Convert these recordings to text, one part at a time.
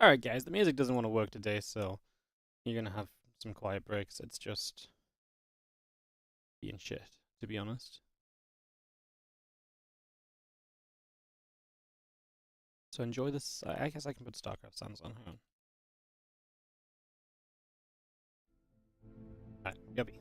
Alright guys, the music doesn't want to work today, so you're gonna have some quiet breaks. It's just being shit, to be honest. So enjoy this. I guess I can put StarCraft sounds on. Hang on. Alright, yuppie.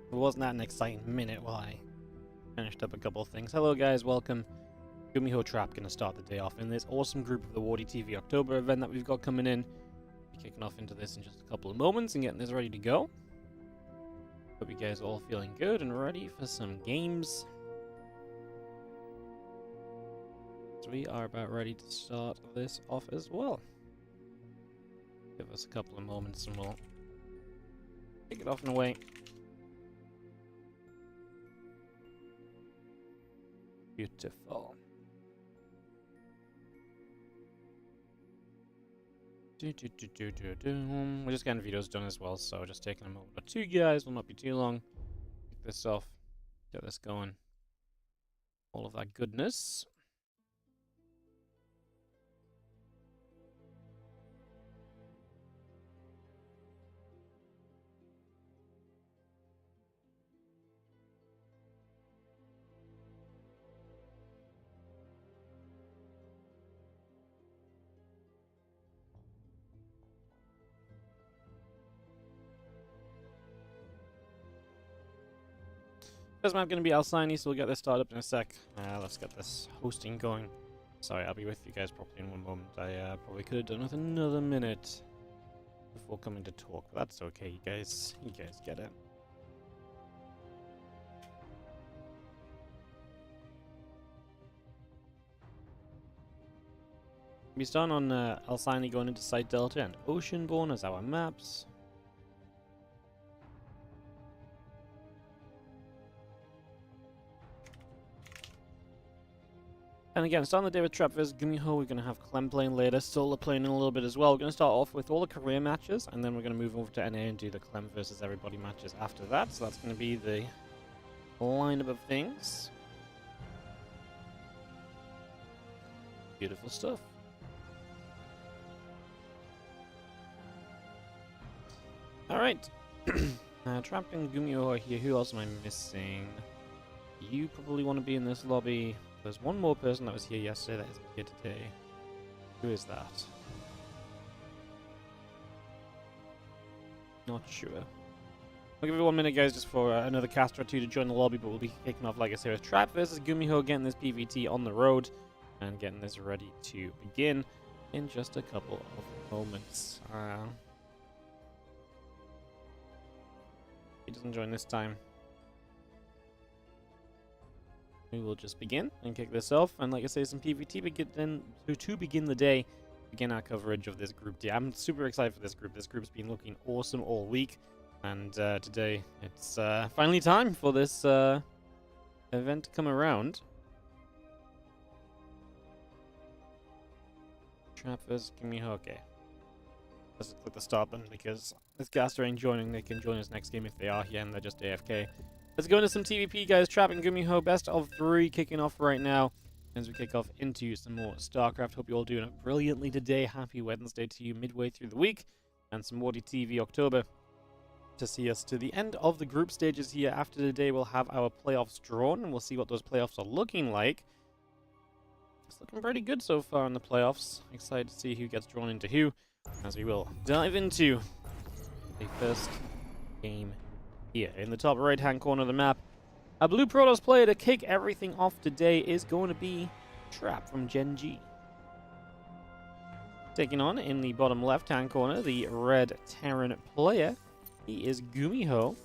It wasn't that an exciting minute while I finished up a couple of things. Hello guys, welcome. GuMiho Trap gonna start the day off in this awesome group of the WardiTV October event that we've got coming in. Be kicking off into this in just a couple of moments and getting this ready to go. Hope you guys are all feeling good and ready for some games. So we are about ready to start this off as well. Give us a couple of moments and we'll kick it off and away. Beautiful. We're just getting videos done as well, so just taking a moment or two, guys. Will not be too long. Kick this off. Get this going. All of that goodness. First map going to be Alcini, so we'll get this started up in a sec. Let's get this hosting going. Sorry, I'll be with you guys properly in one moment. I probably could have done with another minute before coming to talk, but that's okay, you guys. You guys get it. We start on Alcini going into Site Delta and Oceanborn as our maps. And again, starting the day with Trap vs GuMiho, we're going to have Clem playing later, Solar playing in a little bit as well. We're going to start off with all the career matches, and then we're going to move over to NA and do the Clem versus everybody matches after that. So that's going to be the lineup of things. Beautiful stuff. Alright. Trap and GuMiho are here. Who else am I missing? You probably want to be in this lobby. There's one more person that was here yesterday that isn't here today. Who is that? Not sure. I'll give it 1 minute, guys, just for another caster or two to join the lobby, but we'll be kicking off, like I said, with Trap versus GuMiho, getting this PvT on the road, and getting this ready to begin in just a couple of moments. He doesn't join this time. We will just begin and kick this off, and like I say, some PvT to begin the day, begin our coverage of this group D. I'm super excited for this group. This group's been looking awesome all week, and today it's finally time for this event to come around. Trap vs GuMiho. Okay. Let's click the start button because this caster ain't joining. They can join us next game if they are here and they're just AFK. Let's go into some TVP, guys. Trap and GuMiho, best of 3 kicking off right now as we kick off into some more StarCraft. Hope you're all doing it brilliantly today. Happy Wednesday to you midway through the week. And some WardiTV October to see us to the end of the group stages here. After today, we'll have our playoffs drawn, and we'll see what those playoffs are looking like. It's looking pretty good so far in the playoffs. Excited to see who gets drawn into who, as we will dive into the first game here. In the top right-hand corner of the map, a Blue Protoss player to kick everything off today is going to be Trap from Gen G. Taking on in the bottom left-hand corner, the red Terran player. He is GuMiho.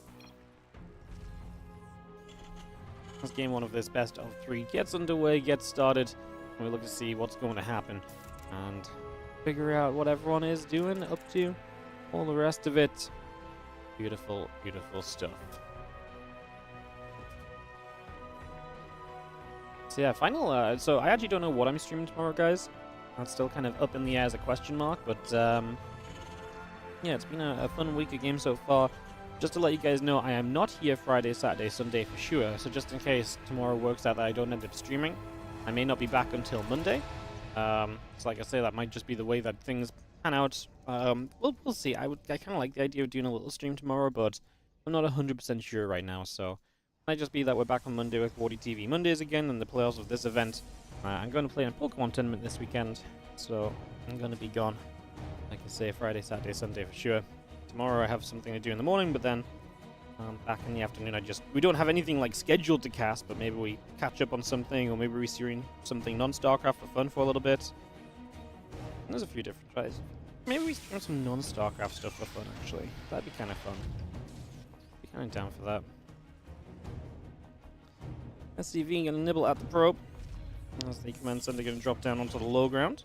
As game one of this best of 3 gets underway, gets started, and we look to see what's going to happen and figure out what everyone is doing, up to, all the rest of it. Beautiful, beautiful stuff. So yeah, final. So I actually don't know what I'm streaming tomorrow, guys. That's still kind of up in the air as a question mark, but yeah, it's been a fun week of games so far. Just to let you guys know, I am not here Friday, Saturday, Sunday for sure. So just in case tomorrow works out that I don't end up streaming, I may not be back until Monday. So like I say, that might just be the way that things pan out. We'll see. I kind of like the idea of doing a little stream tomorrow, but I'm not 100% sure right now. So it might just be that we're back on Monday with WardiTV Mondays again and the playoffs of this event. I'm going to play in a Pokemon tournament this weekend, so I'm going to be gone. Like I say, Friday, Saturday, Sunday for sure. Tomorrow I have something to do in the morning, but then back in the afternoon we don't have anything like scheduled to cast, but maybe we catch up on something, or maybe we stream something non-StarCraft for fun for a little bit. And there's a few different tries. Maybe we stream some non-StarCraft stuff for fun, actually. That'd be kind of fun. Be kind of down for that. SCV gonna nibble at the probe. As the command center gonna drop down onto the low ground.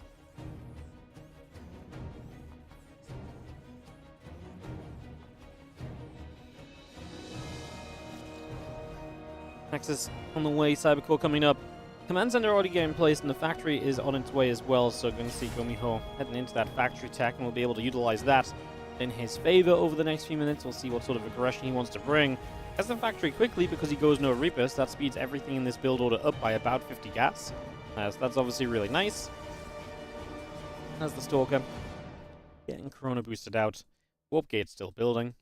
Nexus on the way, Cybercore coming up. Command center already getting placed, and the factory is on its way as well, so going to see GuMiho heading into that factory tech, and we'll be able to utilize that in his favor over the next few minutes. We'll see what sort of aggression he wants to bring. As the factory quickly, because he goes no Reapers, that speeds everything in this build order up by about 50 gas. So that's obviously really nice. As the Stalker getting Corona boosted out. Warp Gate still building.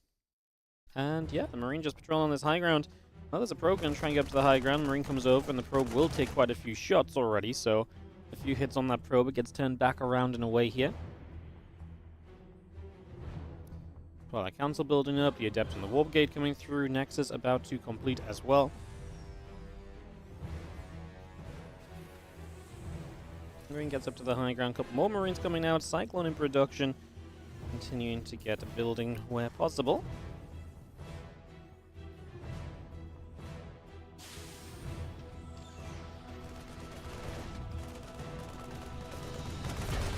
And yeah, the Marine just patrolling this high ground. Well, there's a probe going to try and get up to the high ground. Marine comes over, and the probe will take quite a few shots already, so a few hits on that probe, it gets turned back around and away here. Twilight Council building up, the Adept and the Warp Gate coming through, Nexus about to complete as well. Marine gets up to the high ground, couple more Marines coming out, Cyclone in production, continuing to get a building where possible.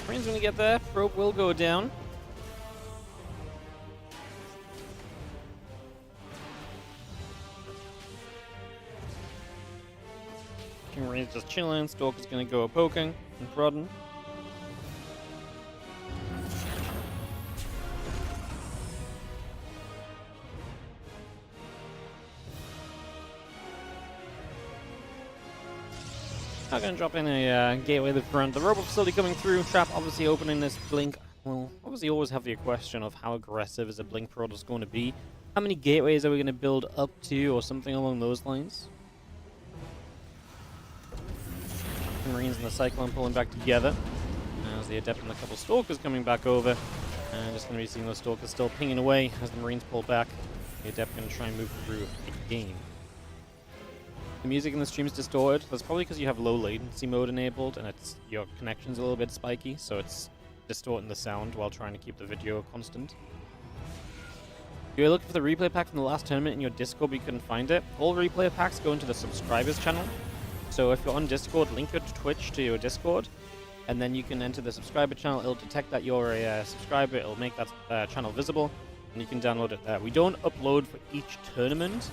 Marine's gonna get there, probe will go down. Marine's just chilling, Stalker's gonna go poking and prodding. Not going to drop in a gateway at the front. The robot facility coming through. Trap obviously opening this blink. Well, obviously always have the question of how aggressive is a blink protocol going to be. How many gateways are we going to build up to, or something along those lines? Marines and the Cyclone pulling back together. As the Adept and a couple Stalkers coming back over. And just going to be seeing those Stalkers still pinging away as the Marines pull back. The Adept going to try and move through again. The music in the stream is distorted. That's probably because you have low latency mode enabled, and your connection's a little bit spiky, so it's distorting the sound while trying to keep the video constant. If you're looking for the replay pack from the last tournament in your Discord but you couldn't find it, all replay packs go into the subscribers channel. So if you're on Discord, link your Twitch to your Discord, and then you can enter the subscriber channel. It'll detect that you're a subscriber, it'll make that channel visible, and you can download it there. We don't upload for each tournament.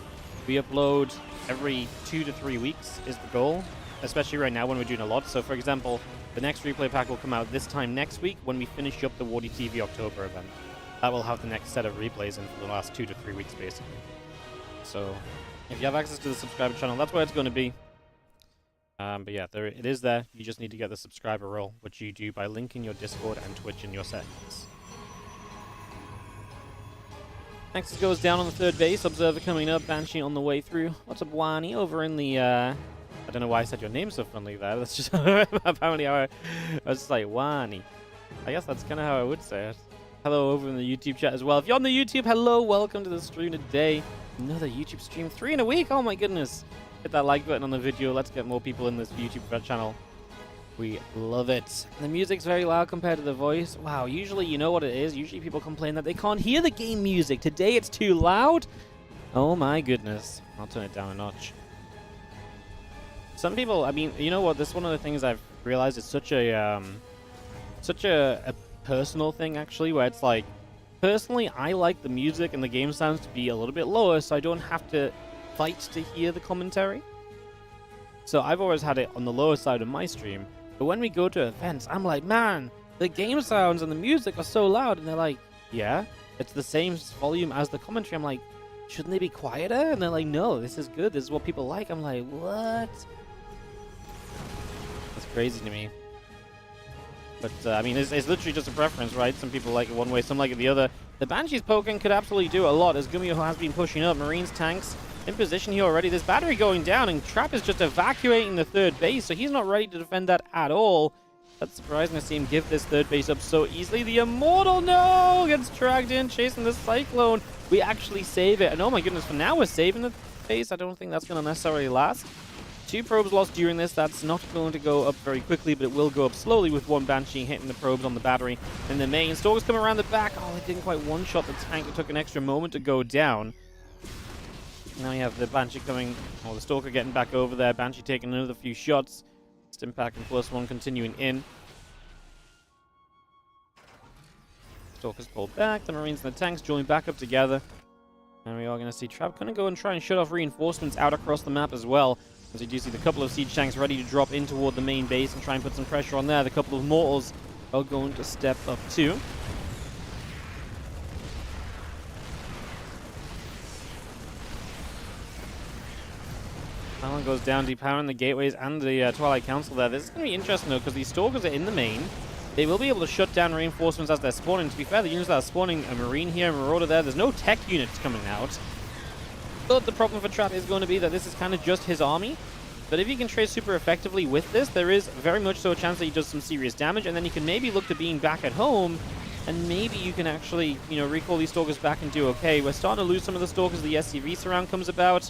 We upload every 2 to 3 weeks is the goal, especially right now when we're doing a lot. So for example, the next replay pack will come out this time next week when we finish up the WardiTV October event. That will have the next set of replays in for the last 2 to 3 weeks basically. So if you have access to the subscriber channel, that's where it's going to be. But yeah, it is there. You just need to get the subscriber role, which you do by linking your Discord and Twitch in your settings. Nexus goes down on the third base. Observer coming up. Banshee on the way through. What's up, Wani? Over in the, I don't know why I said your name so friendly there. That's just apparently how I was just like, Wani. I guess that's kind of how I would say it. Hello over in the YouTube chat as well. If you're on the YouTube, hello. Welcome to the stream today. Another YouTube stream. 3 in a week. Oh my goodness. Hit that like button on the video. Let's get more people in this YouTube channel. We love it. The music's very loud compared to the voice. Wow, usually you know what it is. Usually people complain that they can't hear the game music. Today it's too loud. Oh my goodness. I'll turn it down a notch. Some people, I mean, you know what? This is one of the things I've realized is such a personal thing, actually, where it's like, personally, I like the music and the game sounds to be a little bit lower, so I don't have to fight to hear the commentary. So I've always had it on the lower side of my stream. But when we go to events, I'm like, man, the game sounds and the music are so loud. And they're like, yeah, it's the same volume as the commentary. I'm like, shouldn't they be quieter? And they're like, no, this is good. This is what people like. I'm like, what? That's crazy to me. But, I mean, it's literally just a preference, right? Some people like it one way, some like it the other. The Banshee's poking could absolutely do a lot, as GuMiho has been pushing up. Marines, tanks in position here already. This battery going down, and Trap is just evacuating the third base, so he's not ready to defend that at all. That's surprising to see him give this third base up so easily. The Immortal, no! Gets dragged in, chasing the Cyclone. We actually save it. And oh my goodness, for now we're saving the base. I don't think that's going to necessarily last. 2 probes lost during this. That's not going to go up very quickly, but it will go up slowly with 1 Banshee hitting the probes on the battery in the main. Stalkers come around the back. Oh, they didn't quite one-shot the tank. It took an extra moment to go down. Now you have the Banshee coming, or the Stalker getting back over there. Banshee taking another few shots. Stimpack and +1 continuing in. Stalkers pulled back. The Marines and the tanks join back up together. And we are going to see Trap going to go and try and shut off reinforcements out across the map as well. As you do see the couple of siege tanks ready to drop in toward the main base and try and put some pressure on there. The couple of mortals are going to step up too. Talon goes down, depowering the gateways and the Twilight Council there. This is going to be interesting though, because these Stalkers are in the main. They will be able to shut down reinforcements as they're spawning. To be fair, the units that are spawning, a Marine here, a Marauder there. There's no tech units coming out. But the problem for Trap is going to be that this is kind of just his army. But if he can trade super effectively with this, there is very much so a chance that he does some serious damage, and then you can maybe look to being back at home, and maybe you can actually, you know, recall these Stalkers back and do okay. We're starting to lose some of the Stalkers. The SCV surround comes about.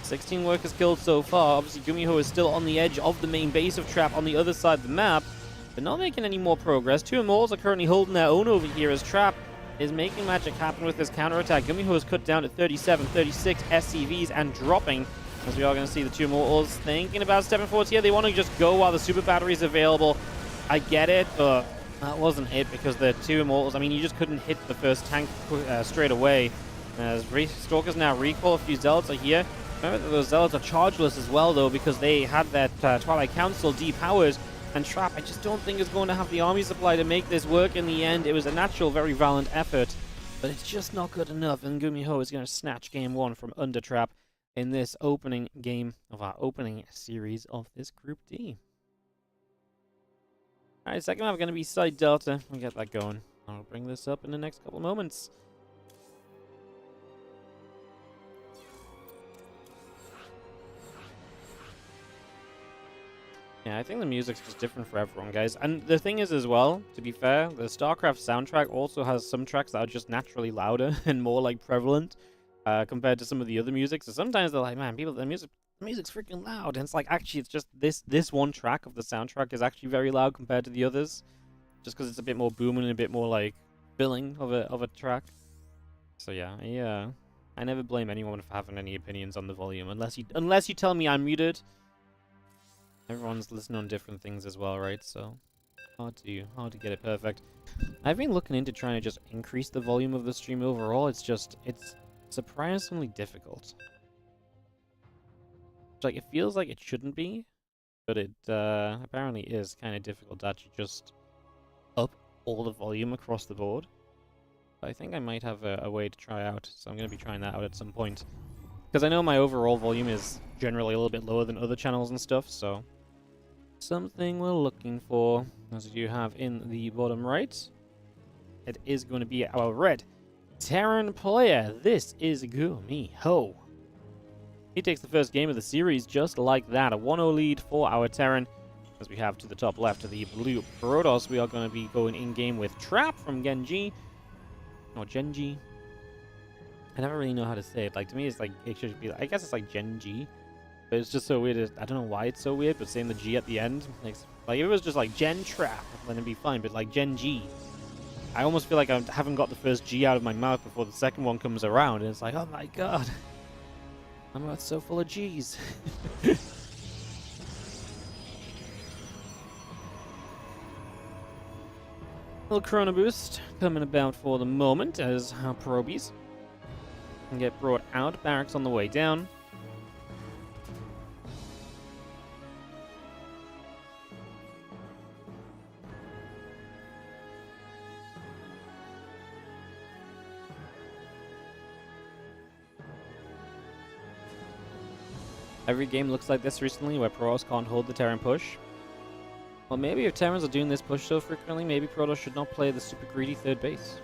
16 workers killed so far. Obviously, GuMiho is still on the edge of the main base of Trap on the other side of the map. They're not making any more progress. 2 Immortals are currently holding their own over here as Trap is making magic happen with this counterattack. GuMiho is cut down to 37, 36 SCVs and dropping. As we are going to see the 2 Immortals thinking about stepping forward here. They want to just go while the super battery is available. I get it, but that wasn't it because the 2 Immortals, I mean, you just couldn't hit the first tank straight away. As Stalkers now recall, a few Zealots are here. Remember that those Zealots are chargeless as well, though, because they had that Twilight Council depowered. And Trap, I just don't think is going to have the army supply to make this work in the end. It was a natural, very valiant effort, but it's just not good enough. And GuMiho is going to snatch game 1 from under Trap in this opening game of our opening series of this Group D. Alright, second half going to be Side Delta. We'll get that going. I'll bring this up in the next couple of moments. Yeah, I think the music's just different for everyone, guys. And the thing is as well, to be fair, the StarCraft soundtrack also has some tracks that are just naturally louder and more, like, prevalent compared to some of the other music. So sometimes they're like, man, people, the music's freaking loud. And it's like, actually, it's just this one track of the soundtrack is actually very loud compared to the others. Just because it's a bit more booming and a bit more, like, billing of a track. So yeah, I never blame anyone for having any opinions on the volume. Unless you tell me I'm muted. Everyone's listening on different things as well, right? So hard to get it perfect. I've been looking into trying to just increase the volume of the stream overall. It's surprisingly difficult. Like, it feels like it shouldn't be, but it apparently is kind of difficult to actually just up all the volume across the board. But I think I might have a way to try out, so I'm going to be trying that out at some point. Because I know my overall volume is generally a little bit lower than other channels and stuff, so something we're looking for, as you have in the bottom right. It is going to be our red Terran player. This is GuMiho. He takes the first game of the series just like that. A 1-0 lead for our Terran. As we have to the top left of the blue Protoss, we are going to be going in-game with Trap from Genji. Or Genji. I never really know how to say it. Like, to me, it's like, it should be, I guess it's like Genji. But it's just so weird. I don't know why it's so weird, but saying the G at the end makes... Like, if it was just like Gen Trap, then it'd be fine. But like Gen G, I almost feel like I haven't got the first G out of my mouth before the second one comes around. And it's like, oh my god. My mouth's so full of G's. Little Chrono Boost coming about for the moment as our probies can get brought out. Barracks on the way down. Every game looks like this recently, where Protoss can't hold the Terran push. Well, maybe if Terrans are doing this push so frequently, maybe Protoss should not play the super greedy third base.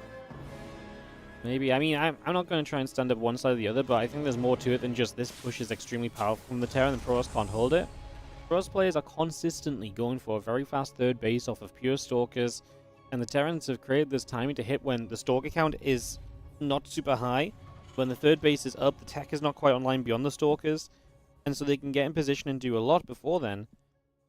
Maybe. I mean, I'm not going to try and stand up one side or the other, but I think there's more to it than just this push is extremely powerful from the Terran and Protoss can't hold it. Protoss players are consistently going for a very fast third base off of pure Stalkers, and the Terrans have created this timing to hit when the Stalker count is not super high. When the third base is up, the tech is not quite online beyond the Stalkers, and so they can get in position and do a lot before then.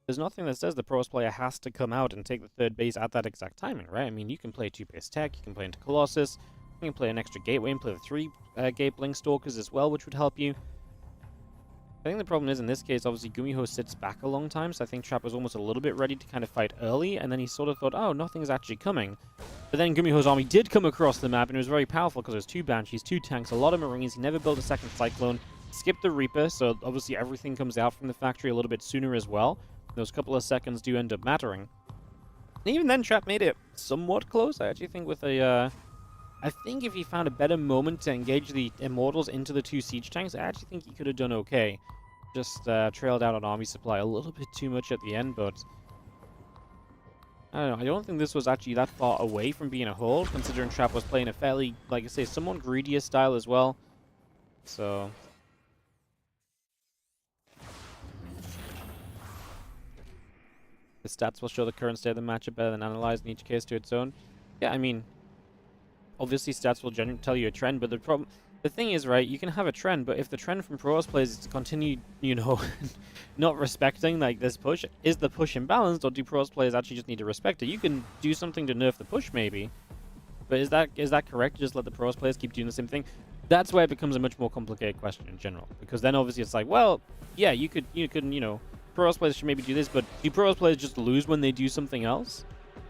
There's nothing that says the Protoss player has to come out and take the third base at that exact timing, right? I mean, you can play 2-base tech, you can play into Colossus, you can play an extra gateway and play the 3-gate Blink Stalkers as well, which would help you. I think the problem is, in this case, obviously, GuMiho sits back a long time, so I think Trap was almost a little bit ready to kind of fight early, and then he sort of thought, oh, nothing's actually coming. But then GuMiho's army did come across the map, and it was very powerful because there's 2 Banshees, 2 tanks, a lot of Marines. He never built a second Cyclone, skipped the Reaper, so obviously everything comes out from the factory a little bit sooner as well. Those couple of seconds do end up mattering. And even then, Trap made it somewhat close. I actually think with a... I think if he found a better moment to engage the Immortals into the 2 siege tanks, I actually think he could have done okay. Just trailed out on army supply a little bit too much at the end, but... I don't know. I don't think this was actually that far away from being a hold, considering Trap was playing a fairly, like I say, somewhat greedier style as well. So... The stats will show the current state of the matchup better than analyzed in each case to its own. Yeah, I mean, obviously stats will generally tell you a trend, but the thing is, right, you can have a trend, but if the trend from Protoss players is to continue, you know, not respecting, like, this push, is the push imbalanced, or do Protoss players actually just need to respect it? You can do something to nerf the push, maybe, but is that correct? Just let the Protoss players keep doing the same thing? That's where it becomes a much more complicated question in general, because then obviously it's like, well, yeah, you could, you know, Protoss players should maybe do this, but do Protoss players just lose when they do something else?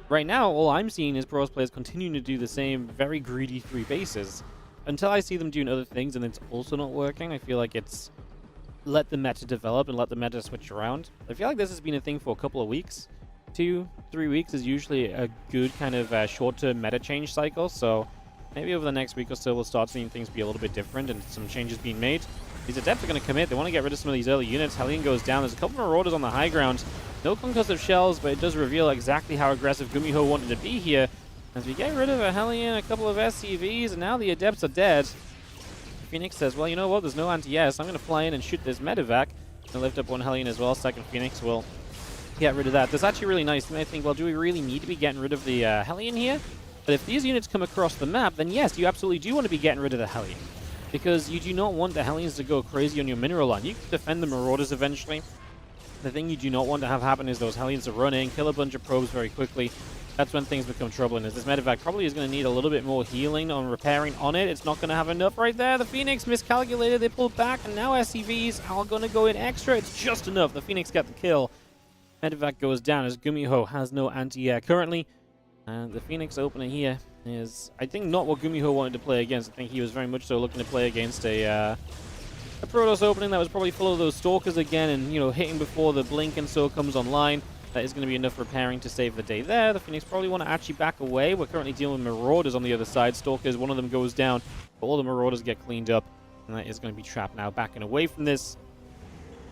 Right now, all I'm seeing is Protoss players continuing to do the same very greedy 3 bases. Until I see them doing other things and it's also not working, I feel like it's let the meta develop and let the meta switch around. I feel like this has been a thing for a couple of weeks. 2-3 weeks is usually a good kind of short-term meta change cycle, so maybe over the next week or so we'll start seeing things be a little bit different and some changes being made. These Adepts are going to commit. They want to get rid of some of these early units. Hellion goes down. There's a couple of Marauders on the high ground. No concussive shells, but it does reveal exactly how aggressive GuMiho wanted to be here. As we get rid of a Hellion, a couple of SCVs, and now the Adepts are dead. Phoenix says, well, you know what? There's no anti-S. I'm going to fly in and shoot this medevac. And lift up one Hellion as well. Second Phoenix will get rid of that. That's actually really nice. And I think, well, do we really need to be getting rid of the Hellion here? But if these units come across the map, then yes, you absolutely do want to be getting rid of the Hellion. Because you do not want the Hellions to go crazy on your mineral line. You can defend the Marauders eventually. The thing you do not want to have happen is those Hellions to run in, kill a bunch of probes very quickly. That's when things become troubling, as this medevac probably is going to need a little bit more healing on repairing on it. It's not going to have enough right there. The Phoenix miscalculated. They pulled back, and now SCVs are going to go in extra. It's just enough. The Phoenix got the kill. Medevac goes down as GuMiho has no anti-air currently. And the Phoenix opener here is, I think, not what GuMiho wanted to play against. I think he was very much so looking to play against a Protoss opening that was probably full of those Stalkers again and, you know, hitting before the Blink and so comes online. That is going to be enough repairing to save the day there. The Phoenix probably want to actually back away. We're currently dealing with Marauders on the other side. Stalkers, one of them goes down, but all the Marauders get cleaned up. And that is going to be trapped now, backing away from this.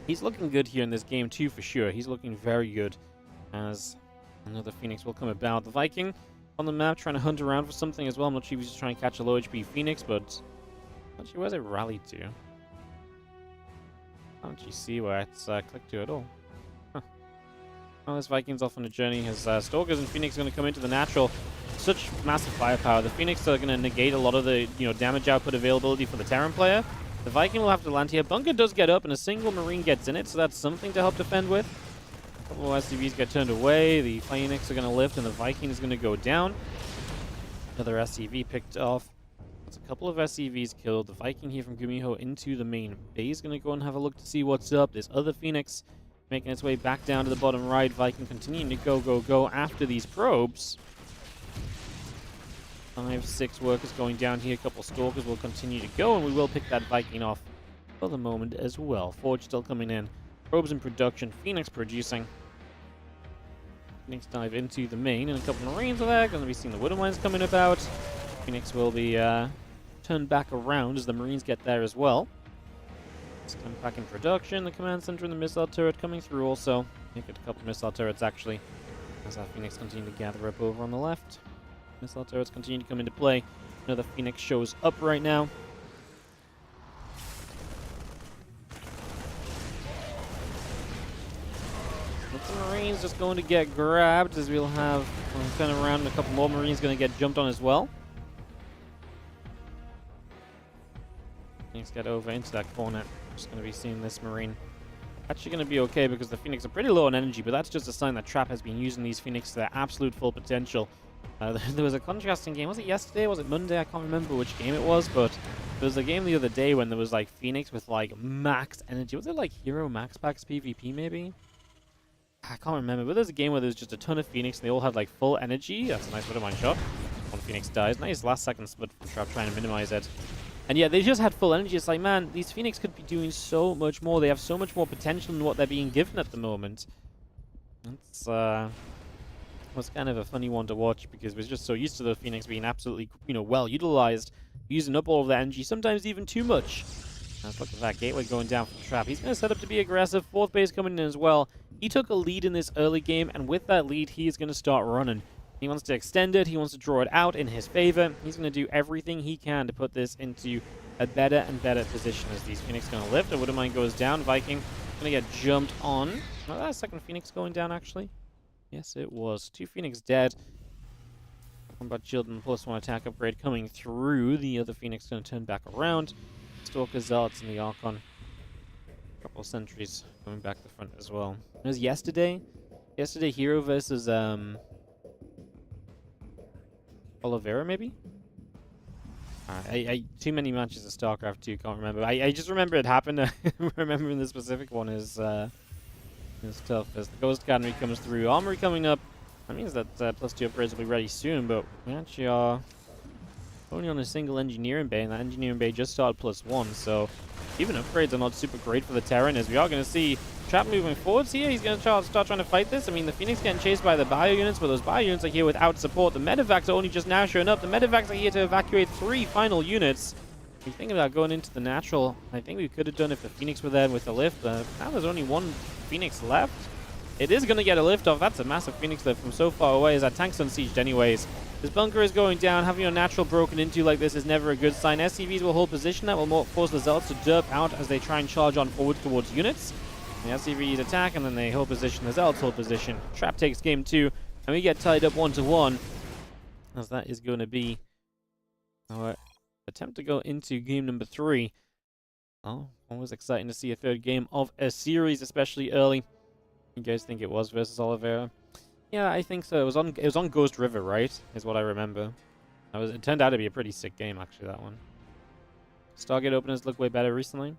He's looking good here in this game too, for sure. He's looking very good as another Phoenix will come about. The Viking on the map trying to hunt around for something as well. I'm not sure if he's just trying to catch a low HP Phoenix, but actually, where's it rallied to? I don't actually see where it's clicked to at all. Huh. Well, this Viking's off on a journey. His Stalkers and Phoenix are going to come into the natural. Such massive firepower. The Phoenix are going to negate a lot of the damage output availability for the Terran player. The Viking will have to land here. Bunker does get up, and a single Marine gets in it, so that's something to help defend with. A couple of SCVs get turned away. The Phoenix are going to lift, and the Viking is going to go down. Another SCV picked off. That's a couple of SCVs killed. The Viking here from GuMiho into the main base. Going to go and have a look to see what's up. This other Phoenix making its way back down to the bottom right. Viking continuing to go after these probes. 5, 6 workers going down here. A couple Stalkers will continue to go, and we will pick that Viking off for the moment as well. Forge still coming in. Probes in production. Phoenix producing. Phoenix dive into the main, and a couple of Marines are there. Going to be seeing the Widow Mines coming about. Phoenix will be turned back around as the Marines get there as well. Stand back in production. The command center and the missile turret coming through also. Make it a couple of missile turrets actually, as our Phoenix continue to gather up over on the left. Missile turrets continue to come into play. Another Phoenix shows up right now. The Marines just going to get grabbed as we'll have turn around, and a couple more Marines going to get jumped on as well. Phoenix get over into that corner. Just going to be seeing this Marine. Actually going to be okay because the Phoenix are pretty low on energy, but that's just a sign that Trap has been using these Phoenix to their absolute full potential. There was a contrasting game. Was it yesterday? Was it Monday? I can't remember which game it was, but there was a game the other day when there was like Phoenix with like max energy. Was it like Hero Max Packs PvP maybe? I can't remember, but there's a game where there's just a ton of Phoenix and they all had like full energy. That's a nice bit of mine shot. One Phoenix dies. Nice last second split from Trap trying to minimize it. And yeah, they just had full energy. It's like, man, these Phoenix could be doing so much more. They have so much more potential than what they're being given at the moment. It's was kind of a funny one to watch because we're just so used to the Phoenix being absolutely, well utilized, using up all of their energy, sometimes even too much. Let's look at that gateway going down from Trap. He's going to set up to be aggressive. 4th base coming in as well. He took a lead in this early game, and with that lead, he is going to start running. He wants to extend it. He wants to draw it out in his favor. He's going to do everything he can to put this into a better and better position as these Phoenix going to lift. The Widow Mine goes down. Viking going to get jumped on. Oh, that second Phoenix going down, actually. Yes, it was. 2 Phoenix dead. Combat shield and +1 attack upgrade coming through. The other Phoenix going to turn back around. Stalker Zealots in the Archon. A couple of sentries coming back to the front as well. It was yesterday. Yesterday, Hero versus Oliveira, maybe? Too many matches of StarCraft 2, can't remember. I just remember it happened. Remembering the specific one is tough. As the Ghost Academy comes through, Armory coming up. That means that +2 upgrades will be ready soon, but we actually are only on a single engineering bay, and that engineering bay just started +1, so even upgrades are not super great for the Terran, as we are going to see Trap moving forwards here. He's going to start trying to fight this. I mean, the Phoenix getting chased by the bio units, but those bio units are here without support. The medevacs are only just now showing up. The medevacs are here to evacuate 3 final units. If you think about going into the natural, I think we could have done if the Phoenix were there with the lift. Now there's only 1 Phoenix left. It is going to get a lift off. That's a massive Phoenix lift from so far away, as that tank's unsieged anyways. This bunker is going down. Having your natural broken into like this is never a good sign. SCVs will hold position. That will force the Zealots to derp out as they try and charge on forward towards units. The SCVs attack, and then they hold position. The Zealots hold position. Trap takes game 2, and we get tied up 1-1. As that is going to be our attempt to go into game number 3. Oh, always exciting to see a 3rd game of a series, especially early. You guys think it was versus Oliveira? Yeah, I think so. It was on Ghost River, right? Is what I remember. It turned out to be a pretty sick game, actually, that one. Stargate openers look way better recently.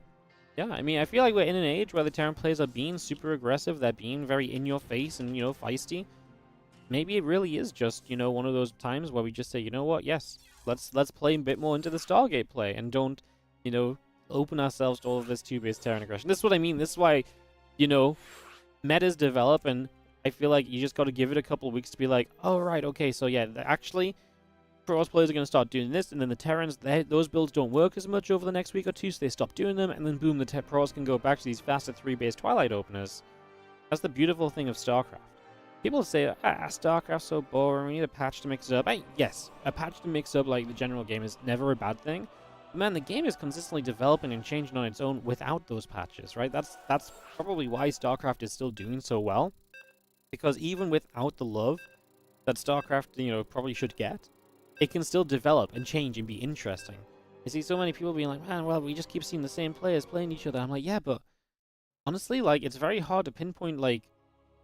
Yeah, I mean, I feel like we're in an age where the Terran players are being super aggressive. They're being very in your face and, feisty. Maybe it really is just, one of those times where we just say, you know what? Yes, let's play a bit more into the Stargate play and don't, open ourselves to all of this 2-base Terran aggression. This is what I mean. This is why, metas develop, and I feel like you just got to give it a couple of weeks to be like, oh, right, okay, so yeah, actually, Pros players are going to start doing this, and then the Terrans, those builds don't work as much over the next week or 2, so they stop doing them, and then boom, the Pros can go back to these faster 3-base Twilight openers. That's the beautiful thing of StarCraft. People say, StarCraft's so boring, we need a patch to mix it up. Yes, a patch to mix up like the general game is never a bad thing. But man, the game is consistently developing and changing on its own without those patches, right? That's probably why StarCraft is still doing so well. Because even without the love that StarCraft, probably should get, it can still develop and change and be interesting. I see so many people being like, man, well, we just keep seeing the same players playing each other. I'm like, yeah, but honestly, like, it's very hard to pinpoint, like,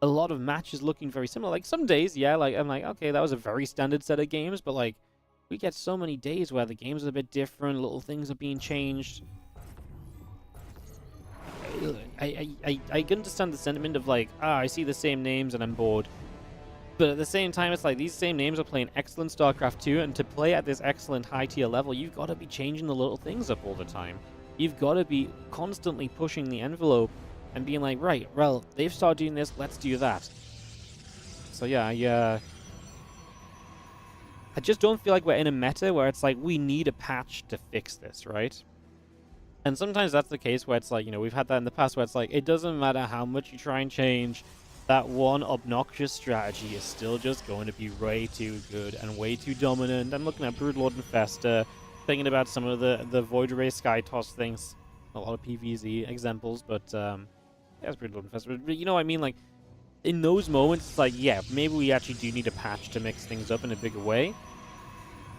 a lot of matches looking very similar. Like, some days, yeah, like, I'm like, okay, that was a very standard set of games, but, like, we get so many days where the games are a bit different, little things are being changed. I can understand the sentiment of, like, I see the same names and I'm bored. But at the same time, it's like these same names are playing excellent StarCraft 2, and to play at this excellent high-tier level, you've got to be changing the little things up all the time. You've got to be constantly pushing the envelope and being like, right, well, they've started doing this, let's do that. So yeah, I just don't feel like we're in a meta where it's like, we need a patch to fix this, right? And sometimes that's the case where it's like, you know, we've had that in the past where it's like, it doesn't matter how much you try and change, that one obnoxious strategy is still just going to be way too good and way too dominant. I'm looking at Broodlord and Fester, thinking about some of the Void Ray Sky Toss things. A lot of PvZ examples, but yeah, it's Broodlord and Fester. But you know what I mean? Like, in those moments, it's like, yeah, maybe we actually do need a patch to mix things up in a bigger way.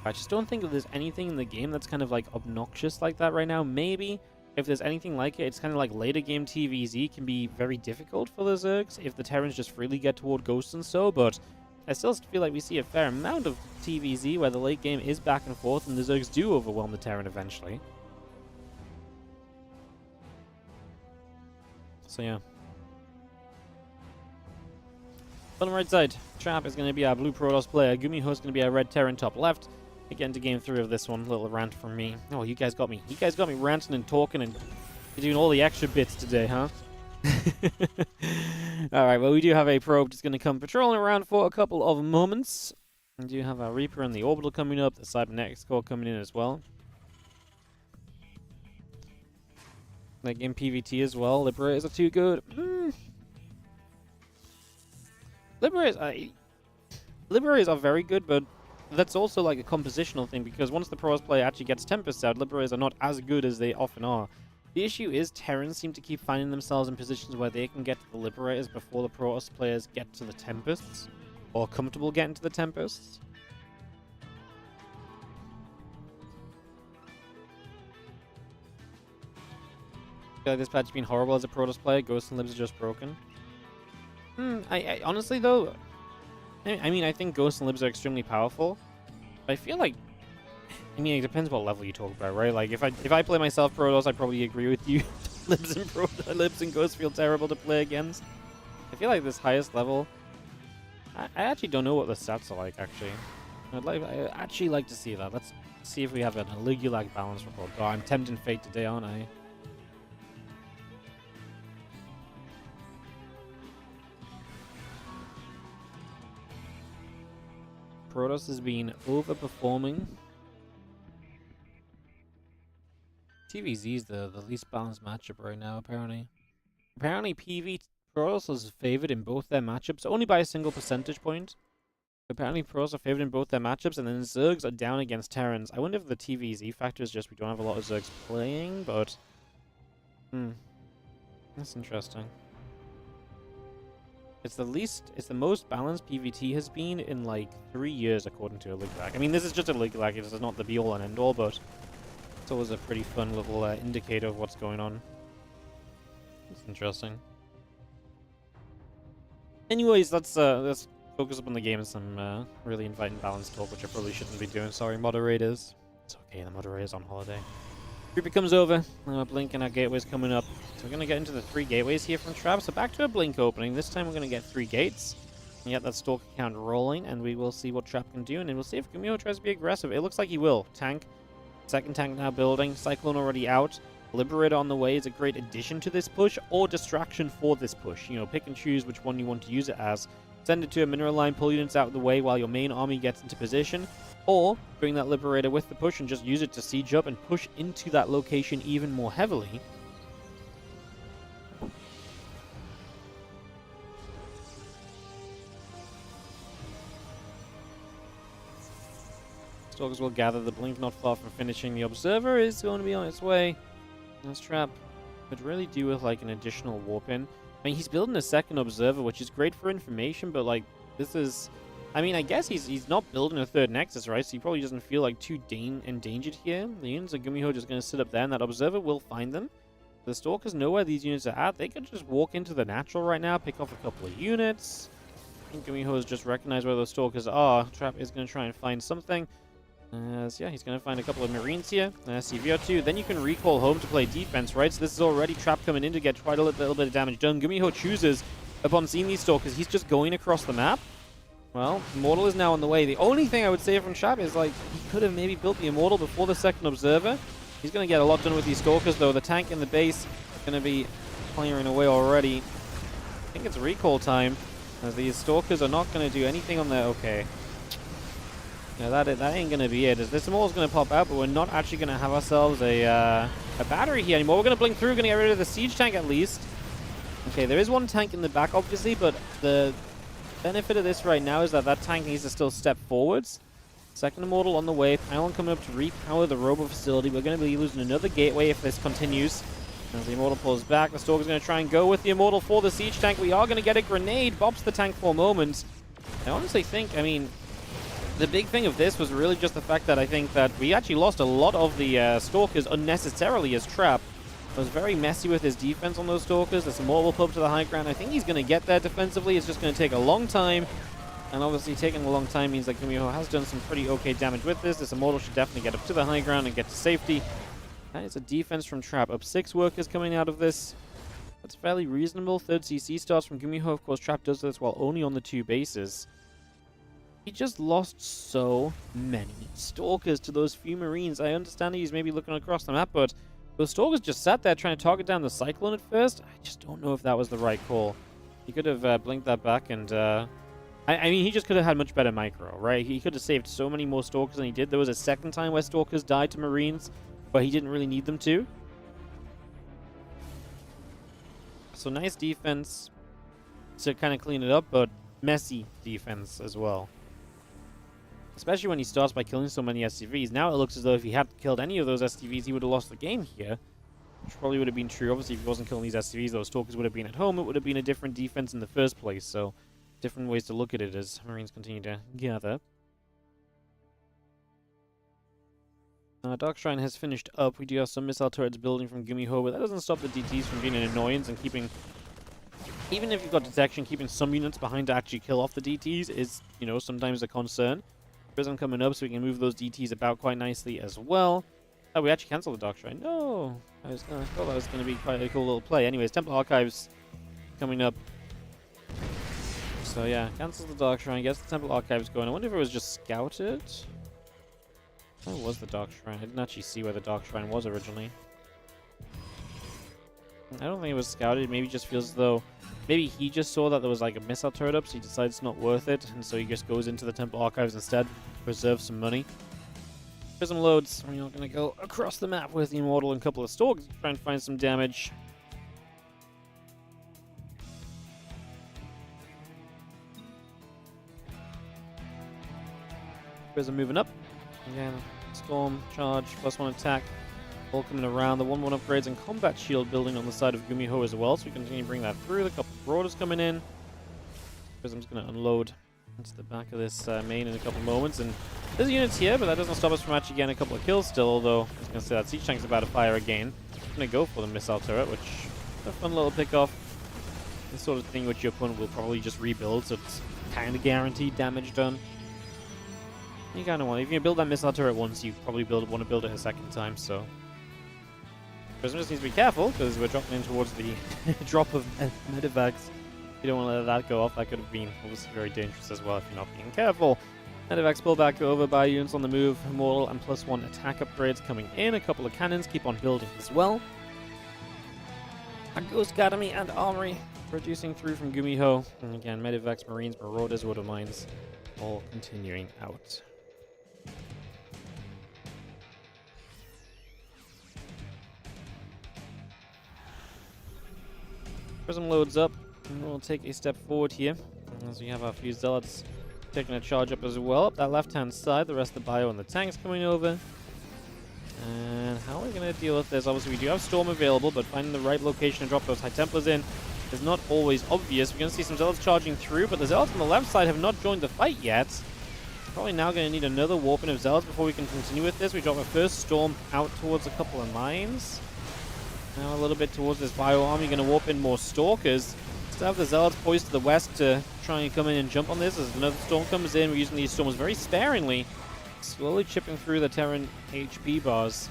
I just don't think that there's anything in the game that's kind of like obnoxious like that right now. Maybe if there's anything like it, it's kind of like later game TVZ can be very difficult for the Zergs if the Terrans just freely get toward Ghosts and so, but I still feel like we see a fair amount of TVZ where the late game is back and forth and the Zergs do overwhelm the Terran eventually. So yeah. On the right side, Trap is going to be our blue Protoss player. GuMiho is going to be our red Terran top left. Get into game 3 of this one. Little rant from me. Oh, you guys got me. You guys got me ranting and talking and doing all the extra bits today, huh? Alright, well, we do have a probe that's going to come patrolling around for a couple of moments. We do have our Reaper and the Orbital coming up. The Cybernetics core coming in as well. Like in PvT as well. Liberators are too good. Liberators are very good, but that's also like a compositional thing, because once the Protoss player actually gets Tempests out, Liberators are not as good as they often are. The issue is Terrans seem to keep finding themselves in positions where they can get to the Liberators before the Protoss players get to the Tempests, or comfortable getting to the Tempests. I feel like this patch has been horrible as a Protoss player. Ghosts and Libs are just broken. I honestly though, I mean, I think Ghosts and Libs are extremely powerful. But I feel like, I mean, it depends what level you talk about, right? Like, if I play myself Protoss, I probably agree with you. Libs and Ghosts feel terrible to play against. I feel like this highest level, I actually don't know what the stats are like, actually. I'd actually like to see that. Let's see if we have an Aligulac balance report. Oh, I'm tempting fate today, aren't I? Protoss has been overperforming. TVZ is the least balanced matchup right now, apparently. Apparently, Protoss is favored in both their matchups, only by a single percentage point. Apparently, Protoss are favored in both their matchups, and then Zergs are down against Terrans. I wonder if the TVZ factor is just we don't have a lot of Zergs playing, but... That's interesting. It's the most balanced PvT has been in like 3 years, according to Aligulac. I mean, this is just Aligulac, this is not the be-all and end-all, but it's always a pretty fun little indicator of what's going on. It's interesting. Anyways, let's focus up on the game and some really inviting balanced talk, which I probably shouldn't be doing. Sorry, moderators. It's okay, the moderator's on holiday. Reaper comes over, our Blink and our Gateway's coming up. So we're going to get into the 3 Gateways here from Trap. So back to a Blink opening. This time we're going to get 3 gates. And get that Stalker count rolling, and we will see what Trap can do. And then we'll see if GuMiho tries to be aggressive. It looks like he will. Tank. Second tank now building. Cyclone already out. Liberator on the way is a great addition to this push, or distraction for this push. You know, pick and choose which one you want to use it as. Send it to a mineral line, pull units out of the way while your main army gets into position. Or bring that Liberator with the push and just use it to siege up and push into that location even more heavily. Stalkers will gather. The Blink not far from finishing. The Observer is going to be on its way. This Trap could really do with like an additional warp in. I mean, he's building a second Observer, which is great for information, but like, this is I mean, I guess he's not building a third Nexus, right? So he probably doesn't feel like too endangered here. The units of GuMiho just going to sit up there, and that Observer will find them. The Stalkers know where these units are at. They could just walk into the natural right now, pick off a couple of units. I think GuMiho has just recognized where those Stalkers are. Trap is going to try and find something. So yeah, he's going to find a couple of Marines here. CVR2. Then you can recall home to play defense, right? So this is already Trap coming in to get quite a little bit of damage done. GuMiho chooses, upon seeing these Stalkers, he's just going across the map. Well, Immortal is now on the way. The only thing I would say from Trap is, like, he could have maybe built the Immortal before the second Observer. He's going to get a lot done with these Stalkers, though. The tank in the base is going to be clearing away already. I think it's recall time, as these Stalkers are not going to do anything on their... Okay. Yeah, that ain't going to be it. As this Immortal's going to pop out, but we're not actually going to have ourselves a battery here anymore. We're going to blink through, going to get rid of the Siege tank at least. Okay, there is one tank in the back, obviously, but the benefit of this right now is that tank needs to still step forwards. Second Immortal on the way. Pylon coming up to repower the Robo facility. We're going to be losing another gateway if this continues. As the Immortal pulls back, the Stalker's going to try and go with the Immortal for the Siege tank. We are going to get a grenade. Bops the tank for a moment. I honestly think, I mean, the big thing of this was really just the fact that I think that we actually lost a lot of the Stalkers unnecessarily as Trap. It was very messy with his defense on those Stalkers. This Immortal will pull up to the high ground. I think he's going to get there defensively. It's just going to take a long time. And obviously taking a long time means that GuMiho has done some pretty okay damage with this. This Immortal should definitely get up to the high ground and get to safety. That is a defense from Trap. Up 6 workers coming out of this. That's fairly reasonable. Third CC starts from GuMiho. Of course, Trap does this while only on the 2 bases. He just lost so many Stalkers to those few Marines. I understand he's maybe looking across the map, but those Stalkers just sat there trying to target down the Cyclone at first. I just don't know if that was the right call. He could have blinked that back and... I mean, he just could have had much better micro, right? He could have saved so many more Stalkers than he did. There was a second time where Stalkers died to Marines, but he didn't really need them to. So nice defense to kind of clean it up, but messy defense as well. Especially when he starts by killing so many SCVs. Now it looks as though if he had killed any of those SCVs, he would have lost the game here. Which probably would have been true. Obviously, if he wasn't killing these SCVs, those Stalkers would have been at home. It would have been a different defense in the first place. So, different ways to look at it as Marines continue to gather. Dark Shrine has finished up. We do have some missile turrets building from GuMiho, but that doesn't stop the DTs from being an annoyance and keeping... Even if you've got detection, keeping some units behind to actually kill off the DTs is, you know, sometimes a concern. Prism coming up so we can move those DTs about quite nicely as well. Oh, we actually canceled the Dark Shrine. No! I thought that was going to be quite a cool little play. Anyways, Temple Archives coming up. So yeah, cancels the Dark Shrine, gets the Temple Archives going. I wonder if it was just scouted? Where was the Dark Shrine? I didn't actually see where the Dark Shrine was originally. I don't think it was scouted. Maybe it just feels as though... Maybe he just saw that there was like a missile turret up, so he decides it's not worth it, and so he just goes into the Temple Archives instead, preserve some money. Prism loads. We're not going to go across the map with the Immortal and a couple of Stalkers, try and find some damage. Prism moving up. Again, Storm, Charge, +1 attack. All coming around. The 1-1 upgrades and Combat Shield building on the side of GuMiho as well, so we continue to bring that through. A couple of Marauders coming in. Prism's going to unload into the back of this main in a couple of moments. And there's units here, but that doesn't stop us from actually getting a couple of kills still, although I was going to say that Siege Tank's about to fire again. I'm going to go for the missile turret, which is a fun little pick-off. This sort of thing which your opponent will probably just rebuild, so it's kind of guaranteed damage done. You kind of want, if you build that missile turret once, you probably want to build it a second time, so... Prism just needs to be careful, because we're dropping in towards the drop of medevacs. You don't want to let that go off. That could have been obviously very dangerous as well if you're not being careful. Medevacs pull back over by units on the move. Immortal and +1 attack upgrades coming in. A couple of cannons keep on building as well. A Ghost Academy and Armory producing through from GuMiho. And again, Medevacs, Marines, Marauders, Water Mines all continuing out. Prism loads up, and we'll take a step forward here, as we have our few Zealots taking a charge up as well. Up that left-hand side, the rest of the bio and the tanks coming over. And how are we going to deal with this? Obviously, we do have Storm available, but finding the right location to drop those High Templars in is not always obvious. We're going to see some Zealots charging through, but the Zealots on the left side have not joined the fight yet. Probably now going to need another warping of Zealots before we can continue with this. We drop a first Storm out towards a couple of mines. Now a little bit towards this Bio Army, going to warp in more Stalkers. Still have the Zealots poised to the west to try and come in and jump on this. As another Storm comes in, we're using these Storms very sparingly, slowly chipping through the Terran HP bars.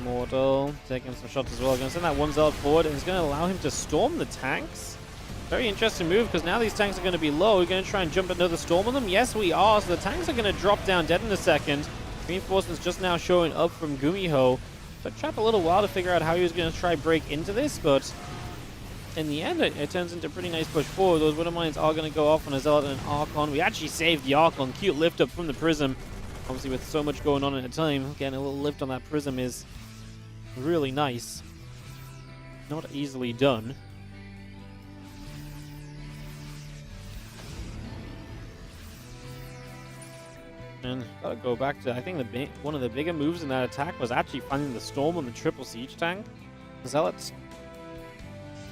Mortal taking some shots as well. Going to send that one Zealot forward, and it's going to allow him to storm the tanks. Very interesting move, because now these tanks are going to be low. We're going to try and jump another storm on them. Yes, we are. So the tanks are going to drop down dead in a second. Reinforcements just now showing up from GuMiho. Took Trap a little while to figure out how he was going to try break into this, but in the end, it turns into a pretty nice push forward. Those Widow Mines are going to go off on a Zealot and an Archon. We actually saved the Archon. Cute lift up from the Prism. Obviously, with so much going on at a time, getting a little lift on that Prism is really nice. Not easily done. And gotta go back to, I think one of the bigger moves in that attack was actually finding the Storm on the triple siege tank. The Zealots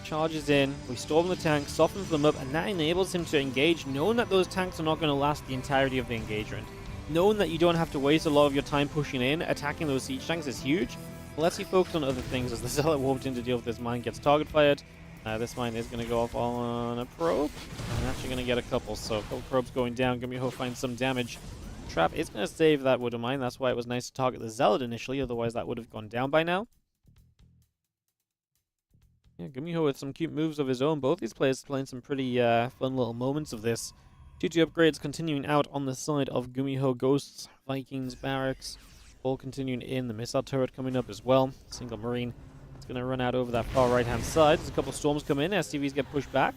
charges in, we storm the tank, softens them up, and that enables him to engage, knowing that those tanks are not going to last the entirety of the engagement. Knowing that you don't have to waste a lot of your time pushing in, attacking those siege tanks is huge. Let's see focus on other things as the Zealot warped in to deal with this mine, gets target fired. This mine is going to go off on a probe. I'm actually going to get a couple, so a couple probes going down. GuMiho finds some damage. Trap is going to save that Widow Mine. That's why it was nice to target the Zealot initially, otherwise that would have gone down by now. Yeah, GuMiho with some cute moves of his own. Both these players playing some pretty fun little moments of this. 2-2 upgrades continuing out on the side of GuMiho. Ghosts, Vikings, Barracks, all continuing in. The missile turret coming up as well. Single Marine. It's going to run out over that far right-hand side. There's a couple storms come in. SCVs get pushed back.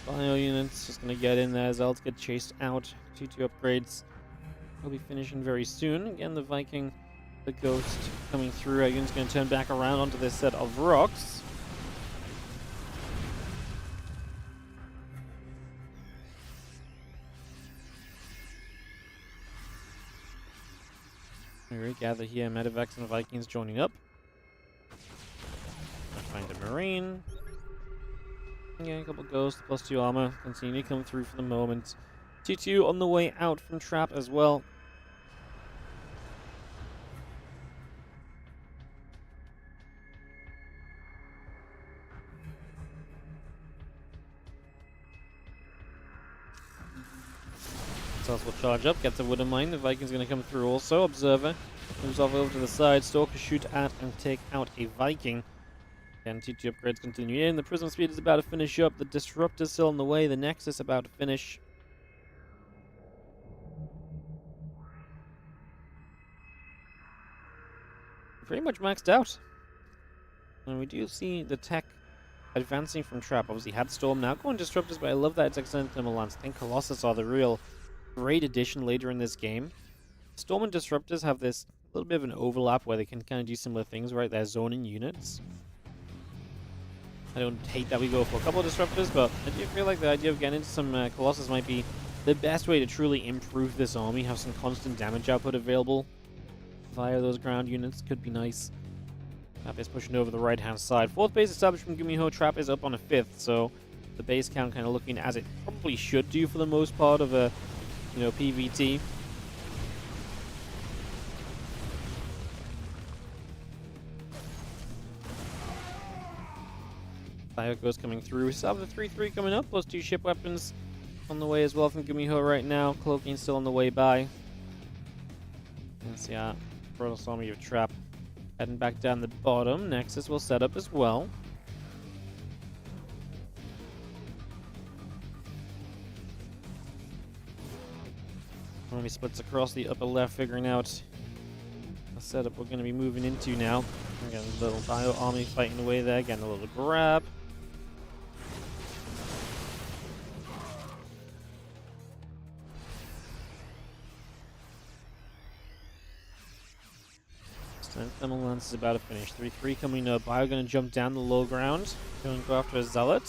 Bio units just going to get in there. Zealots get chased out. 2-2 upgrades. We'll be finishing very soon. Again, the Viking, the Ghost coming through. Our unit's going to turn back around onto this set of rocks. We regather here. Medivacs and the Vikings joining up. Find a Marine. Yeah, a couple Ghosts, +2 armor. Continue to come through for the moment. 2-2 on the way out from Trap as well. Cells will charge up, gets a Widow Mine. The Viking's going to come through also. Observer moves off over to the side. Stalker shoot at and take out a Viking. Again, 2-2 upgrades continue in. The Prism Speed is about to finish up. The Disruptor's still on the way. The Nexus about to finish. Pretty much maxed out. And we do see the tech advancing from Trap. Obviously had Storm, now going Disruptors, but I love that it's extended Thermal Lance. I think Colossus are the real great addition later in this game. Storm and Disruptors have this little bit of an overlap where they can kind of do similar things, right? They're zoning units. I don't hate that we go for a couple of Disruptors, but I do feel like the idea of getting into some Colossus might be the best way to truly improve this army. Have some constant damage output available via those ground units. Could be nice. Trap is pushing over the right-hand side. 4th base established from GuMiho. Trap is up on a 5th, so the base count kind of looking as it probably should do for the most part of a, PVT. Goes coming through. We still have the 3-3 coming up, +2 ship weapons on the way as well from GuMiho right now. Cloaking still on the way by. And see Protoss Army of Trap heading back down the bottom. Nexus will set up as well. Army splits across the upper left, figuring out the setup we're going to be moving into now. Again, a little Bio Army fighting away there, getting a little grab. And Thermal Lance is about to finish. 3-3 coming up. Bio going to jump down the low ground. Going to go after a Zealot.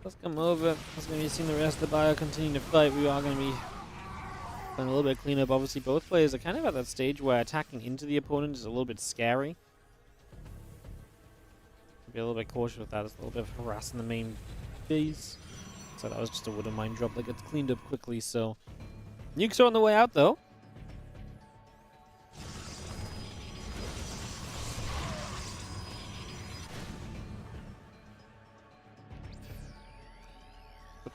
Let's come over. Let's going to be seeing the rest of the Bio continue to fight. We are going to be playing a little bit of cleanup. Obviously, both players are kind of at that stage where attacking into the opponent is a little bit scary. Be a little bit cautious with that. It's a little bit of harassing the main base. So that was just a wooden mine drop that gets cleaned up quickly. So nukes are on the way out, though.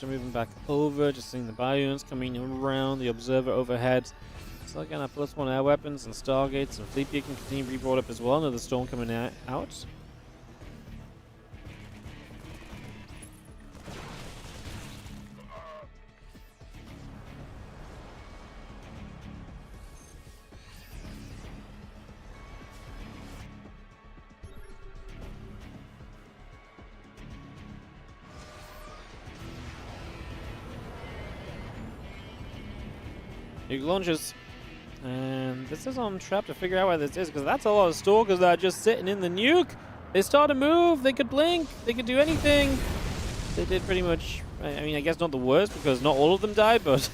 Moving back over, just seeing the Biounts coming around, the Observer overhead. So again, our +1 air weapons and Stargates and Fleet Beacon continue to be brought up as well. Another Storm coming out. Nuke launches. And this is on trap to figure out where this is, because that's a lot of Stalkers that are just sitting in the nuke. They start to move, they could blink, they could do anything. They did pretty much, I mean, I guess not the worst, because not all of them died, but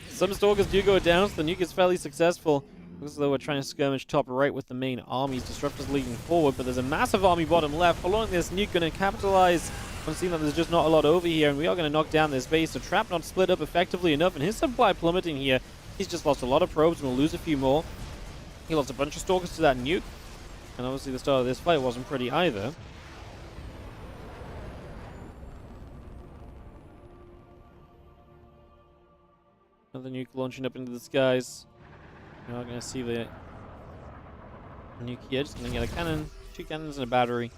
some Stalkers do go down, so the nuke is fairly successful. Looks as though we're trying to skirmish top right with the main armies. Disruptors leading forward, but there's a massive army bottom left. Following this nuke, going to capitalize on seeing that there's just not a lot over here, and we are going to knock down this base. So Trap not split up effectively enough, and his supply plummeting here. He's just lost a lot of probes and will lose a few more. He lost a bunch of Stalkers to that nuke, and obviously the start of this fight wasn't pretty either. Another nuke launching up into the skies. We're not going to see the nuke here. Just going to get a cannon, 2 cannons and a battery.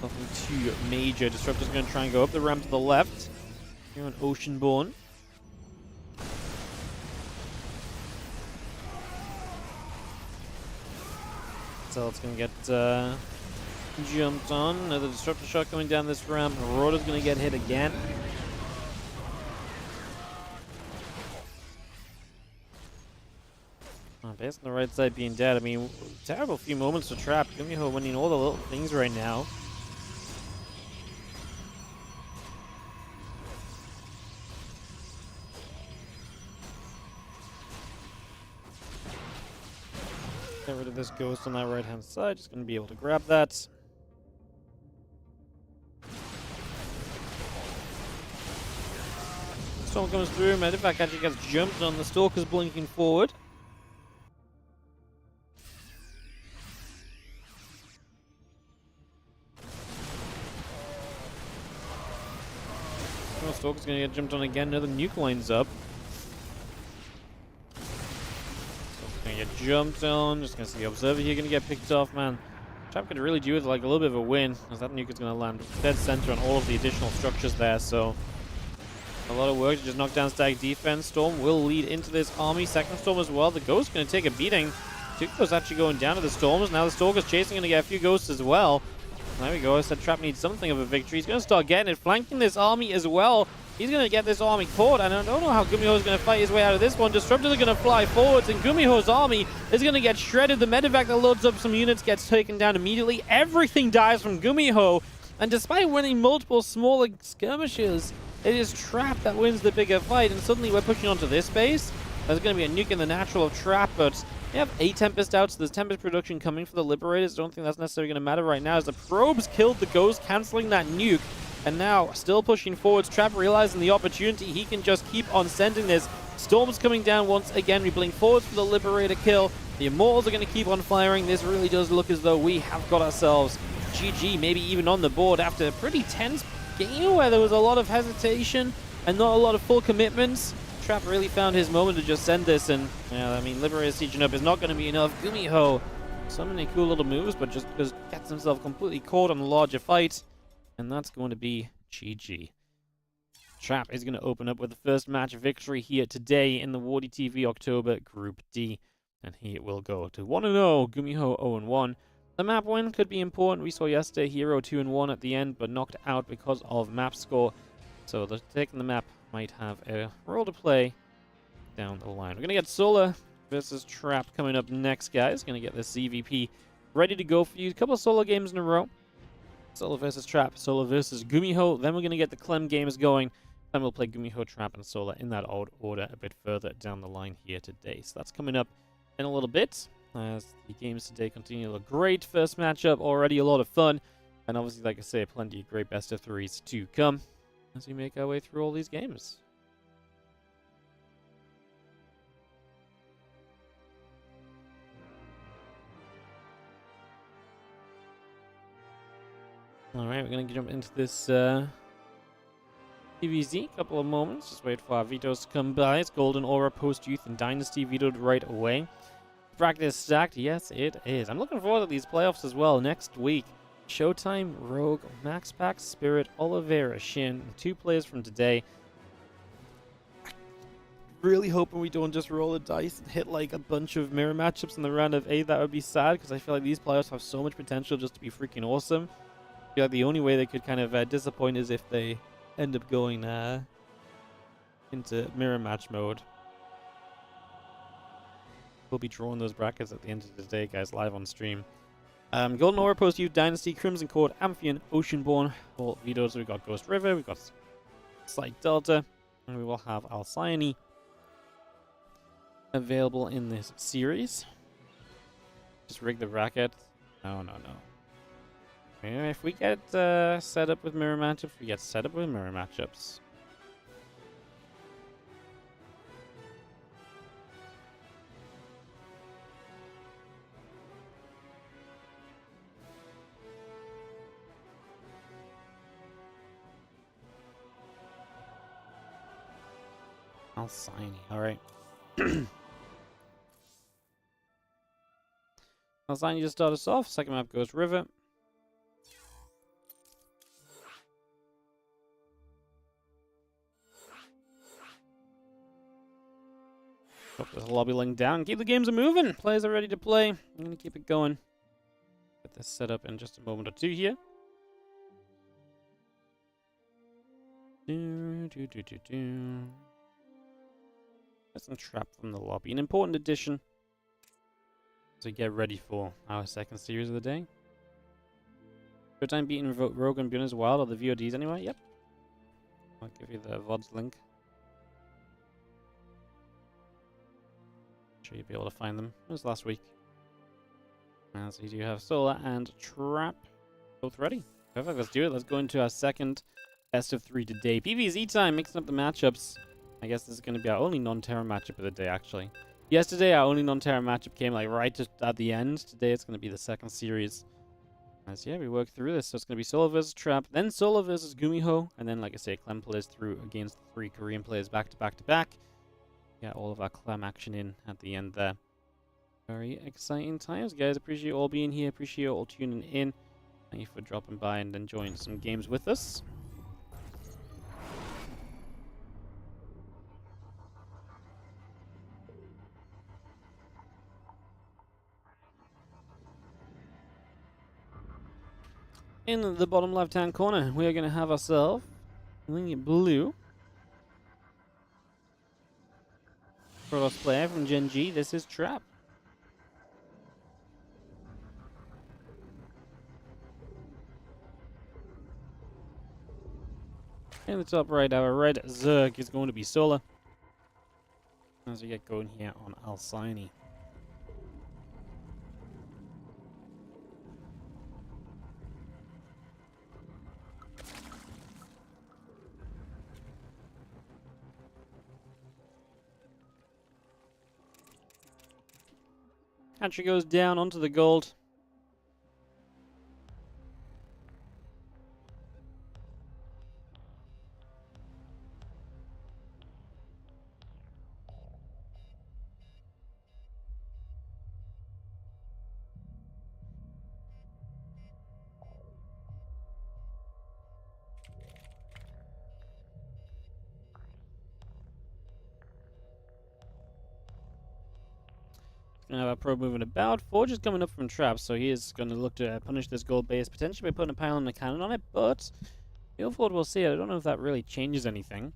Nothing too major. Disruptor's going to try and go up the ramp to the left. Here on Oceanborn. So it's going to get jumped on. Another Disruptor shot coming down this ramp. Marauder's going to get hit again. Base on the right side being dead. I mean, terrible few moments to Trap. GuMiho winning all the little things right now. Get rid of this ghost on that right hand side. Just going to be able to grab that. Storm comes through. Medivac actually gets jumped on. The Stalker's blinking forward. Stalker's going to get jumped on again. Another nuke lines up. Stalker's going to get jumped on. Just going to see the Observer here going to get picked off, man. Trap could really do with like a little bit of a win, as that nuke is going to land dead center on all of the additional structures there. So a lot of work to just knock down static defense. Storm will lead into this army. Second Storm as well. The Ghost's going to take a beating. Tuco's actually going down to the Storms. Now the Stalker's chasing, going to get a few Ghosts as well. There we go. I said Trap needs something of a victory. He's going to start getting it, flanking this army as well. He's going to get this army caught, and I don't know how GuMiho is going to fight his way out of this one. Disruptors are going to fly forwards, and GuMiho's army is going to get shredded. The medevac that loads up some units gets taken down immediately. Everything dies from GuMiho, and despite winning multiple smaller skirmishes, it is Trap that wins the bigger fight, and suddenly we're pushing onto this base. There's going to be a nuke in the natural of Trap, but we have a Tempest out, so there's Tempest production coming for the Liberators. I don't think that's necessarily going to matter right now, as the probes killed the Ghost, cancelling that nuke. And now, still pushing forwards, Trap realizing the opportunity. He can just keep on sending this. Storm's coming down once again. We blink forwards for the Liberator kill. The Immortals are going to keep on firing. This really does look as though we have got ourselves GG, maybe even on the board, after a pretty tense game where there was a lot of hesitation and not a lot of full commitments. Trap really found his moment to just send this, and I mean, Liberator sieging up is not going to be enough. GuMiho, so many cool little moves, but just gets himself completely caught on the larger fight, and that's going to be GG. Trap is going to open up with the first match victory here today in the WardiTV October Group D. And he will go to 1-0. GuMiho 0-1. The map win could be important. We saw yesterday Hero 2-1 at the end, but knocked out because of map score. So the taking the map might have a role to play down the line. We're going to get Solar versus Trap coming up next, guys. Going to get this CVP ready to go for you. A couple of solo games in a row. Solar versus Trap, Solar versus GuMiho. Then we're going to get the Clem games going. Then we'll play GuMiho, Trap, and Solar in that old order a bit further down the line here today. So that's coming up in a little bit, as the games today continue to look great. First matchup, already a lot of fun. And obviously, like I say, plenty of great best of threes to come as we make our way through all these games. Alright, we're going to jump into this PvZ. Couple of moments. Just wait for our vetoes to come by. It's Golden Aura, Post Youth, and Dynasty vetoed right away. Bracket is stacked. Yes, it is. I'm looking forward to these playoffs as well. Next week, Showtime, Rogue, Max Pack, Spirit, Oliveira, Shin, and 2 players from today. Really hoping we don't just roll the dice and hit like a bunch of mirror matchups in the round of 8. That would be sad, because I feel like these playoffs have so much potential just to be freaking awesome. I feel like the only way they could kind of disappoint is if they end up going into mirror match mode. We'll be drawing those brackets at the end of the day, guys, live on stream. Golden Aura, Post Youth, Dynasty, Crimson Court, Amphion, Oceanborn. All vetoes. We've got Ghost River, we've got Slight Delta, and we will have Alcyone available in this series. Just rig the bracket. No. If we get set up with mirror matchups, we get set up with mirror matchups. Alcyone, alright. Alcyone just start us off. Second map goes River. Drop this lobby link down. Keep the games moving. Players are ready to play. I'm going to keep it going. Get this set up in just a moment or two here. That's some Trap from the lobby. An important addition to get ready for our second series of the day. Showtime beating Rogue and Bjorn as Wild, or the VODs anyway? Yep. I'll give you the VODs link. Sure you'll be able to find them. It was last week. As we do have Solar and Trap both ready. Perfect, let's do it. Let's go into our second best of 3 today. PvZ time, mixing up the matchups. I guess this is going to be our only non-Terra matchup of the day, actually. Yesterday, our only non-Terra matchup came like right just at the end. Today, it's going to be the second series. As yeah, we work through this. So it's going to be Solar versus Trap, then Solar versus GuMiho, and then, like I say, Clem plays through against 3 Korean players back to back to back. Get all of our Clem action in at the end there. Very exciting times, guys. Appreciate you all being here. Appreciate you all tuning in. Thank you for dropping by and enjoying some games with us. In the bottom left-hand corner, we are going to have ourselves blue. Protoss player from Gen G. This is Trap. In the top right, our red Zerg is going to be Solar. As we get going here on Alcyone. Hatchery goes down onto the gold. Gonna have our probe moving about. Forge is coming up from traps, so he is going to look to punish this gold base, potentially by putting a pylon and a cannon on it, but the Forge will see it. I don't know if that really changes anything.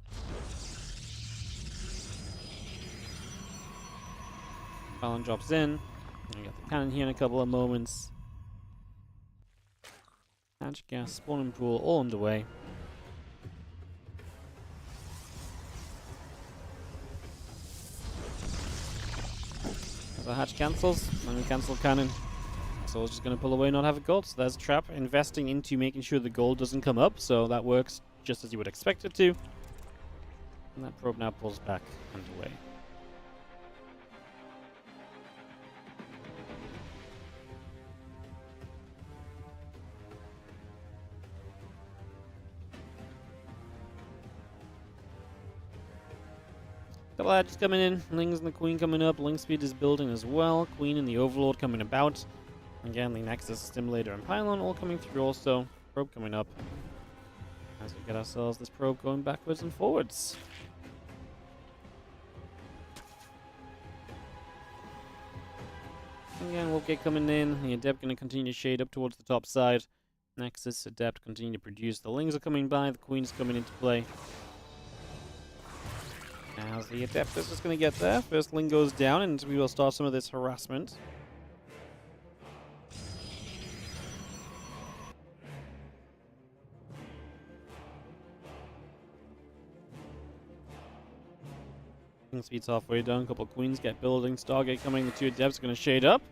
Pylon drops in. We got the cannon here in a couple of moments. Hatch, gas, spawning pool, all underway. So hatch cancels, and we cancel cannon. So it's just going to pull away, not have a gold. So there's trap, investing into making sure the gold doesn't come up. So that works just as you would expect it to. And that probe now pulls back and away. Couple of hatches coming in, Lings and the Queen coming up, Ling speed is building as well, Queen and the Overlord coming about. Again, the Nexus, Stimulator, and Pylon all coming through also. Probe coming up. As we get ourselves this probe going backwards and forwards. Again, Wolfgate coming in, the Adept going to continue to shade up towards the top side. Nexus, Adept continue to produce, the Lings are coming by, the Queen's coming into play. Now the Adept is just going to get there. First Ling goes down and we will start some of this harassment. King speed's halfway done. A couple of Queens get building. Stargate coming. The two Adepts are going to shade up.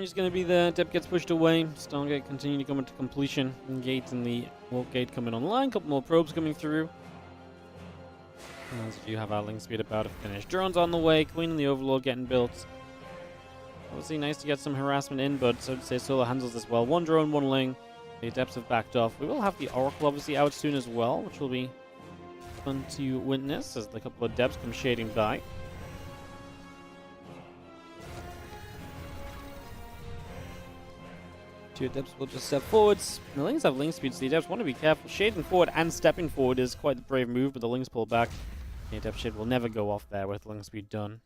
Is going to be there. Adept gets pushed away. Stargate continue to come into completion. Gate and the Warp Gate coming online. Couple more probes coming through. As we do have our Ling speed about to finish. Drones on the way. Queen and the Overlord getting built. Obviously nice to get some harassment in, but so to say Solar handles this well. One drone, one Ling. The Adepts have backed off. We will have the Oracle obviously out soon as well, which will be fun to witness as the couple of Adepts come shading by. Two Adepts will just step forwards. The Lings have Ling speed, so the Adepts want to be careful. Shading forward and stepping forward is quite the brave move, but the Lings pull back. The Adept shade will never go off there with Ling speed done.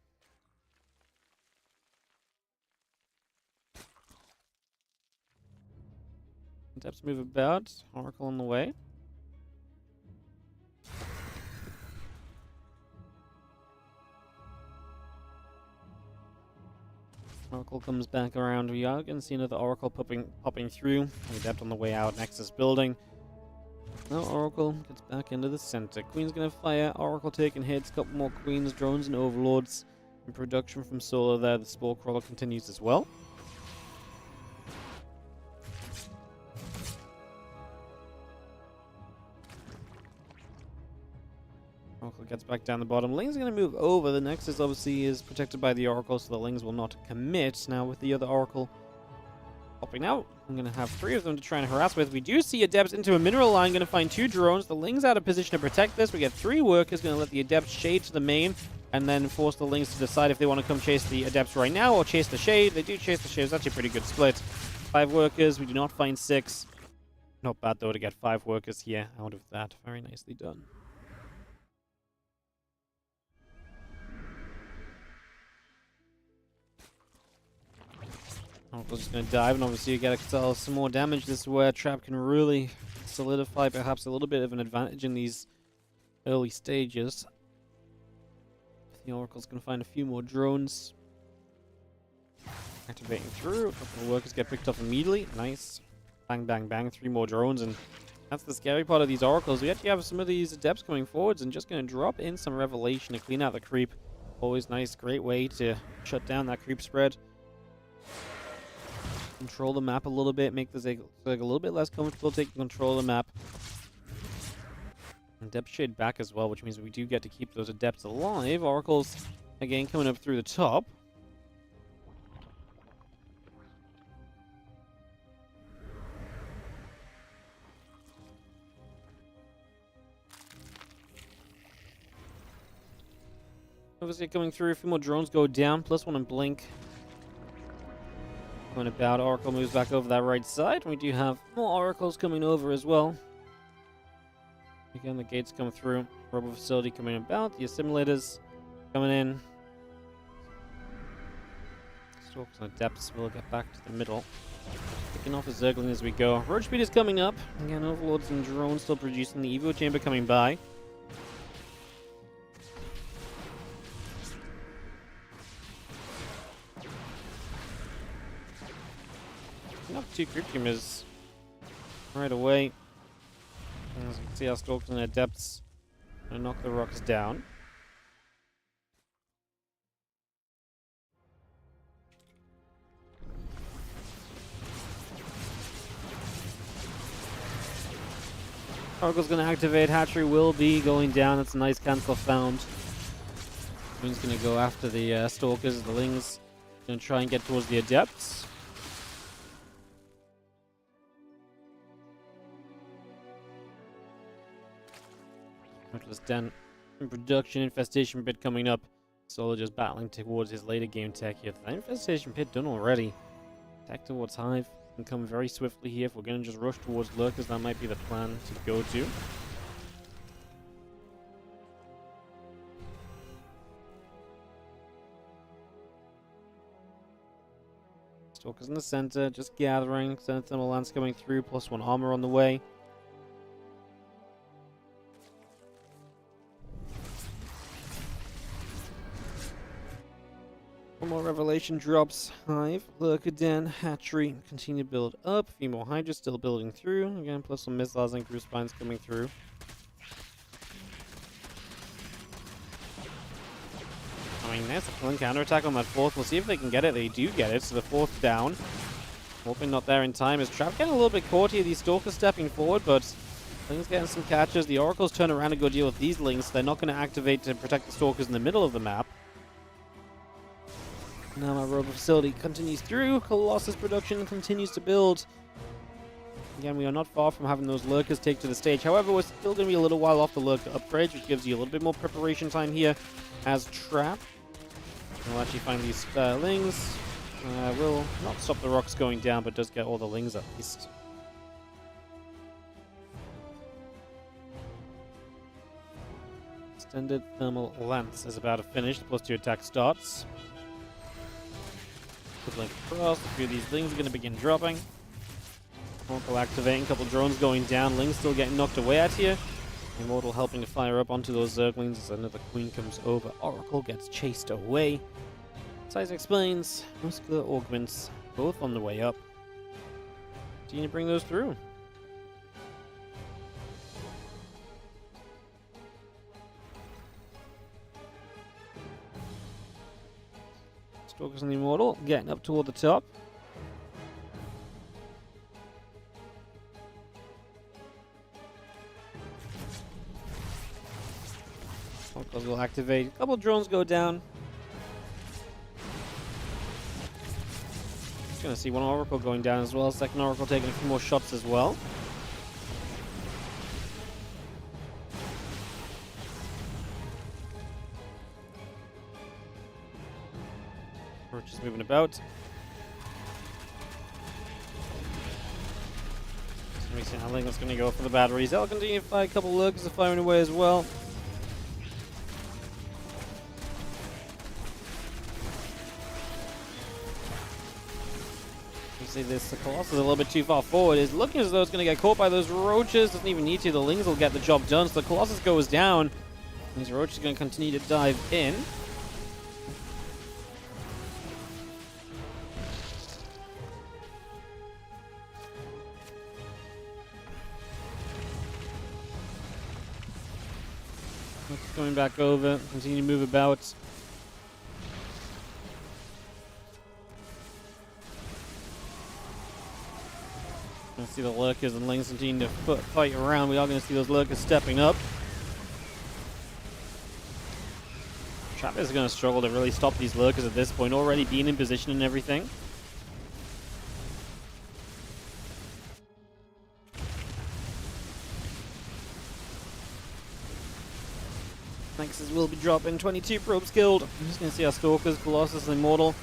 Adepts move about. Oracle on the way. Oracle comes back around. We are going to see another Oracle popping through. The Adept on the way out. Nexus building. Now Oracle gets back into the center. Queen's going to fire. Oracle taking hits. Couple more Queens, drones, and Overlords. In production from Solar there. The Spore Crawler continues as well. Oracle gets back down the bottom. Ling's going to move over. The Nexus obviously is protected by the Oracle, so the Lings will not commit. Now with the other Oracle popping out, I'm going to have three of them to try and harass with. We do see Adepts into a mineral line, going to find two drones. The Ling's out of position to protect this. We get three workers, going to let the Adepts shade to the main, and then force the Lings to decide if they want to come chase the Adepts right now or chase the shade. They do chase the shade. It's actually a pretty good split. 5 workers. We do not find 6. Not bad, though, to get 5 workers here out of that. Very nicely done. Oracle's just going to dive, and obviously you get some more damage. This is where Trap can really solidify perhaps a little bit of an advantage in these early stages. The Oracle's going to find a few more drones. Activating through. A couple of workers get picked up immediately. Nice. Bang, bang, bang. 3 more drones, and that's the scary part of these Oracles. We actually have some of these Adepts coming forwards and just going to drop in some Revelation to clean out the creep. Always nice, great way to shut down that creep spread. Control the map a little bit, make this a little bit less comfortable taking control of the map. And Adept shade back as well, which means we do get to keep those Adepts alive. Oracle's again coming up through the top. Obviously coming through, a few more drones go down, +1 and blink. Going about, Oracle moves back over that right side. We do have more Oracles coming over as well. Again, the gates come through. Robot facility coming about. The assimilators coming in. Stalkers on the depths. We'll get back to the middle. Picking off a Zergling as we go. Roach speed is coming up. Again, Overlords and drones still producing. The Evo chamber coming by. Up 2 creep gamers right away. As you can see, our Stalkers in their depths gonna knock the rocks down. Oracle's gonna activate. Hatchery will be going down. That's a nice cancel found. Queen's gonna go after the Stalkers. The Lings gonna try and get towards the Adepts. Reckless Den in production, Infestation Pit coming up. Solo just battling towards his later game tech here. The Infestation Pit done already. Tech towards Hive can come very swiftly here. If we're going to just rush towards Lurkers, that might be the plan to go to. Stalkers in the center, just gathering. Center Thermal Lance coming through, +1 armor on the way. One more Revelation drops. Hive, Lurker Den, Hatchery continue to build up. A few more Hydras still building through. Again, plus some missiles and Cruise Spines coming through. I mean, there's a killing counterattack on that 4th. We'll see if they can get it. They do get it, so the 4th down. Hoping not there in time. Is Trap getting a little bit caught here? These Stalkers stepping forward, but Lings getting some catches. The Oracles turn around and go deal with these Lings. They're not going to activate to protect the Stalkers in the middle of the map. Now my robot facility continues through. Colossus production continues to build. Again, we are not far from having those Lurkers take to the stage. However, we're still going to be a little while off the Lurker upgrade, which gives you a little bit more preparation time here as Trap. We'll actually find these Lings. Will not stop the rocks going down, but does get all the Lings at least. Extended Thermal Lance is about to finish. The +2 attack starts. Quick link across. A few of these Lings are going to begin dropping. Oracle activating. A couple drones going down. Lings still getting knocked away at here. Immortal helping to fire up onto those Zerglings as another Queen comes over. Oracle gets chased away. Size explains. Muscular Augments both on the way up. Continue to bring those through. Stalkers and the Immortal getting up toward the top. Oracles will activate. A couple drones go down. Just gonna see one Oracle going down as well. Second Oracle taking a few more shots as well. Roach is moving about. Ling's going to go for the batteries. They'll continue to fire. A couple Lurkers are firing away as well. You see this, the Colossus is a little bit too far forward. It's looking as though it's going to get caught by those Roaches. Doesn't even need to. The Lings will get the job done. So the Colossus goes down. These Roaches are going to continue to dive in. Coming back over, continue to move about. Gonna see the Lurkers and Lings continue to fight around. We are going to see those Lurkers stepping up. Trap is going to struggle to really stop these Lurkers at this point, already being in position and everything. Nexus will be dropping. 22 probes killed. I'm just going to see our Stalkers, Colossus, and Immortal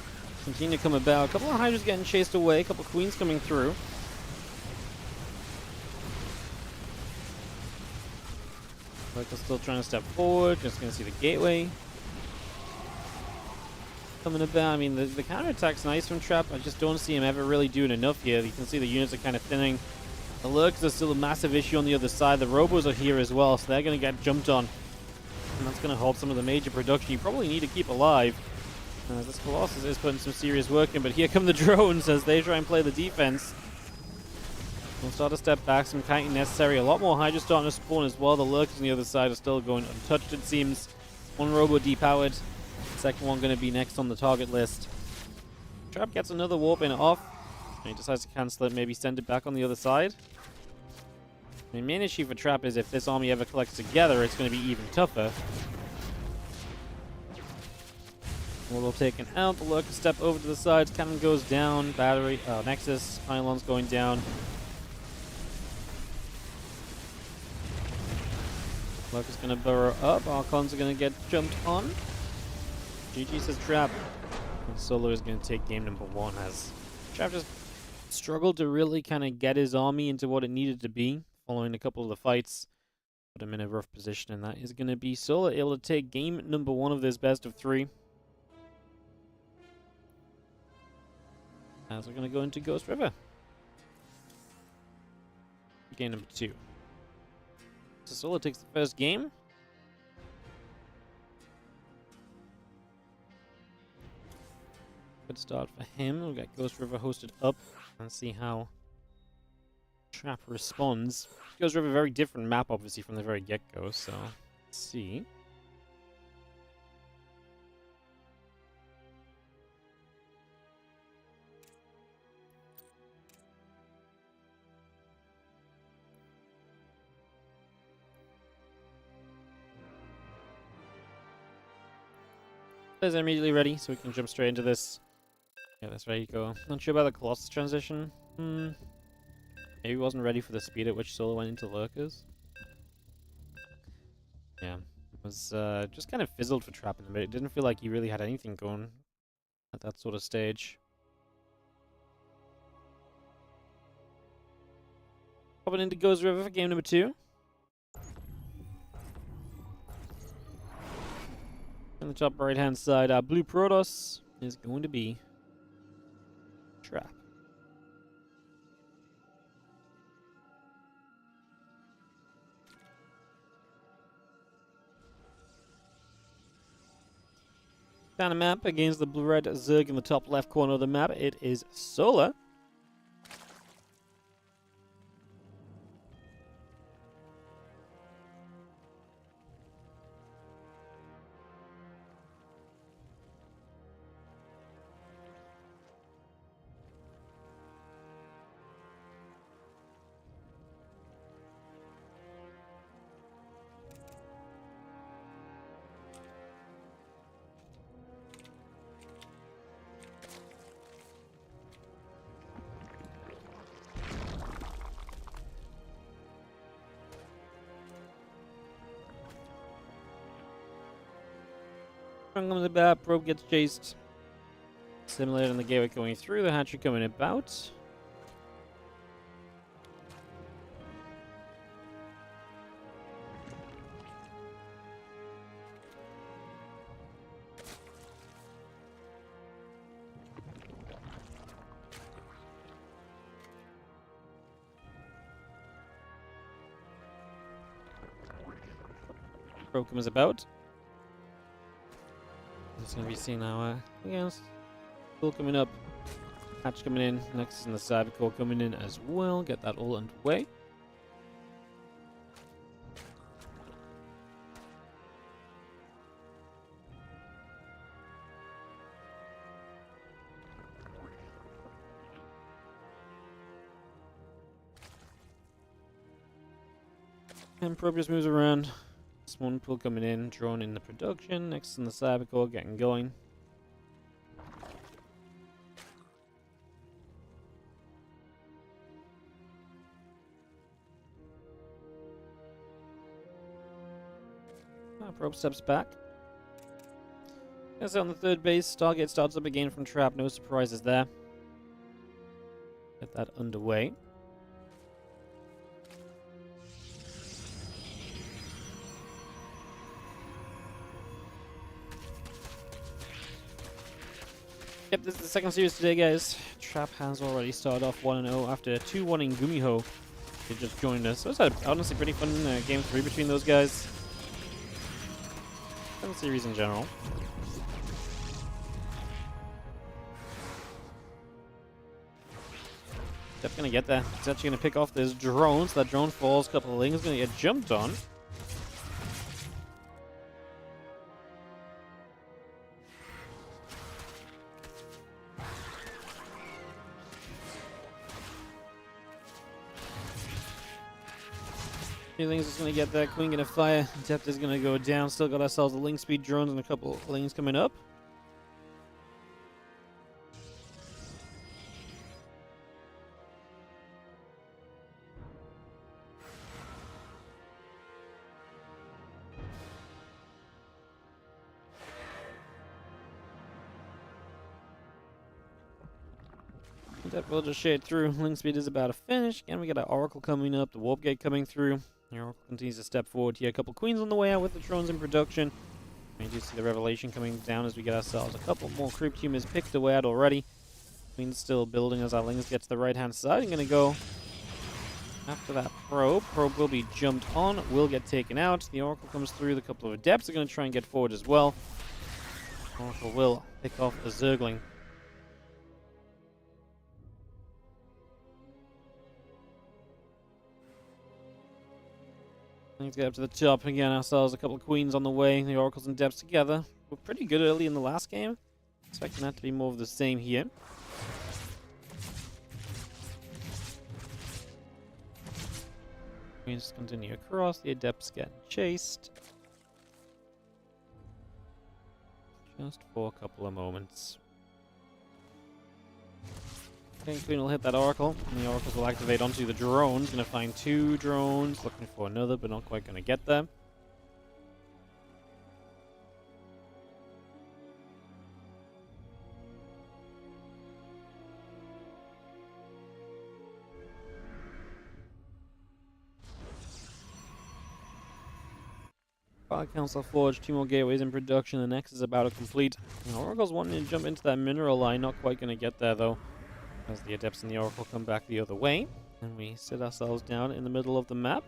continue to come about. A couple of Hydras getting chased away. A couple of Queens coming through. Lurker's still trying to step forward. Just going to see the gateway coming about. I mean, the counterattack's nice from Trap. I just don't see him ever really doing enough here. You can see the units are kind of thinning. The Lurkers are still a massive issue on the other side. The Robos are here as well, so they're going to get jumped on. And that's going to hold some of the major production you probably need to keep alive. This Colossus is putting some serious work in, but here come the drones as they try and play the defense. We'll start to step back, some kiting necessary. A lot more Hydra starting to spawn as well. The Lurkers on the other side are still going untouched, it seems. One Robo depowered. Second one going to be next on the target list. Trap gets another warp in off. And he decides to cancel it, maybe send it back on the other side. The main issue for Trap is if this army ever collects together, it's going to be even tougher. Little taken out. The Lurker step over to the sides. Cannon goes down. Battery. Nexus. Pylon's going down. Lurker's going to burrow up. Archons are going to get jumped on. GG says Trap. And Solo is going to take game number 1 as Trap just struggled to really kind of get his army into what it needed to be following a couple of the fights. Put him in a rough position, and that is going to be Solo able to take game number 1 of this best of 3. As we're going to go into Ghost River. Game number 2. So Solo takes the first game. Good start for him. We'll get Ghost River hosted up and see how Trap responds. Ghost River, a very different map, obviously, from the very get-go, so let's see. Is immediately ready, so we can jump straight into this. Yeah, that's ready to go. Not sure about the Colossus transition. Maybe he wasn't ready for the speed at which Solo went into Lurkers. Yeah, it was just kind of fizzled for Trap in the mid. It didn't feel like he really had anything going at that sort of stage. Popping into Ghost River for game number 2. On the top right hand side, Blue Protoss is going to be Trap. Found a map against the blue-red Zerg in the top left corner of the map. It is Solar. Sprung on the bat, probe gets chased. Simulator on the gateway going through, the hatchery coming about. Probe comes about. It's going to be seen now. Yes. Cool coming up. Hatch coming in. Next is the side core coming in as well. Get that all underway. And probe just moves around. One pool coming in, drone in the production, next in the cyber core, getting going. Probe steps back. As on the third base, Stargate starts up again from trap. No surprises there. Get that underway. Yep, this is the second series today, guys. Trap has already started off 1-0 after 2-1 in GuMiho. They just joined us. So it's had honestly pretty fun game 3 between those guys. Fun series in general. Definitely gonna get there. It's actually gonna pick off this drone. So that drone falls. A couple of lings gonna get jumped on. Lings is gonna get that. Queen gonna fire. Depth is gonna go down. Still got ourselves a link speed drones and a couple of lings coming up. Depth will just shade through. Link speed is about to finish. Again, we got an Oracle coming up. The Warp Gate coming through. The Oracle continues to step forward here. A couple queens on the way out with the drones in production. We do see the Revelation coming down as we get ourselves a couple more creep humans picked away out already. Queen's still building as our lings get to the right-hand side. I'm going to go after that probe. Probe will be jumped on. Will get taken out. The Oracle comes through. The couple of Adepts are going to try and get forward as well. Oracle will pick off a Zergling. Let's get up to the top again. Ourselves a couple of queens on the way. The Oracles and Depths together. We're pretty good early in the last game. Expecting that to be more of the same here. Queens continue across. The Adepts get chased. Just for a couple of moments. Okay, Queen will hit that Oracle, and the Oracles will activate onto the drones. Gonna find 2 drones, looking for another, but not quite gonna get them. Fire Council forged, 2 more gateways in production. The next is about to complete. The Oracle's wanting to jump into that mineral line, not quite gonna get there though. As the Adepts and the Oracle come back the other way. And we sit ourselves down in the middle of the map.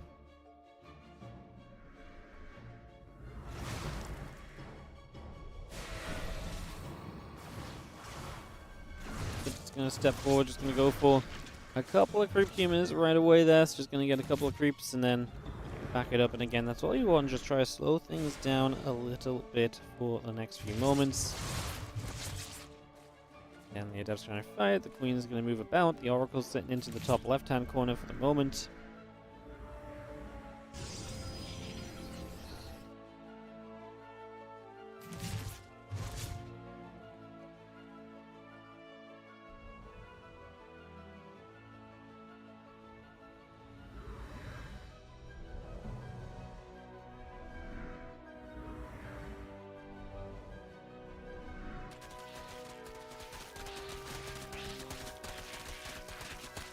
Just going to step forward, just going to go for a couple of creep humans right away there. So just going to get a couple of creeps and then back it up. And again, that's all you want. Just try to slow things down a little bit for the next few moments. And the Adepts trying to fight. The Queen is going to move about. The Oracle's sitting into the top left-hand corner for the moment.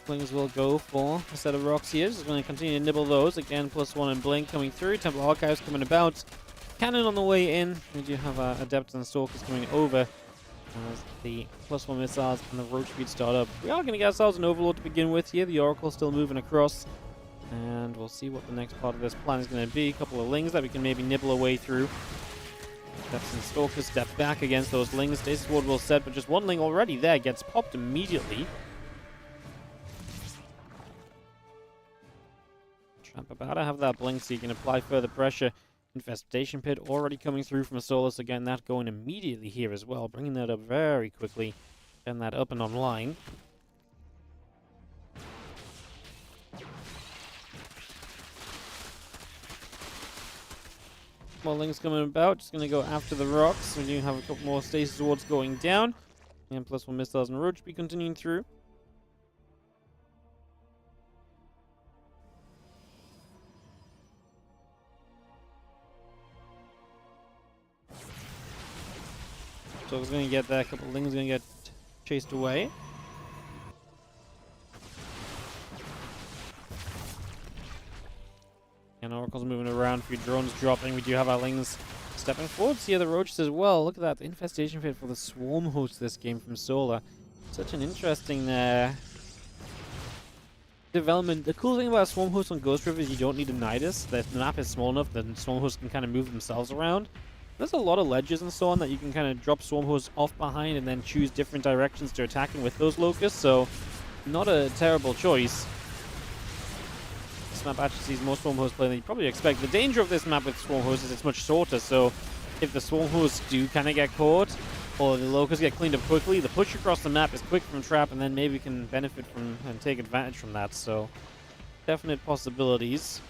Flings will go for a set of rocks here. Just going to continue to nibble those. Again, +1 and Blink coming through. Temple Archives coming about. Cannon on the way in. We do have Adepts and Stalkers coming over as the +1 missiles and the Roach Speed start up. We are going to get ourselves an Overlord to begin with here. The Oracle still moving across. And we'll see what the next part of this plan is going to be. A couple of Lings that we can maybe nibble away through. Adepts and Stalkers step back against those Lings. Stasis Ward will set, but just 1 Ling already there gets popped immediately. Trap about to have that blink so you can apply further pressure. Infestation Pit already coming through from Solus. Again, that going immediately here as well. Bringing that up very quickly. Getting that up and online. More Lings coming about. Just going to go after the rocks. We do have a couple more Stasis Wards going down. And +1 missiles and Roach be continuing through. Stalker's going to get there. A couple of Lings going to get chased away. And Oracle's moving around. A few drones dropping. We do have our Lings stepping forwards here. The Roaches as well. Look at that. The infestation fit for the Swarm host this game from Solar. Such an interesting development. The cool thing about Swarm host on Ghost River is you don't need a Nidus. The map is small enough that Swarm hosts can kind of move themselves around. There's a lot of ledges and so on that you can kind of drop Swarm hosts off behind and then choose different directions to attack in with those locusts. So, not a terrible choice. This map actually sees more Swarm hosts play than you probably expect. The danger of this map with Swarm hosts is it's much shorter, so if the Swarm hosts do kind of get caught, or the locusts get cleaned up quickly, the push across the map is quick from trap, and then maybe can benefit from and take advantage from that, so definite possibilities.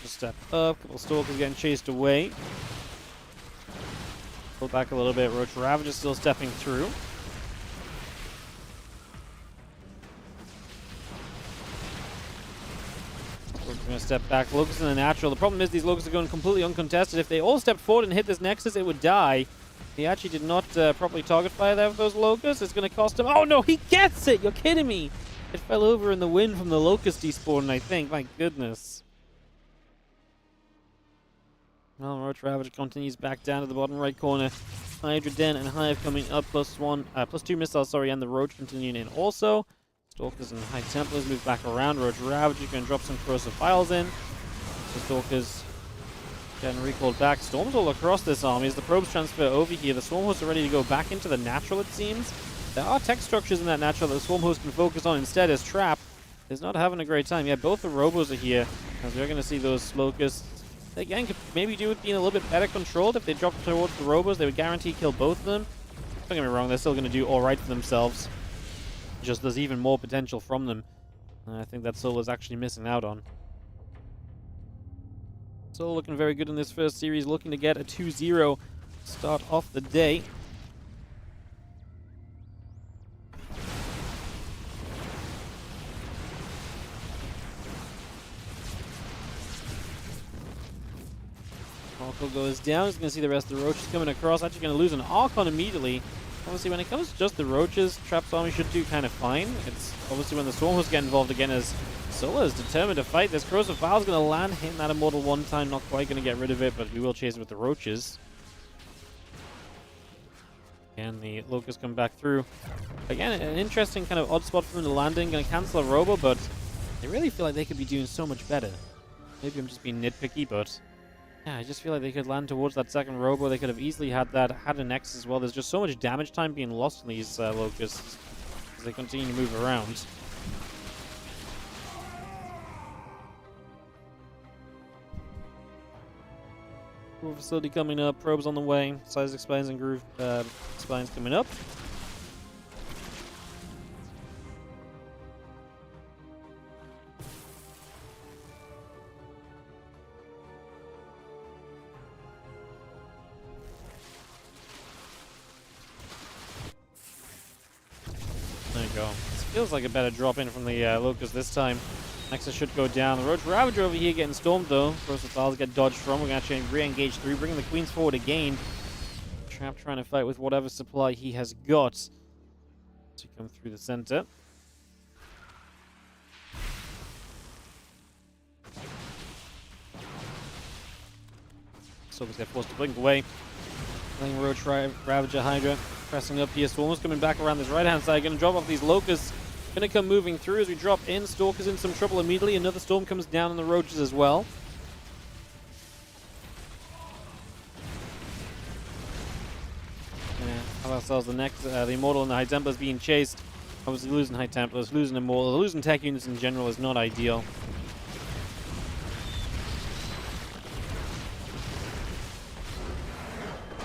Just step up, couple Stalkers getting chased away. Pull back a little bit. Roach Ravage is still stepping through. We're going to step back. Locusts in the natural. The problem is these Locusts are going completely uncontested. If they all stepped forward and hit this Nexus, it would die. He actually did not properly target fire there with those Locusts. It's going to cost him. Oh no, he gets it! You're kidding me! It fell over in the wind from the Locust despawn, I think. My goodness. Well, Roach Ravage continues back down to the bottom right corner. Hydra Den and Hive coming up, +2 missiles, sorry, and the Roach continuing in also. Stalkers and High Templars move back around. Roach Ravage is going to drop some corrosive files in. The Stalkers getting recalled back. Storms all across this army as the probes transfer over here. The Swarm hosts are ready to go back into the natural, it seems. There are tech structures in that natural that the Swarm host can focus on instead, as Trap is not having a great time. Yeah, both the Robos are here, as we're going to see those Locusts. They again could maybe do with being a little bit better controlled. If they dropped towards the Robos, they would guarantee kill both of them. Don't get me wrong, they're still going to do alright for themselves. Just there's even more potential from them. I think that Solo's actually missing out on. Solo looking very good in this first series, looking to get a 2-0 start off the day. Oracle goes down. He's going to see the rest of the Roaches coming across. Actually going to lose an Archon immediately. Obviously, when it comes to just the Roaches, Trap's army should do kind of fine. It's obviously when the Swarm hosts get involved again, as Sola is determined to fight this. Corrosive File is going to land, hitting that Immortal one time. Not quite going to get rid of it, but we will chase it with the Roaches. And the Locusts come back through. Again, an interesting kind of odd spot for them to land in. Going to cancel a Robo, but they really feel like they could be doing so much better. Maybe I'm just being nitpicky, but yeah, I just feel like they could land towards that second Robo. They could have easily had that, had an X as well. There's just so much damage time being lost in these Locusts as they continue to move around. Groove facility coming up, probes on the way, Seismic Spines and Groove Spines coming up. There you go. This feels like a better drop in from the Locust this time. Nexus should go down. The Roach Ravager over here getting stormed though. Corrosive Files get dodged from. We're going to actually re-engage through, bringing the Queens forward again. Trap trying to fight with whatever supply he has got to come through the center. Silvers get forced to blink away. Playing Roach Ravager Hydra. Pressing up here. Swarm's coming back around this right-hand side. Going to drop off these Locusts. Going to come moving through as we drop in. Stalker's in some trouble immediately. Another Storm comes down on the Roaches as well. Have ourselves the next, the Immortal and the High Templars being chased. Obviously losing High Templars, losing Immortal, losing tech units in general is not ideal.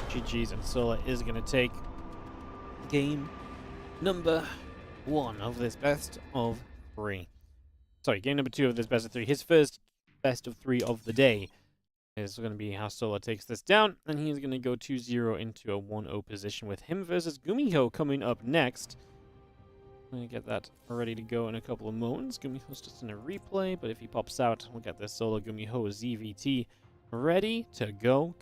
GG's, and Sola is going to take game number 1 of this best of 3. Sorry, game number 2 of this best of 3. His first best of 3 of the day is going to be how Sola takes this down, and he's going to go 2-0 into a 1-0 position with him versus GuMiho coming up next. I'm going to get that ready to go in a couple of moments. GuMiho's just in a replay, but if he pops out, we'll get this solo GuMiho ZVT ready to go,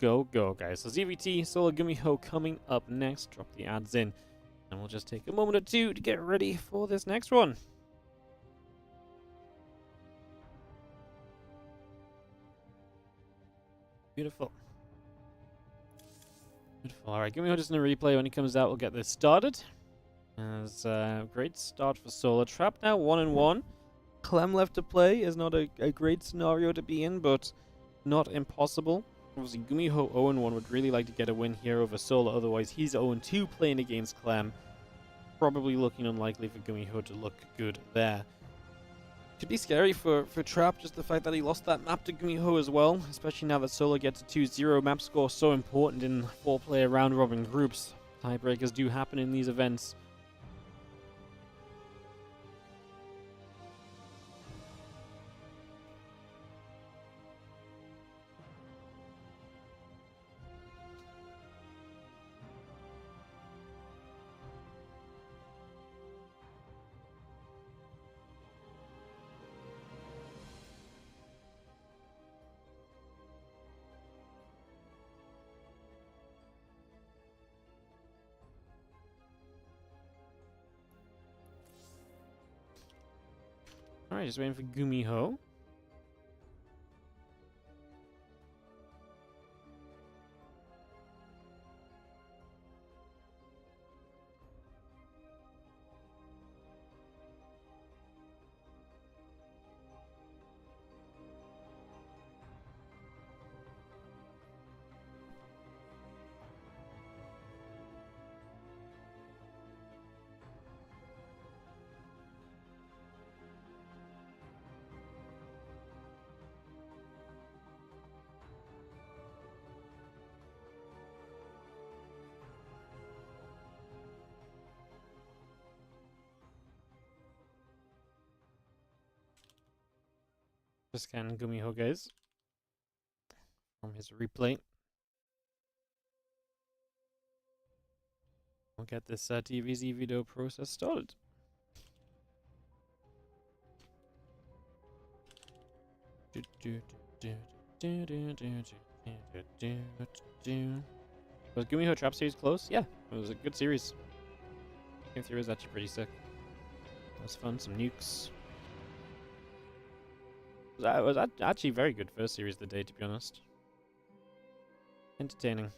guys. So ZVT, solo GuMiho coming up next. Drop the ads in, and we'll just take a moment or two to get ready for this next one. Beautiful. Beautiful. Alright, GuMiho just in a replay. When he comes out, we'll get this started. As a great start for solo. Trap now 1-1. Clem left to play is not a great scenario to be in, but not impossible. Obviously, GuMiho 0-1 would really like to get a win here over solo. Otherwise, he's 0-2 playing against Clem. Probably looking unlikely for GuMiho to look good there. Could be scary for Trap, just the fact that he lost that map to GuMiho as well, especially now that solo gets a 2-0. Map score so important in 4-player round-robin groups. Tiebreakers do happen in these events. Alright, just waiting for GuMiho. Just scan GuMiho, guys, from his replay. We'll get this TVZ video process started. Was GuMiho Trap series close? Yeah, it was a good series. Game 3 was actually pretty sick. That was fun, some nukes. It was actually very good first series of the day, to be honest. Entertaining.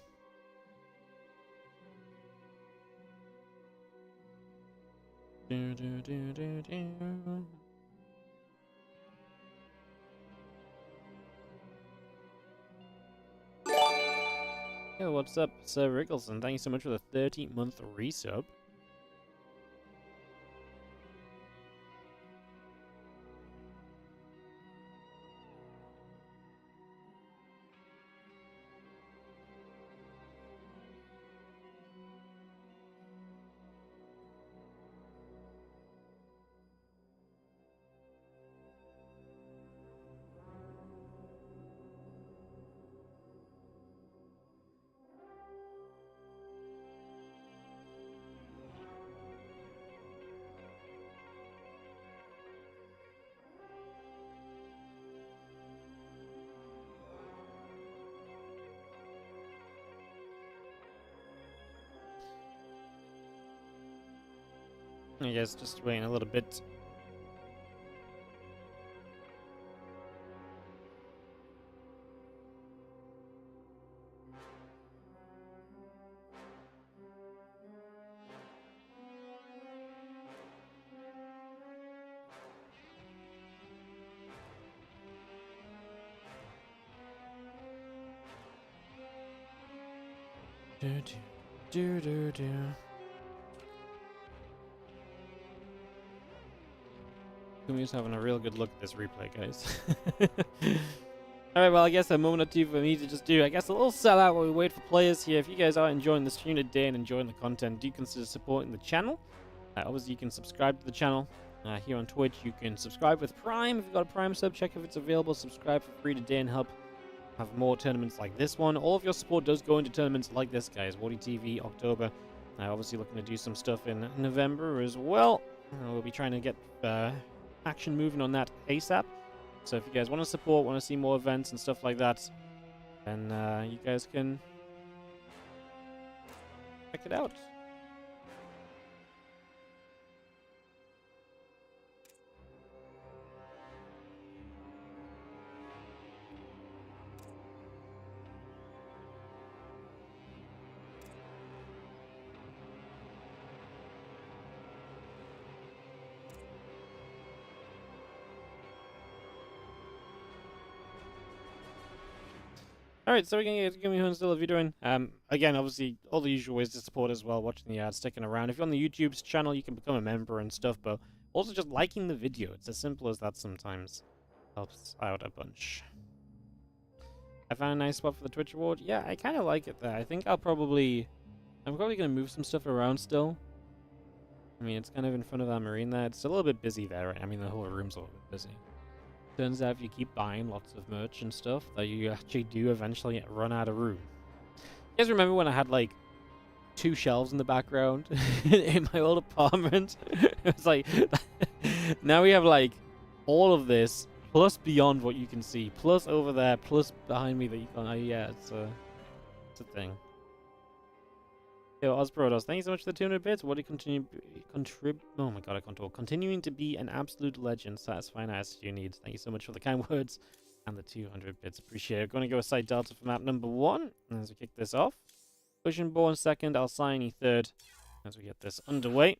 Yo, what's up, Sir Wriggleson? Thank you so much for the 30-month resub. I guess just waiting a little bit. Do. GuMiho's having a real good look at this replay, guys. Alright, well, I guess a moment or two for me to just do, I guess, a little sellout while we wait for players here. If you guys are enjoying the stream today and enjoying the content, do consider supporting the channel. Obviously, you can subscribe to the channel. Here on Twitch, you can subscribe with Prime. If you've got a Prime sub, check if it's available. Subscribe for free today and help have more tournaments like this one. All of your support does go into tournaments like this, guys. WardiTV, October. Obviously, looking to do some stuff in November as well. We'll be trying to get action moving on that ASAP. So if you guys want to support, want to see more events and stuff like that, then you guys can check it out. Alright, so we're going to get GuMiho and still, if you're doing. Again, obviously, all the usual ways to support as well, watching the ads, sticking around. If you're on the YouTube's channel, you can become a member and stuff, but also just liking the video. It's as simple as that sometimes. Helps out a bunch. I found a nice spot for the Twitch award. Yeah, I kind of like it there. I think I'm probably going to move some stuff around still. I mean, it's kind of in front of our marine there. It's a little bit busy there, right? I mean, the whole room's a little bit busy. Turns out if you keep buying lots of merch and stuff, that you actually do eventually run out of room. You guys remember when I had like 2 shelves in the background in my old apartment? It was like, now we have like all of this, plus beyond what you can see, plus over there, plus behind me that you can't. Yeah, it's a thing. Yo, Osbrodos, thank you so much for the 200 bits. What do you oh my god, I can't talk. Continuing to be an absolute legend, satisfying as you need. Thank you so much for the kind words and the 200 bits. Appreciate it. Going to go aside Delta for map number 1 as we kick this off. Pushing Born second, Alcyone third as we get this underway.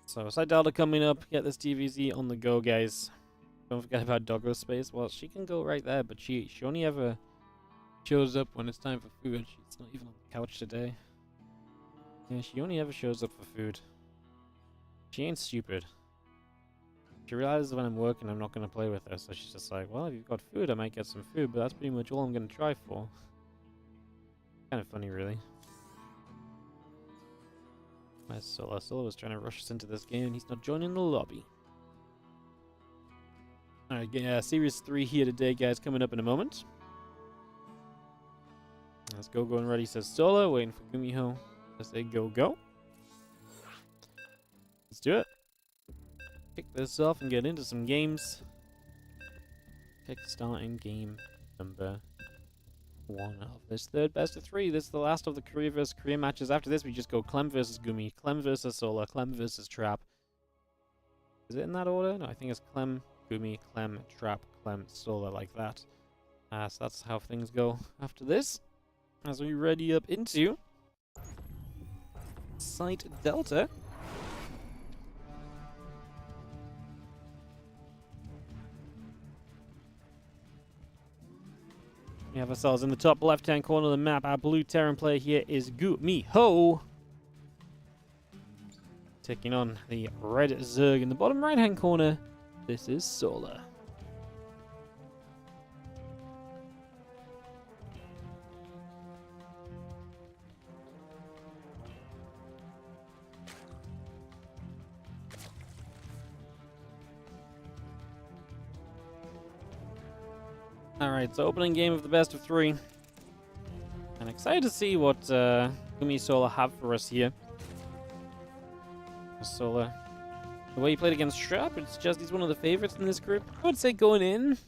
So, side Delta coming up. Get this DVZ on the go, guys. Don't forget about Doggo Space. Well, she can go right there, but she only ever shows up when it's time for food. She's not even on the couch today. Yeah, she only ever shows up for food. She ain't stupid. She realizes when I'm working, I'm not going to play with her, so she's just like, well, if you've got food, I might get some food, but that's pretty much all I'm going to try for. Kind of funny, really. Where's Sola? Sola was trying to rush us into this game, and he's not joining the lobby. Alright, yeah, Series 3 here today, guys, coming up in a moment. Let's go, and ready, says Sola, waiting for GuMiho. Let's say go. Let's do it. Kick this off and get into some games. Kick starting game number 1 of this third best of 3. This is the last of the Korea versus Korea matches. After this, we just go Clem versus Gumi, Clem versus Sola, Clem versus Trap. Is it in that order? No, I think it's Clem, Gumi, Clem, Trap, Clem, Sola, like that. So that's how things go after this. As we ready up into Site Delta. We have ourselves in the top left-hand corner of the map. Our blue Terran player here is GuMiho. Taking on the red Zerg in the bottom right-hand corner. This is Sola. Alright, so opening game of the best of 3. I'm excited to see what Gumi Sola have for us here. Sola, the way he played against Trap, it's just he's one of the favorites in this group. I would say going in.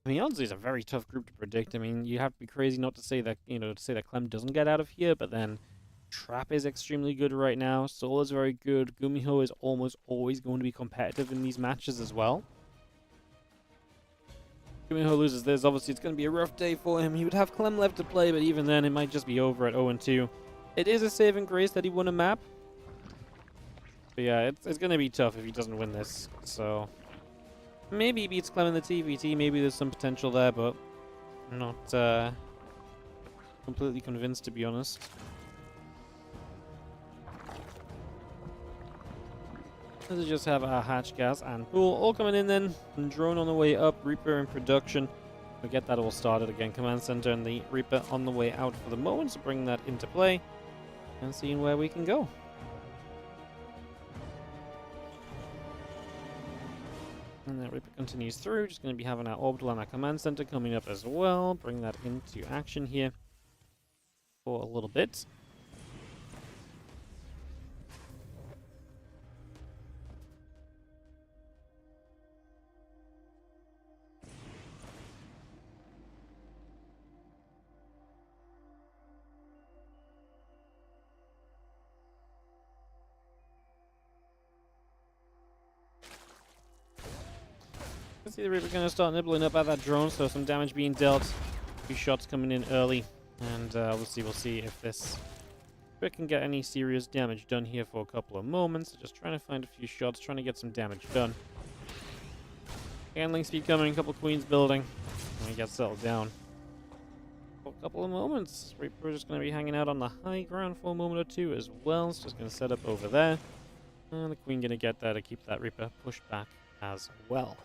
I mean, honestly, it's a very tough group to predict. I mean, you have to be crazy not to say that, to say that Clem doesn't get out of here, but then Trap is extremely good right now. Sola's very good. GuMiho is almost always going to be competitive in these matches as well. GuMiho loses this, obviously it's going to be a rough day for him. He would have Clem left to play, but even then it might just be over at 0-2. It is a saving grace that he won a map. But yeah, it's going to be tough if he doesn't win this. So maybe he beats Clem in the TVT, maybe there's some potential there, but I'm not completely convinced, to be honest. Let's just have our hatch gas and pool all coming in then. And drone on the way up, Reaper in production. We'll get that all started again. Command center and the Reaper on the way out for the moment, so bring that into play and seeing where we can go. And then Reaper continues through. Just going to be having our orbital and our command center coming up as well. Bring that into action here for a little bit. I see the Reaper going to start nibbling up at that drone, so some damage being dealt. A few shots coming in early, and obviously we'll see if this Reaper can get any serious damage done here for a couple of moments. Just trying to find a few shots, trying to get some damage done. Handling speed coming, a couple queens building, and we get settled down for a couple of moments. Reaper is just going to be hanging out on the high ground for a moment or two as well. It's just going to set up over there, and the queen going to get there to keep that Reaper pushed back as well.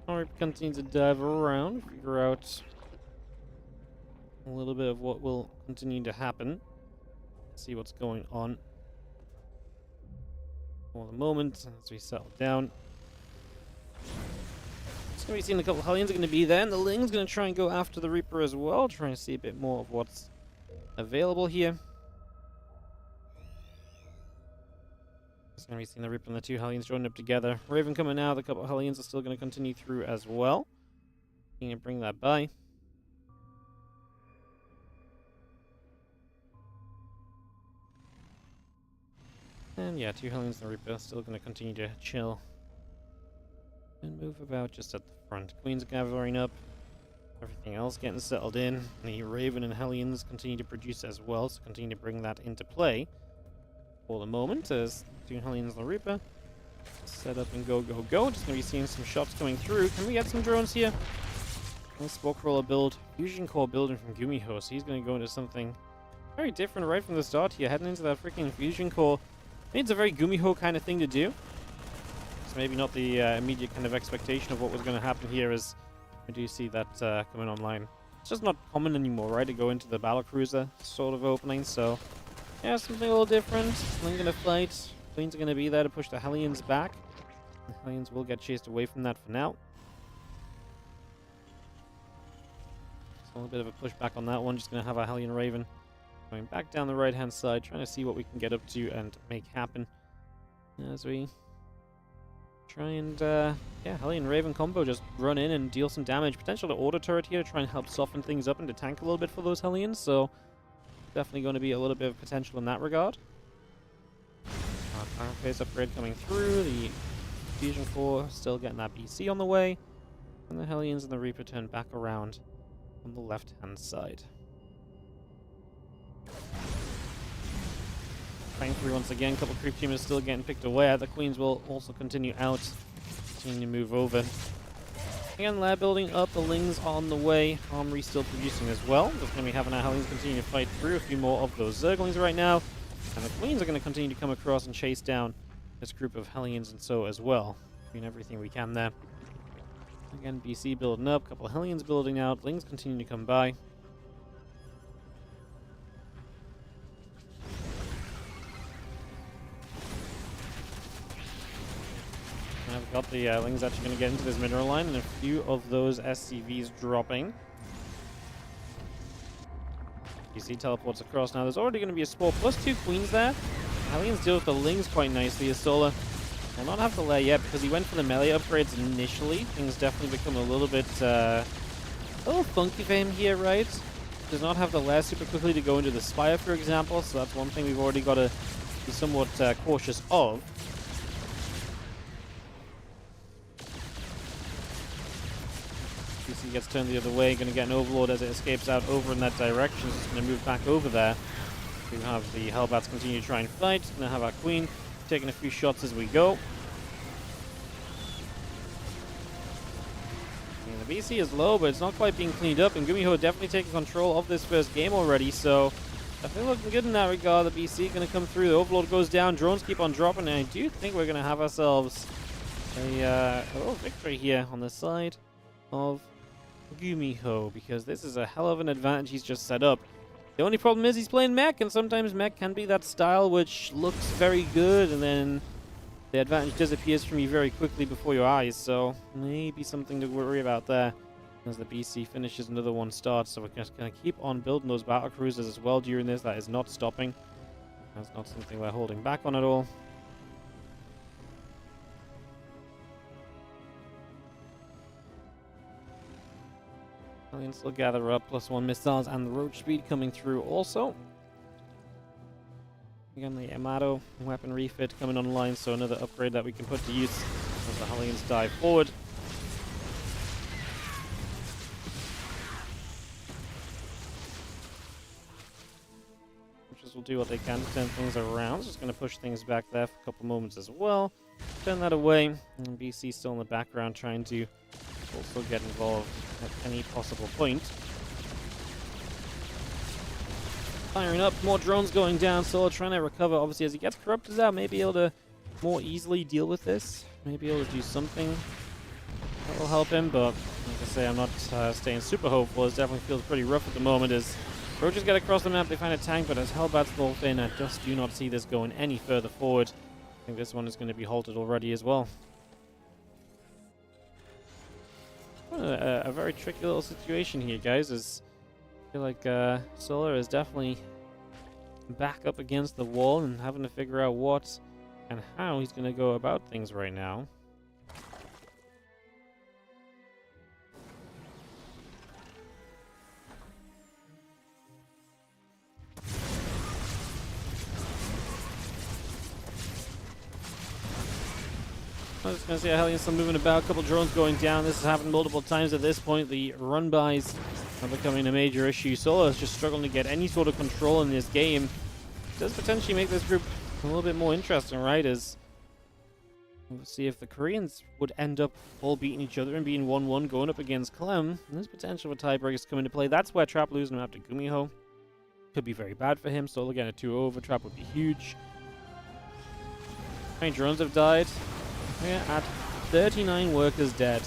Alright, continue to dive around, figure out a little bit of what will continue to happen. See what's going on for the moment as we settle down. Just going to be seeing a couple of Hellions are going to be there, and the Ling's going to try and go after the Reaper as well, trying to see a bit more of what's available here. Just going to be seeing the Reaper and the two Hellions joined up together. Raven coming out, the couple of Hellions are still going to continue through as well. Going to bring that by. And yeah, two Hellions and the Reaper still going to continue to chill and move about just at the front. Queen's gathering up. Everything else getting settled in. The Raven and Hellions continue to produce as well, so continue to bring that into play for the moment as two Hellions and the Reaper set up and go, go, go. Just going to be seeing some shots coming through. Can we get some drones here? Nice Spore Crawler build. Fusion Core building from GuMiho, so he's going to go into something very different right from the start here, heading into that freaking Fusion Core. I think it's a very GuMiho kind of thing to do. It's maybe not the immediate kind of expectation of what was going to happen here as we do see that coming online. It's just not common anymore, right, to go into the battlecruiser sort of opening, so yeah, something a little different. Sling gonna fight. Queens are gonna be there to push the Hellions back. The Hellions will get chased away from that for now. So a little bit of a pushback on that one. Just gonna have our Hellion Raven going back down the right-hand side, trying to see what we can get up to and make happen as we try and yeah, Hellion Raven combo just run in and deal some damage. Potential to auto turret here to try and help soften things up and to tank a little bit for those Hellions. So definitely going to be a little bit of potential in that regard. Power phase upgrade coming through. The Fusion Core still getting that BC on the way. And the Hellions and the Reaper turn back around on the left-hand side. Playing through once again. A couple of creep teamers still getting picked away. The Queens will also continue out. Continue to move over. Again, lab building up, the Lings on the way, Armory still producing as well. Just going to be having our Hellions continue to fight through a few more of those Zerglings right now. And the Queens are going to continue to come across and chase down this group of Hellions and so as well. Doing everything we can there. Again, BC building up, a couple of Hellions building out, Lings continue to come by. I've got the Lings actually going to get into this mineral line, and a few of those SCVs dropping. You see teleports across now. There's already going to be a Spore plus 2 Queens there. Hellions deal with the Lings quite nicely. Asola will not have the lair yet because he went for the melee upgrades initially. Things definitely become a little bit funky for him here, right? Does not have the lair super quickly to go into the Spire, for example, so that's one thing we've already got to be somewhat cautious of. PC gets turned the other way, going to get an Overlord as it escapes out over in that direction. So it's going to move back over there. We have the Hellbats continue to try and fight. Going to have our Queen taking a few shots as we go. And the The BC is low, but it's not quite being cleaned up, and GuMiho definitely taking control of this first game already, so definitely looking good in that regard. The BC going to come through, the Overlord goes down, drones keep on dropping, and I do think we're going to have ourselves a little victory here on the side of GuMiho, because this is a hell of an advantage he's just set up. The only problem is he's playing mech, and sometimes mech can be that style which looks very good, and then the advantage disappears from you very quickly before your eyes, so maybe something to worry about there as the BC finishes, another one starts. So we're just going to keep on building those battle cruisers as well during this. That is not stopping. That's not something we're holding back on at all. Aliens will gather up, +1 missiles, and the roach speed coming through also. Again, the Yamato weapon refit coming online, so another upgrade that we can put to use as the Hellions dive forward. Roaches will do what they can to turn things around. Just going to push things back there for a couple moments as well. Turn that away. And BC still in the background trying to also get involved at any possible point. Firing up, more drones going down, Solo trying to recover. Obviously, as he gets corruptors out, may be able to more easily deal with this. Maybe able to do something that will help him, but like I say, I'm not staying super hopeful. It definitely feels pretty rough at the moment as Roaches get across the map. They find a tank, but as Hellbat's bolt in, I just do not see this going any further forward. I think this one is going to be halted already as well. A very tricky little situation here, guys, as I feel like Solar is definitely back up against the wall and having to figure out what and how he's going to go about things right now. I was just going to say, Hellions still moving about, a couple drones going down. This has happened multiple times at this point. The run-bys are becoming a major issue. Solo is just struggling to get any sort of control in this game. It does potentially make this group a little bit more interesting, right? As we'll see if the Koreans would end up all beating each other and being 1-1 going up against Clem. There's potential for tiebreakers come into play. That's where Trap losing him after GuMiho could be very bad for him. Solo getting a 2-over. Trap would be huge. How many drones have died? We're at 39 workers dead.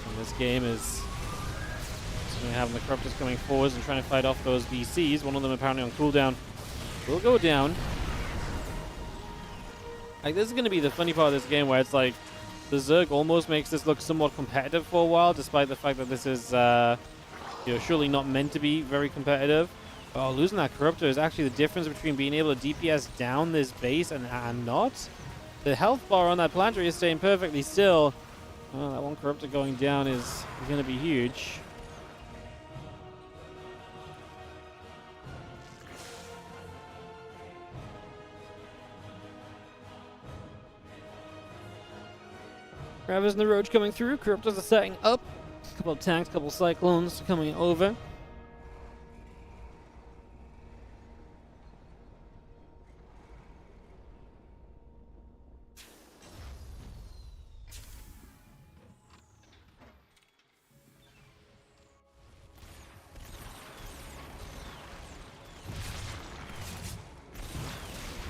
And this game is having the corruptors coming forwards and trying to fight off those BCs. One of them apparently on cooldown will go down. Like, this is going to be the funny part of this game, where it's like the Zerg almost makes this look somewhat competitive for a while, despite the fact that this is surely not meant to be very competitive. Oh, losing that corruptor is actually the difference between being able to DPS down this base and not. The health bar on that planetary is staying perfectly still. Oh, that one corruptor going down is going to be huge. Ravers and the Roach coming through. Corruptors are setting up. A couple of tanks, a couple of cyclones coming over.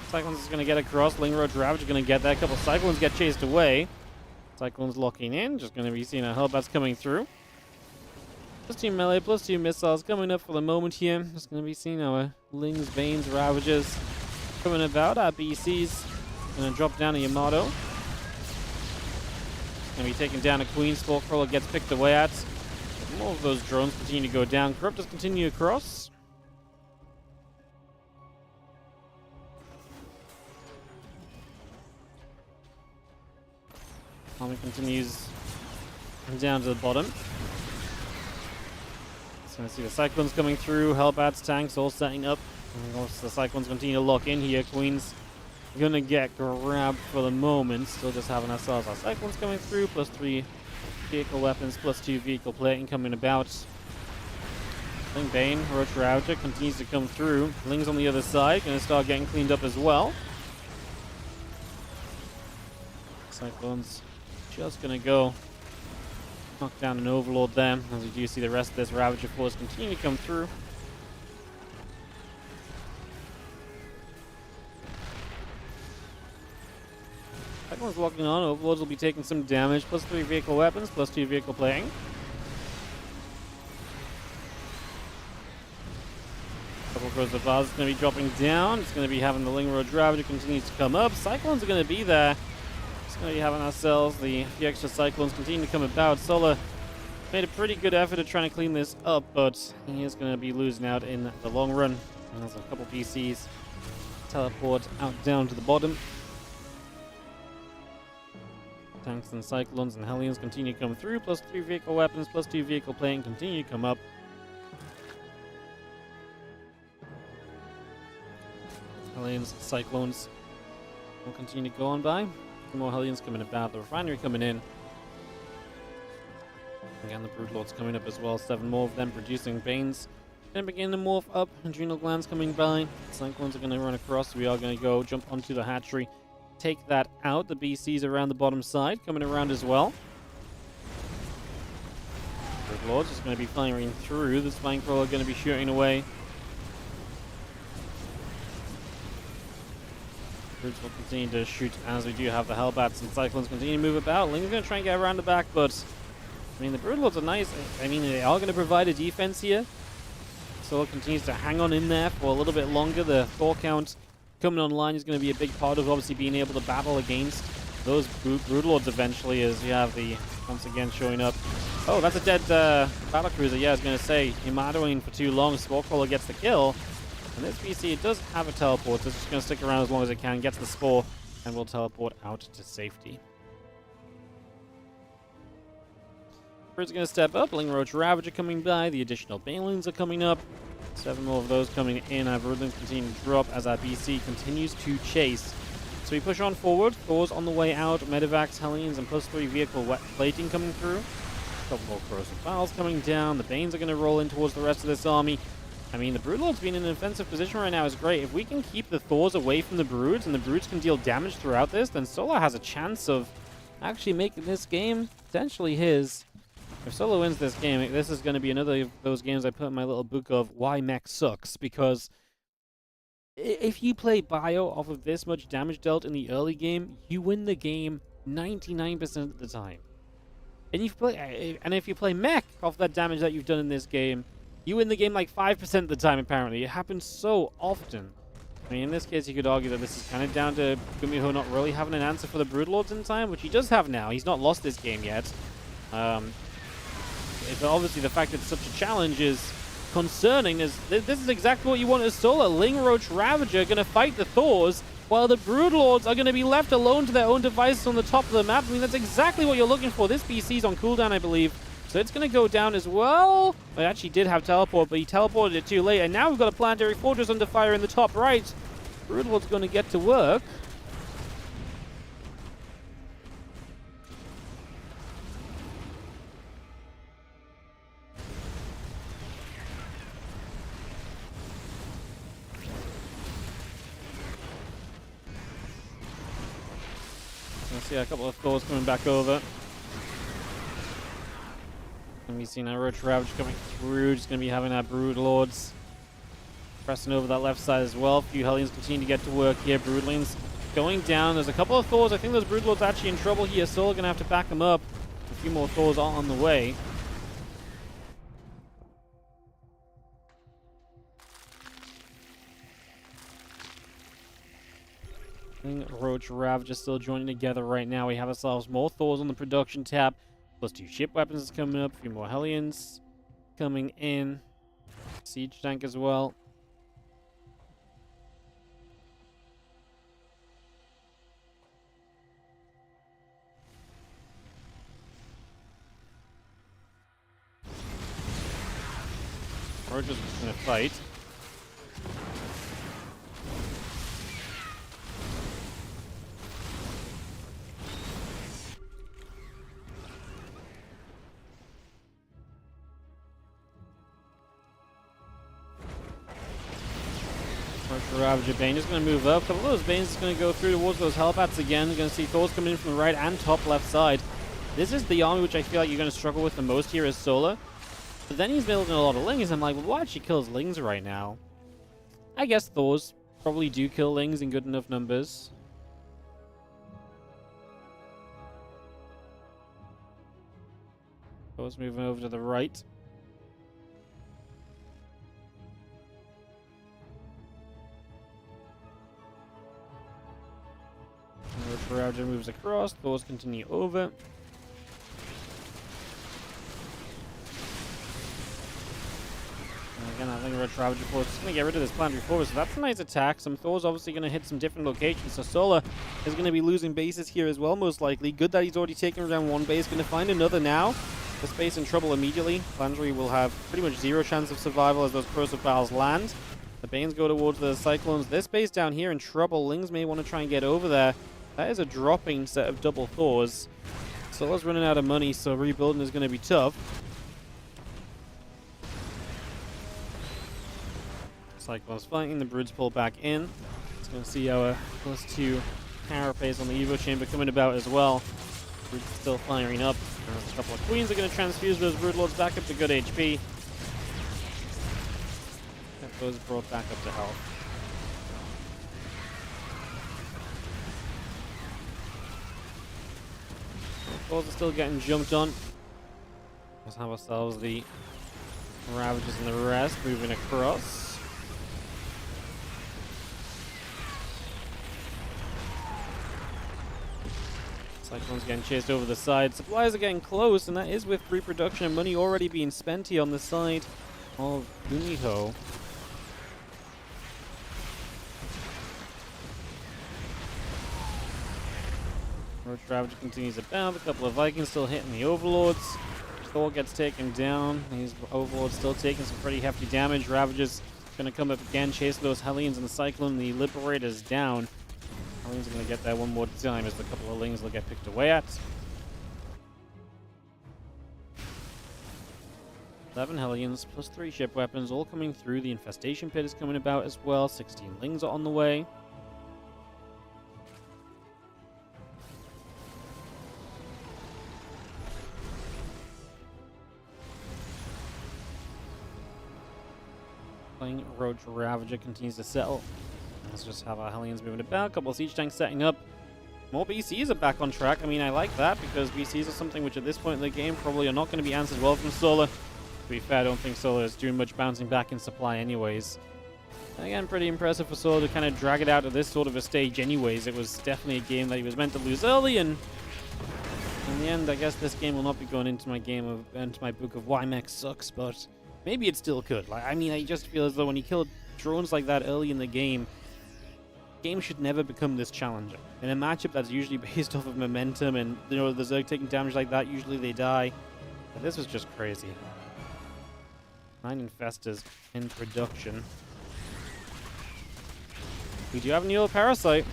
Cyclones is going to get across. Lingroad Ravage is going to get that. A couple of Cyclones get chased away. Cyclones locking in. Just going to be seeing a Hellbats coming through. +2 melee, +2 missiles coming up for the moment here. Just going to be seeing our Lings, Veins, Ravages coming about. Our BC's going to drop down a Yamato. Going to be taking down a Queen. Spellcrawler gets picked away at. More of those drones continue to go down. Corruptors continue across. Army continues down to the bottom. Just going to see the Cyclones coming through. Hellbats, tanks all setting up. And also the Cyclones continue to lock in here. Queen's going to get grabbed for the moment. Still just having ourselves our Cyclones coming through. +3 vehicle weapons, +2 vehicle plating coming about. I think Bane, Roach Ravager continues to come through. Ling's on the other side. Going to start getting cleaned up as well. Cyclones just going to go Knock down an Overlord there, as we do see the rest of this Ravager force continue to come through. Cyclone's locking on. Overlords will be taking some damage. +3 vehicle weapons, +2 vehicle playing. Couple throws of bars is going to be dropping down. It's going to be having the Ling Road Ravager continues to come up. Cyclones are going to be there. It's going to be having ourselves the extra Cyclones continue to come about. Solar made a pretty good effort at trying to clean this up, but he is going to be losing out in the long run. And there's a couple PCs teleport out down to the bottom. Tanks and Cyclones and Hellions continue to come through. +3 vehicle weapons, +2 vehicle playing continue to come up. Hellions, Cyclones will continue to go on by. More Hellions coming about. The refinery coming in. Again, the Broodlords coming up as well. 7 more of them producing Banes. Then begin to morph up. Adrenal glands coming by. Cyclones are going to run across. We are going to go jump onto the hatchery. Take that out. The BCs around the bottom side coming around as well. Broodlords is going to be firing through. The Spine Crawler going to be shooting away. Brutes will continue to shoot as we do have the Hellbats, and Cyclones continue to move about. Ling's going to try and get around the back, but I mean, the Broodlords are nice. I mean, they are going to provide a defense here. Solar continues to hang on in there for a little bit longer. The Thor count coming online is going to be a big part of obviously being able to battle against those Broodlords eventually, as you have the, once again, showing up. Oh, that's a dead battlecruiser. Yeah, I was going to say, Yamatoing for too long. Spore gets the kill. And this BC, it does have a teleport, so it's just going to stick around as long as it can, gets the Spore, and will teleport out to safety. Bird's going to step up. Ling Roach Ravager coming by. The additional Balloons are coming up. 7 more of those coming in. Our Broodlings continue to drop as our BC continues to chase. So we push on forward. Thor's on the way out. Medivacs, Hellions, and +3 vehicle wet plating coming through. A couple more corrosive files coming down. The Banes are going to roll in towards the rest of this army. I mean, the Broodlords being in an offensive position right now is great. If we can keep the Thors away from the Broods, and the Broods can deal damage throughout this, then Solar has a chance of actually making this game potentially his. If Solo wins this game, this is going to be another of those games I put in my little book of why mech sucks, because if you play bio off of this much damage dealt in the early game, you win the game 99% of the time. And if you play mech off that damage that you've done in this game, you win the game like 5% of the time, apparently. It happens so often. I mean, in this case, you could argue that this is kind of down to GuMiho not really having an answer for the Broodlords in time, which he does have now. He's not lost this game yet. But obviously, the fact that it's such a challenge is concerning. This is exactly what you want as Solar. Ling Roach Ravager going to fight the Thors, while the Broodlords are going to be left alone to their own devices on the top of the map. I mean, that's exactly what you're looking for. This BC's on cooldown, I believe. So it's going to go down as well. It actually did have teleport, but he teleported it too late. And now we've got a Planetary Fortress under fire in the top right. Broodlord's going to get to work. Let's see a couple of Thors coming back over. Going to be seeing our Roach Ravage coming through. Just going to be having our Broodlords pressing over that left side as well. A few Hellions continue to get to work here. Broodlings going down. There's a couple of Thors. I think those Broodlords actually in trouble here. Solar going to have to back them up. A few more Thors are on the way. Roach Ravager still joining together right now. We have ourselves more Thors on the production tab. +2 ship weapons is coming up. A few more Hellions coming in. Siege tank as well. We're just gonna fight. Ravager Bane is going to move up. A couple of those Banes is going to go through towards those Hellbats again. You're going to see Thors coming in from the right and top left side. This is the army which I feel like you're going to struggle with the most here is Solar. But then he's building a lot of Lings. I'm like, well, why she kills Lings right now? I guess Thors probably do kill Lings in good enough numbers. Thors moving over to the right. Ravager moves across. Thors continue over. And again, I think Red Ravager Force is going to get rid of this planetary force. So that's a nice attack. Some Thor's obviously going to hit some different locations. So Solar is going to be losing bases here as well, most likely. Good that he's already taken down one base. Going to find another now. The space in trouble immediately. Planetary will have pretty much zero chance of survival as those corrosive battles land. The Banes go towards the Cyclones. This base down here in trouble. Lings may want to try and get over there. That is a dropping set of double Thors. Solar's running out of money, so rebuilding is going to be tough. Cyclones fighting, the Broods pull back in. It's going to see our +2 carapace on the Evo Chamber coming about as well. Broods still firing up. A couple of Queens are going to transfuse those Brood Lords back up to good HP. Get those brought back up to health. Thors are still getting jumped on. Let's have ourselves the Ravagers and the rest moving across. Cyclone's getting chased over the side. Supplies are getting close, and that is with reproduction and money already being spent here on the side of GuMiho. Roach Ravager continues abound. A couple of Vikings still hitting the Overlords. Thor gets taken down. These Overlords still taking some pretty hefty damage. Ravager's going to come up again, chasing those Hellions and the Cyclone. The Liberator's down. Hellions are going to get that one more time as a couple of Lings will get picked away at. 11 Hellions plus 3 ship weapons all coming through. The Infestation Pit is coming about as well. 16 Lings are on the way. Roach Ravager continues to settle. Let's just have our Hellions moving about. A couple of siege tanks setting up. More BCs are back on track. I mean, I like that because BCs are something which at this point in the game probably are not going to be answered well from Solar. To be fair, I don't think Solar is doing much bouncing back in supply anyways. And again, pretty impressive for Solar to kind of drag it out to this sort of a stage anyways. It was definitely a game that he was meant to lose early, and in the end, I guess this game will not be going into my book of why mech sucks, but maybe it still could. Like, I mean, I just feel as though when you kill drones like that early in the game should never become this challenging. In a matchup that's usually based off of momentum and, you know, the Zerg taking damage like that, usually they die. But this was just crazy. 9 Infestors in production. We do have a Neural Parasite.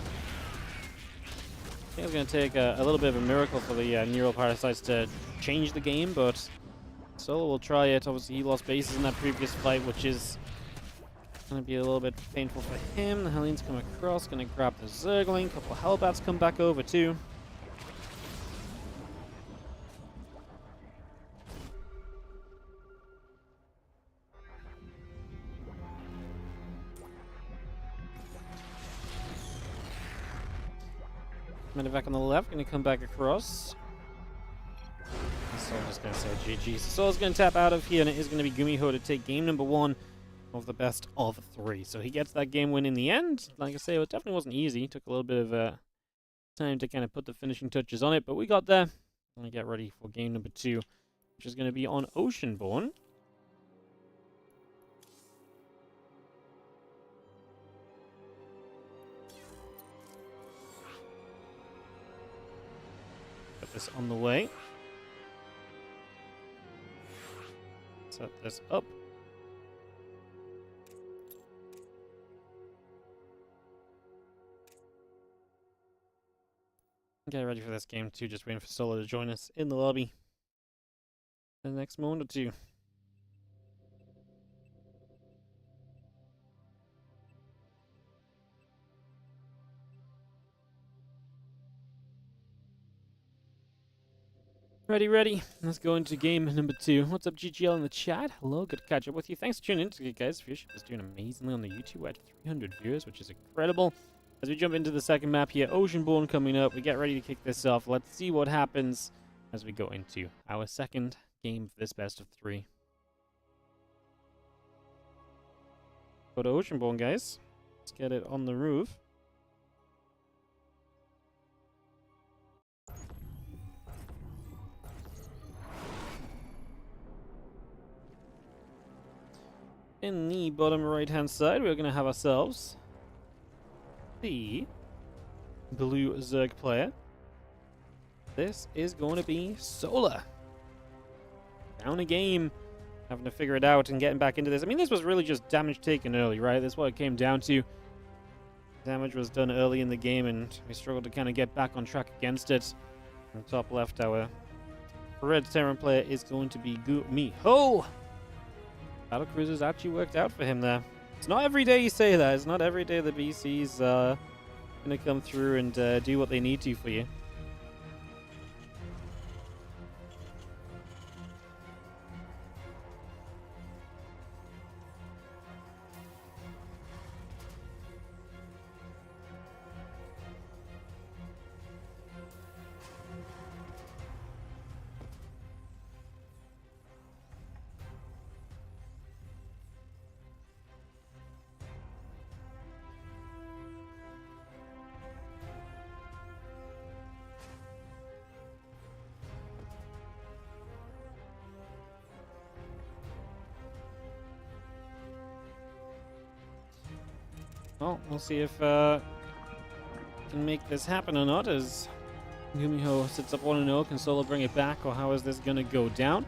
I think it's going to take a little bit of a miracle for the Neural Parasites to change the game, but Solar will try it. Obviously, he lost bases in that previous fight, which is going to be a little bit painful for him. The Hellions come across, going to grab the Zergling. A couple of Hellbats come back over too. Medevac on the left, going to come back across. So I'm just going to say GG. So Solar's going to tap out of here, and it is going to be GuMiho to take game number 1 of the best of 3. So he gets that game win in the end. Like I say, it definitely wasn't easy. It took a little bit of time to kind of put the finishing touches on it, but we got there. I'm going to get ready for game number 2, which is going to be on Oceanborn. Put this on the way. Set this up. Get ready for this game too, just waiting for Solar to join us in the lobby in the next moment or two. Ready, ready. Let's go into game number 2. What's up, GGL in the chat? Hello, good to catch up with you. Thanks for tuning in, guys. Viewership is doing amazingly on the YouTube. We're at 300 viewers, which is incredible. As we jump into the second map here, Oceanborn coming up. We get ready to kick this off. Let's see what happens as we go into our second game of this best of 3. Go to Oceanborn, guys. Let's get it on the roof. In the bottom right hand side, we're going to have ourselves the blue Zerg player. This is going to be Solar. Down a game. Having to figure it out and getting back into this. I mean, this was really just damage taken early, right? That's what it came down to. Damage was done early in the game, and we struggled to kind of get back on track against it. On top left, our red Terran player is going to be GuMiho. Battlecruisers actually worked out for him there. It's not every day you say that. It's not every day the BC's going to come through and do what they need to for you. Well, we'll see if can make this happen or not, as GuMiho sits up 1-0. Can Solo bring it back, or how is this going to go down?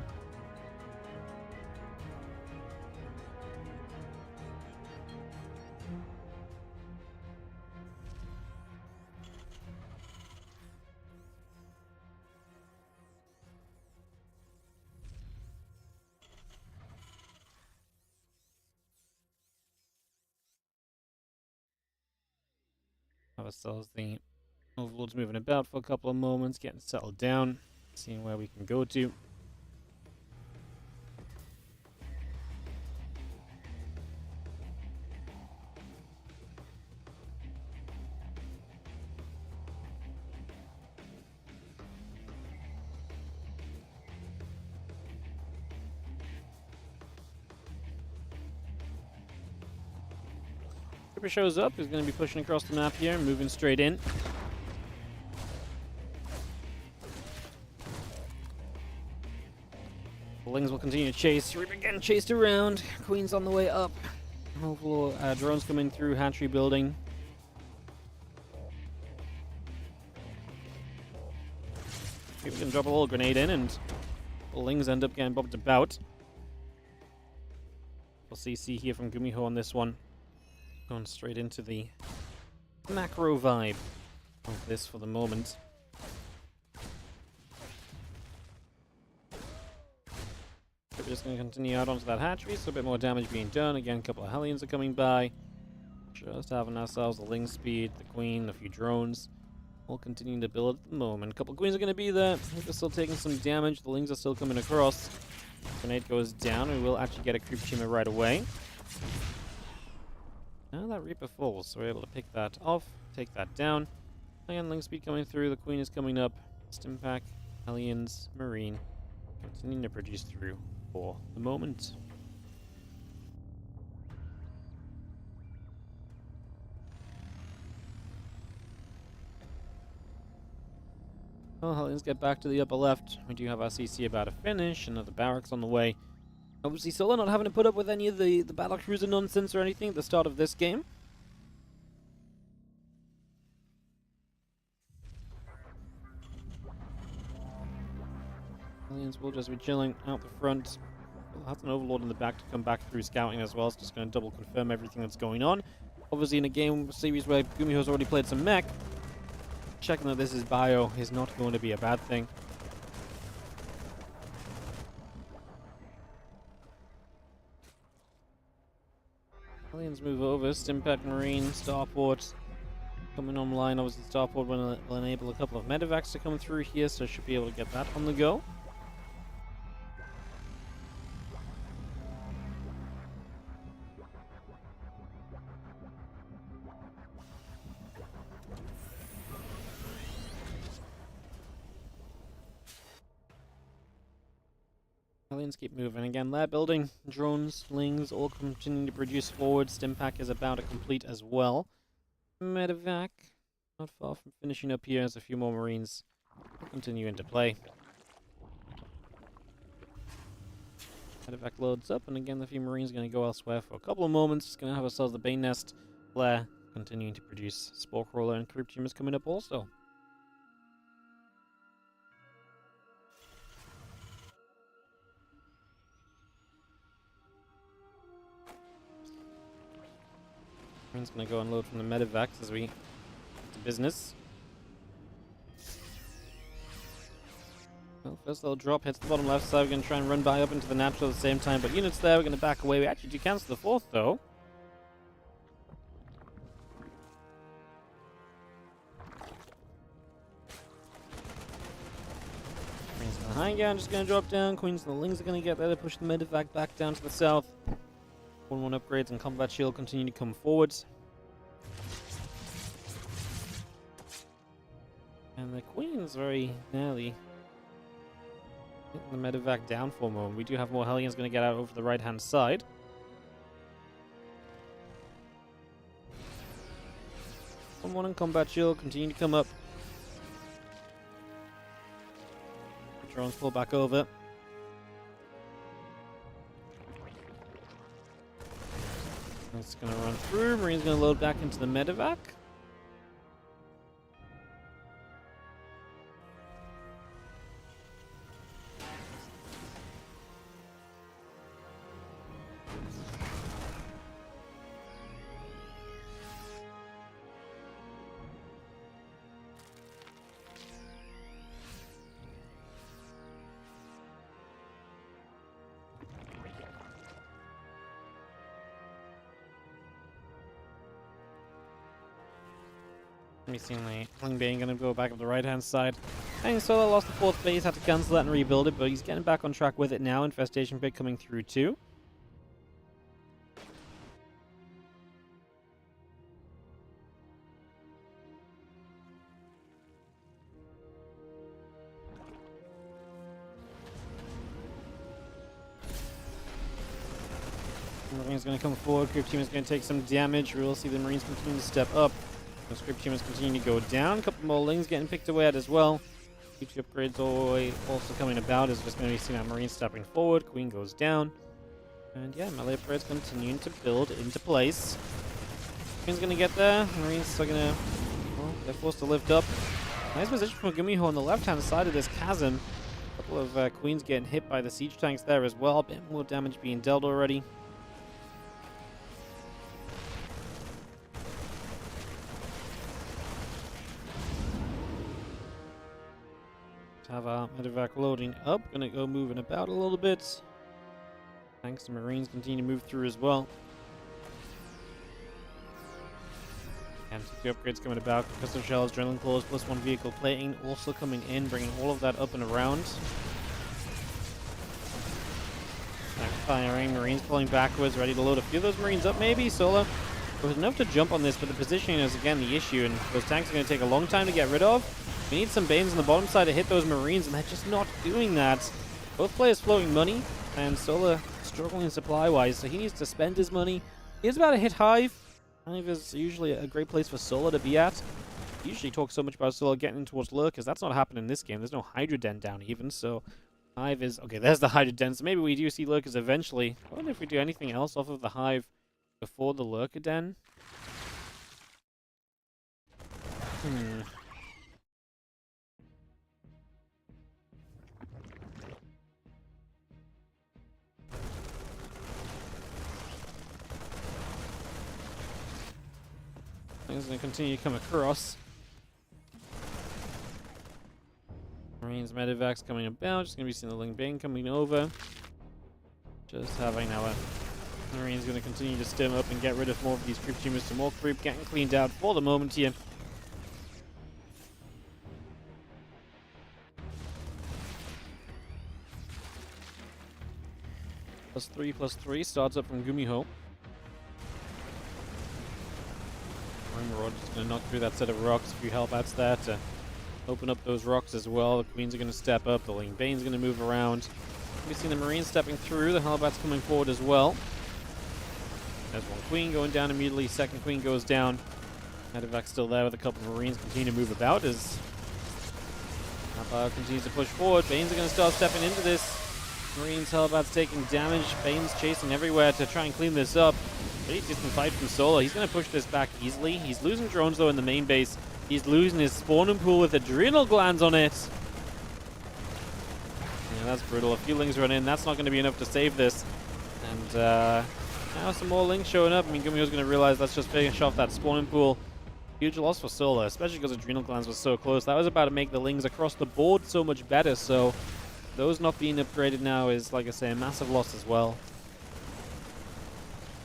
Ourselves the Overlord's moving about for a couple of moments, getting settled down, seeing where we can go to. Trooper shows up, he's going to be pushing across the map here, moving straight in. The Lings will continue to chase. Reaper getting chased around. Queen's on the way up. Hopefully, drones coming through hatchery building. Reaper can drop a little grenade in, and the Lings end up getting bobbed about. We'll CC here from GuMiho on this one. Going straight into the macro vibe of this for the moment. We're just going to continue out onto that hatchery, so a bit more damage being done. Again, a couple of Hellions are coming by. Just having ourselves the Ling speed, the Queen, a few drones. All continuing to build at the moment. A couple of Queens are going to be there. We're still taking some damage. The Lings are still coming across. Grenade goes down. We will actually get a creep teamer right away. Now that Reaper falls, so we're able to pick that off, take that down. Again, Ling speed coming through, the Queen is coming up. Stimpack, Hellions, Marine, continuing to produce through for the moment. Well, Hellions get back to the upper left. We do have our CC about to finish, another barracks on the way. Obviously, Solo not having to put up with any of the battlecruiser nonsense or anything at the start of this game. Aliens will just be chilling out the front. We'll have an Overlord in the back to come back through scouting as well. It's just going to double confirm everything that's going on. Obviously, in a game series where GuMiho's already played some mech, checking that this is bio is not going to be a bad thing. Aliens move over, Stimpack Marine, Starport, coming online. Obviously, Starport will enable a couple of medevacs to come through here, so should be able to get that on the go. Aliens keep moving again. They're building drones, slings, all continuing to produce forward. Stimpack is about to complete as well. Medevac, not far from finishing up here as a few more Marines continue into play. Medevac loads up, and again, the few Marines are going to go elsewhere for a couple of moments. Just going to have ourselves the Bane Nest flare, continuing to produce Spore Crawler, and Creep Tumors coming up also. Marine's going to go unload from the medevacs as we get to business. Well, first little drop hits the bottom left side. We're going to try and run by up into the natural at the same time, but units there, we're going to back away. We actually do cancel the fourth, though. Queens in the high ground just going to drop down. Queens and the Lings are going to get there to push the medevac back down to the south. 1-1 upgrades and combat shield continue to come forwards. And the Queen's very nearly hitting the medevac down for a moment. We do have more Hellions going to get out over the right-hand side. 1-1 in combat shield, continue to come up. The drones pull back over. It's going to run through. Marine's going to load back into the medevac. We've seen the Klingbane going to go back up the right-hand side. And Solo lost the fourth base, had to cancel that and rebuild it, but he's getting back on track with it now. Infestation Pit coming through too. Marine's going to come forward. Creep Team is going to take some damage. We will see the Marines continue to step up. The Script Humans continue to go down. A couple more Lings getting picked away at as well. Future upgrades also coming about. Is just going to be seeing our Marines stepping forward. Queen goes down. And yeah, melee upgrades continuing to build into place. Queen's going to get there. Marines are going to... Well, they're forced to lift up. Nice position from GuMiho on the left-hand side of this chasm. A couple of Queens getting hit by the siege tanks there as well. A bit more damage being dealt already. Have our medevac loading up. Gonna go moving about a little bit. Tanks and Marines continue to move through as well. And the upgrades coming about. Pistol shells, adrenaline claws, +1 vehicle plating also coming in, bringing all of that up and around. Firing, Marines pulling backwards, ready to load a few of those Marines up maybe. Solo was enough to jump on this, but the positioning is again the issue, and those tanks are going to take a long time to get rid of. We need some Banes on the bottom side to hit those Marines, and they're just not doing that. Both players flowing money, and Sola struggling supply-wise, so he needs to spend his money. He's about to hit Hive. Hive is usually a great place for Sola to be at. He usually talks so much about Sola getting towards Lurkers. That's not happening in this game. There's no Hydra Den down even, so Hive is... Okay, there's the Hydra Den, so maybe we do see Lurkers eventually. I wonder if we do anything else off of the Hive before the Lurker Den. Things are going to continue to come across. Marines, medevacs coming about. Just going to be seeing the Klingbane coming over. Just having our Marines going to continue to stem up and get rid of more of these creep tumors. Some more creep getting cleaned out for the moment here. +3/+3 starts up from GuMiho. We're just going to knock through that set of rocks. A few Hellbats there to open up those rocks as well. The Queens are going to step up. The Lane Bane's going to move around. We've seen the Marines stepping through. The Hellbats coming forward as well. There's one Queen going down immediately. Second Queen goes down. Medevac's still there with a couple of Marines continue to move about as Nappa continues to push forward. Banes are going to start stepping into this. Marines, Hellbats taking damage. Banes chasing everywhere to try and clean this up. Pretty decent fight from Solo. He's going to push this back easily. He's losing drones though in the main base. He's losing his spawning pool with adrenal glands on it. Yeah, that's brutal. A few Lings run in. That's not going to be enough to save this. And now some more Lings showing up. I mean, GuMiho's going to realize let's just finish off that spawning pool. Huge loss for Solo, especially because adrenal glands was so close. That was about to make the Lings across the board so much better. So those not being upgraded now is, like I say, a massive loss as well.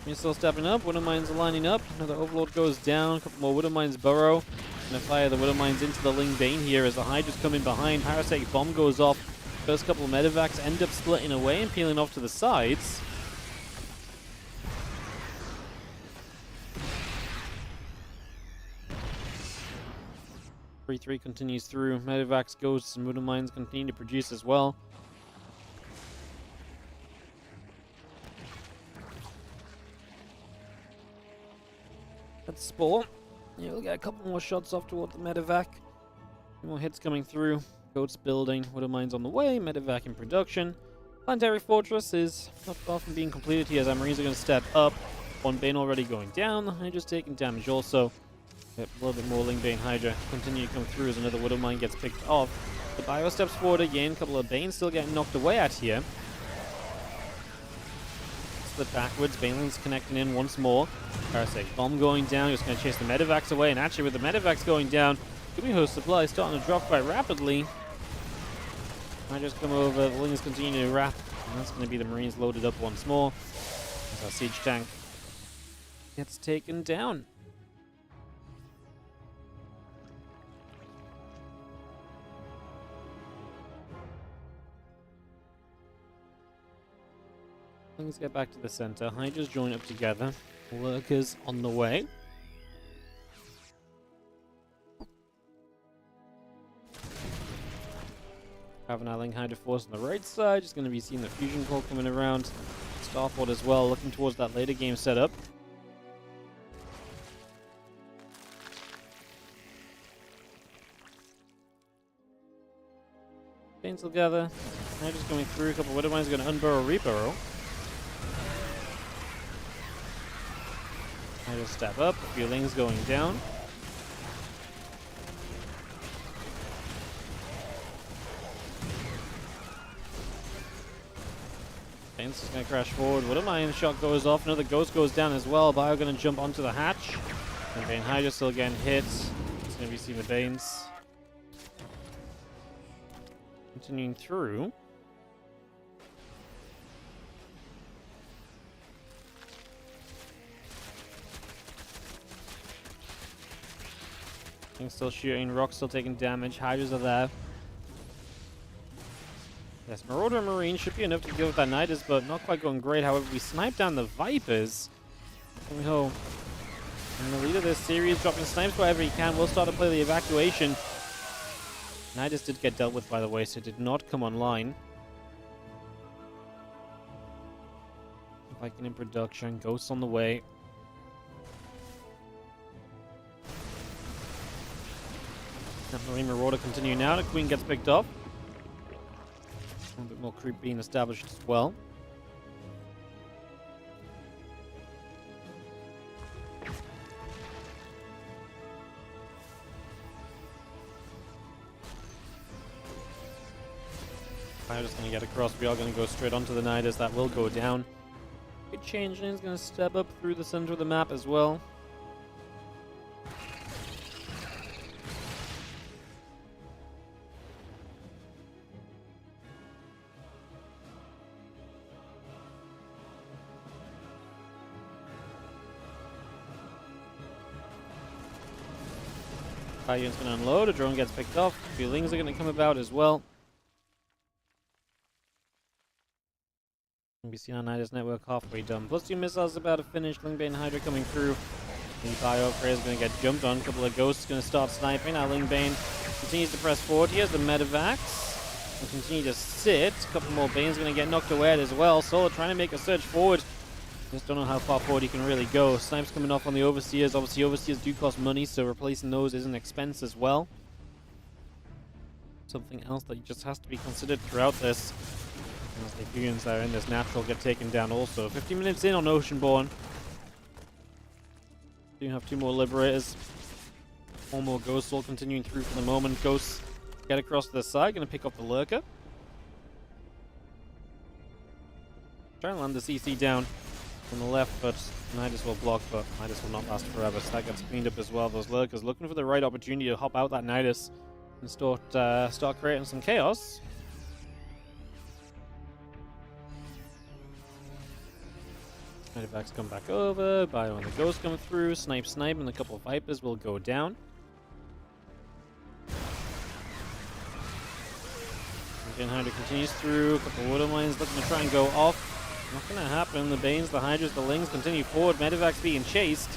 He's still stepping up. Widow Mines are lining up. Another Overlord goes down. A couple more Widow Mines burrow. Gonna fire the Widow Mines into the Ling Bane here as the Hydra's coming behind. Parasite Bomb goes off. First couple of Medevacs end up splitting away and peeling off to the sides. Three continues through. Medevacs, Ghosts, and Widow Mines continue to produce as well. That's Spore. Yeah, we'll get a couple more shots off toward the Medevac. More hits coming through. Goats building. Widow Mines on the way. Medevac in production. Planetary Fortress is not far from being completed here as our Marines are going to step up. One Bane already going down. The Hydra's taking damage also. Yep, a little bit more Ling Bane Hydra continue to come through as another Widow Mine gets picked off. The Bio steps forward again. A couple of Banes still getting knocked away at here. Split backwards. Baneling's connecting in once more. Parasite Bomb going down. Just going to chase the Medevacs away. And actually, with the Medevacs going down, GuMiho's supply starting to drop quite rapidly. I just come over. The Lings continue to wrap. And that's going to be the Marines loaded up once more. As our siege tank gets taken down. Things get back to the center. Hydras join up together. Workers on the way. Have an Ling Hydra force on the right side. Just going to be seeing the fusion core coming around. Starport as well, looking towards that later game setup. Chains together. Hydras going through. A couple of Widow Mines going to unburrow, reburrow. Hydra step up. A few Lings going down. Bane's is going to crash forward. Widow Mine shot goes off. Another Ghost goes down as well. Bio going to jump onto the hatch. And Bane Hydra still getting hit. It's going to be seeing the Banes. Continuing through. Still shooting. Rock's still taking damage. Hydras are there. Yes, Marauder and Marine should be enough to deal with that Nidus, but not quite going great. However, we snipe down the Vipers. GuMiho, in the lead of this series, dropping snipes wherever he can. We'll start to play the evacuation. Nidus did get dealt with, by the way, so it did not come online. Viking in production. Ghosts on the way. Marine Marauder continue now. The Queen gets picked off. A little bit more creep being established as well. I'm just going to get across. We are going to go straight onto the Nidus. That will go down. Good Changeling is going to step up through the center of the map as well. Unit's going to unload, a drone gets picked off, a few Lings are going to come about as well. be seen on Nidus network halfway done. Plus 2 missiles about to finish. Lingbane and Hydra coming through. The bio upgrade is going to get jumped on. A couple of ghosts going to start sniping. Now Lingbane continues to press forward. He has the medevacs. And continue to sit. A couple more Banes going to get knocked away as well. Solar trying to make a surge forward. Just don't know how far forward he can really go. Snipes coming off on the Overseers. Obviously, Overseers do cost money, so replacing those is an expense as well. Something else that just has to be considered throughout this. As the Fusions that are in this natural get taken down also. 50 minutes in on Oceanborn. Do have 2 more Liberators. 4 more Ghosts all continuing through for the moment. Ghosts get across to the side. Going to pick up the Lurker. Try and land the CC down on the left, but Nidus will block, but Nidus will not last forever. So that gets cleaned up as well. Those Lurkers looking for the right opportunity to hop out that Nidus and start creating some chaos. Medevacs come back over, Bio and the Ghost come through, snipe, and a couple of Vipers will go down. Again, Hydra continues through, a couple of Water Mines looking to try and go off. Not gonna happen. The Banes, the Hydras, the Lings continue forward. Medevacs being chased.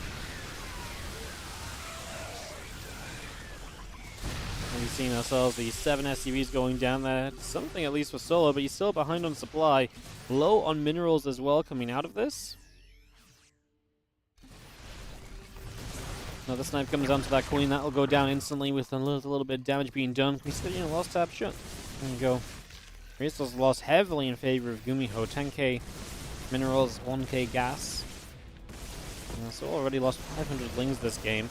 We've seen ourselves the 7 SCVs going down there. Something at least for Solo, but he's still behind on supply. Low on minerals as well coming out of this. Another snipe comes onto that Queen. That'll go down instantly with a little bit of damage being done. We still lost tab shut. There you go. Crystal's lost heavily in favor of GuMiho. 10k minerals, 1k gas. So already lost 500 lings this game.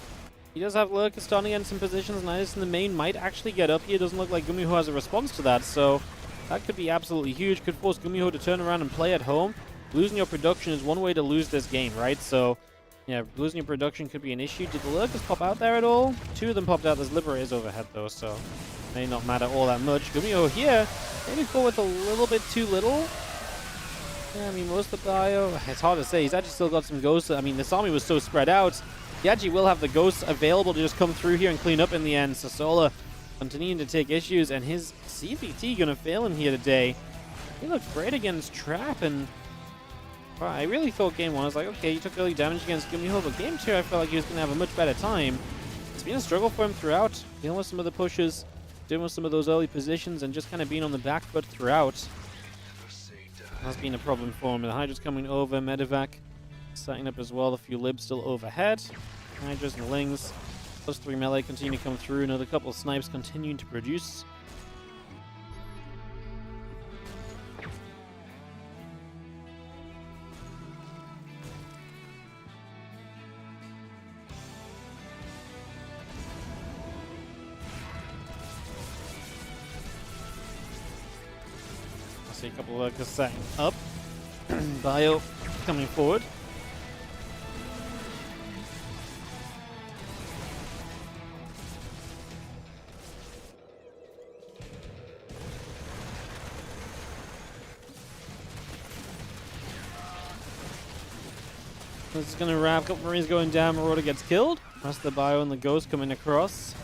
He does have Lurker starting in some positions. Nidus in the main might actually get up here. Doesn't look like GuMiho has a response to that, so that could be absolutely huge. Could force GuMiho to turn around and play at home. Losing your production is one way to lose this game, right? So, yeah, losing your production could be an issue. Did the Lurkers pop out there at all? 2 of them popped out. There's Liberators overhead, though, so may not matter all that much. GuMiho here, maybe go with a little bit too little. Yeah, I mean, most of the bio, it's hard to say. He's actually still got some ghosts. I mean, this army was so spread out. He actually will have the ghosts available to just come through here and clean up in the end. So Sola continuing to take issues, and his CVT going to fail him here today. He looked great against Trap, and wow, I really thought game 1, I was like, okay, he took early damage against GuMiho, but game 2, I felt like he was going to have a much better time. It's been a struggle for him throughout, dealing with some of the pushes, dealing with some of those early positions, and just kind of being on the back foot throughout. That's been a problem for him. The Hydra's coming over, Medevac setting up as well, a few libs still overhead. Hydras and Lings, plus 3 melee continue to come through, another couple of snipes continuing to produce. I see a couple of workers setting up. Bio coming forward. This is going to wrap. A couple Marines going down. Marauder gets killed. Rest of the Bio and the Ghost coming across.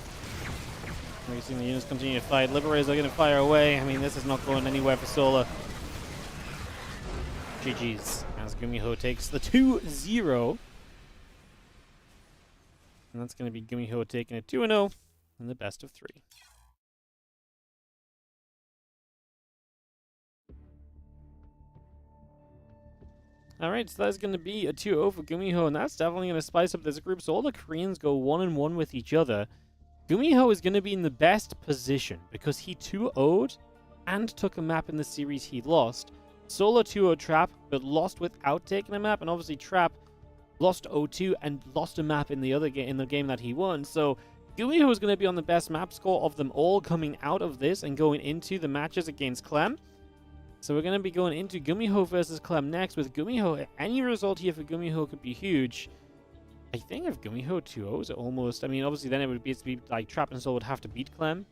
We're seeing the units continue to fight. Liberators are going to fire away. I mean, this is not going anywhere for Sola. GG's. As GuMiho takes the 2-0. And that's going to be GuMiho taking it 2-0 in the best of 3. Alright, so that's going to be a 2-0 for GuMiho, and that's definitely going to spice up this group. So all the Koreans go 1-1 with each other. GuMiho is going to be in the best position because he 2-0'd and took a map in the series he lost. Solo 2-0 Trap, but lost without taking a map, and obviously Trap lost 0-2 and lost a map in the other game, in the game that he won. So GuMiho is going to be on the best map score of them all coming out of this and going into the matches against Clem. So we're going to be going into GuMiho versus Clem next. With GuMiho, any result here for GuMiho could be huge. I think if GuMiho 2-0s it almost... I mean, obviously then it would be like Trap and Soul would have to beat Clem.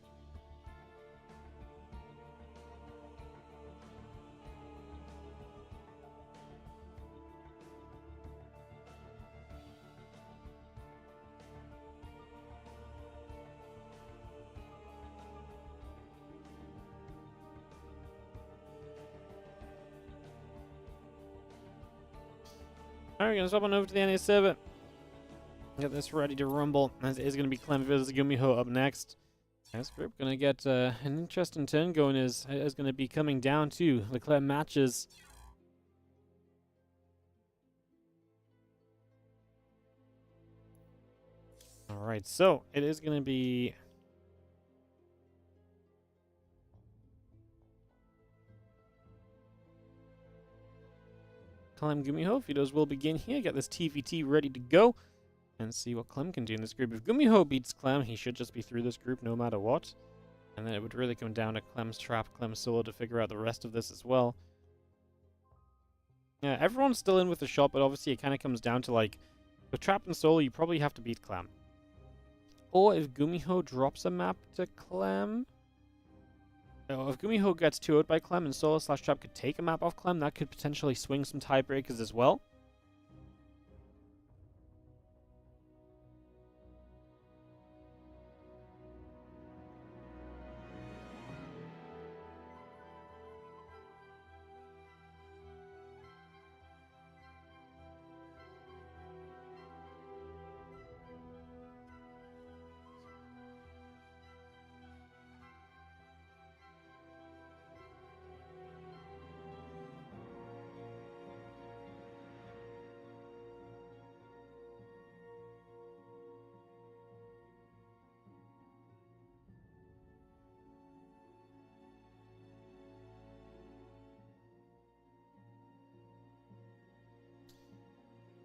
Alright, we're gonna swap on over to the NA server. Get this ready to rumble. As it is gonna be Clem versus GuMiho up next. This group gonna get an interesting turn going as it is gonna be coming down to the Clem matches. Alright, so it is gonna be Clem GuMiho. Videos will begin here. Get this TVT ready to go. And see what Clem can do in this group. If GuMiho beats Clem, he should just be through this group no matter what. And then it would really come down to Clem's trap, Clem's solo to figure out the rest of this as well. Yeah, everyone's still in with the shot, but obviously it kind of comes down to like, with trap and solo, you probably have to beat Clem. Or if GuMiho drops a map to Clem. If GuMiho gets 2-0'd by Clem and solo / trap could take a map off Clem, that could potentially swing some tiebreakers as well.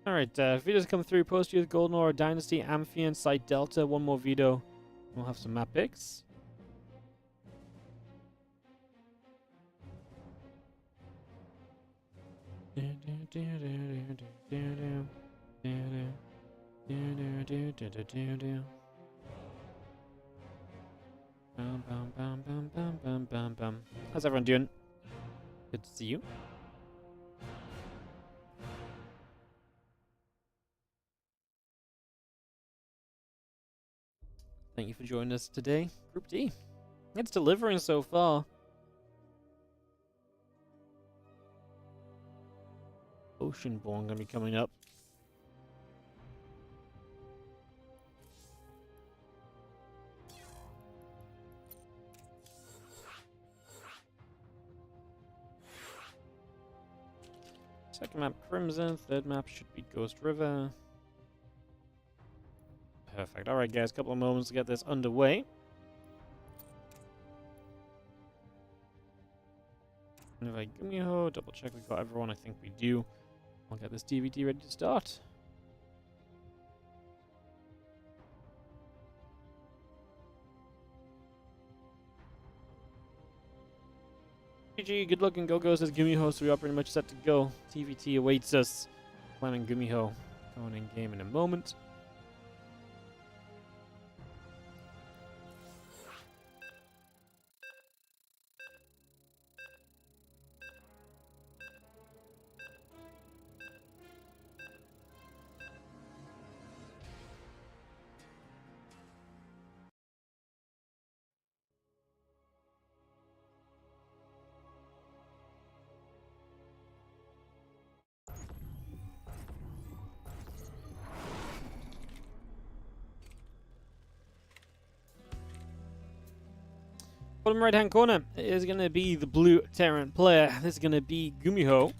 Alright, videos come through. Post Youth, Golden Aura, Dynasty, Amphion, Site Delta. One more video. We'll have some map picks. How's everyone doing? Good to see you. Thank you for joining us today. Group D. It's delivering so far. Oceanborn gonna be coming up. Second map, Crimson. Third map should be Ghost River. Perfect. Alright, guys, a couple of moments to get this underway. And if I GuMiho, double check we've got everyone. I think we do. I'll get this DVD ready to start. GG, good luck and go says GuMiho, so we are pretty much set to go. TVT awaits us. Clem and GuMiho going in game in a moment. Bottom right hand corner is going to be the blue Terran player. This is going to be GuMiho.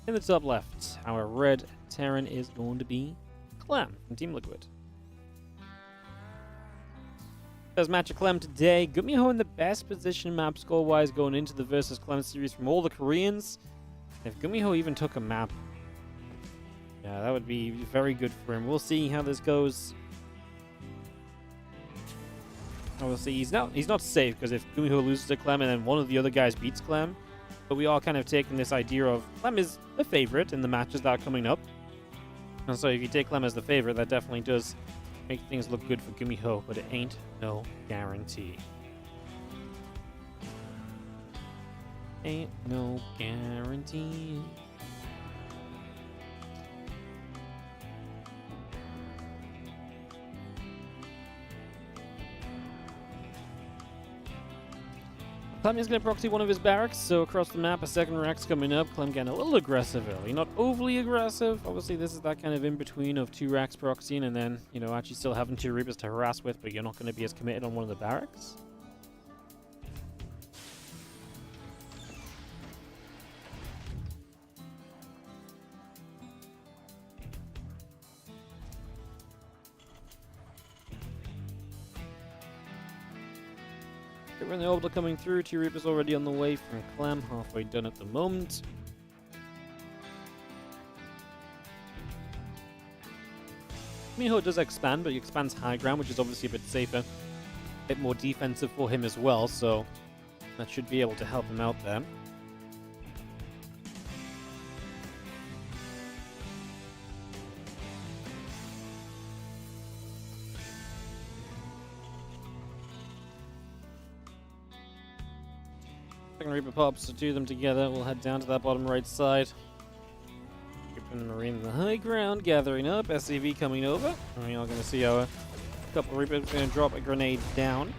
In the top left, our red Terran is going to be Clem from Team Liquid. First match of Clem today. GuMiho in the best position map score-wise going into the versus Clem series from all the Koreans. If GuMiho even took a map, yeah, that would be very good for him. We'll see how this goes. We'll see. He's not safe, because if GuMiho loses to Clem and then one of the other guys beats Clem, but we are kind of taking this idea of Clem is the favorite in the matches that are coming up. And so if you take Clem as the favorite, that definitely does make things look good for GuMiho, but it ain't no guarantee. Ain't no guarantee. Clem is going to proxy one of his barracks, so across the map, a second rack's coming up. Clem getting a little aggressive early. Not overly aggressive. Obviously, this is that kind of in-between of 2 racks proxying and then, you know, actually still having 2 Reapers to harass with, but you're not going to be as committed on one of the barracks. We're in the orbital coming through. 2 Reapers already on the way from Clem, halfway done at the moment. GuMiho does expand, but he expands high ground, which is obviously a bit safer. A bit more defensive for him as well, so that should be able to help him out there. Second Reaper pops, so 2 of them together. We'll head down to that bottom right side. Keeping the Marine in the high ground, gathering up. SCV coming over. And we are going to see our couple of Reapers going to drop a grenade down.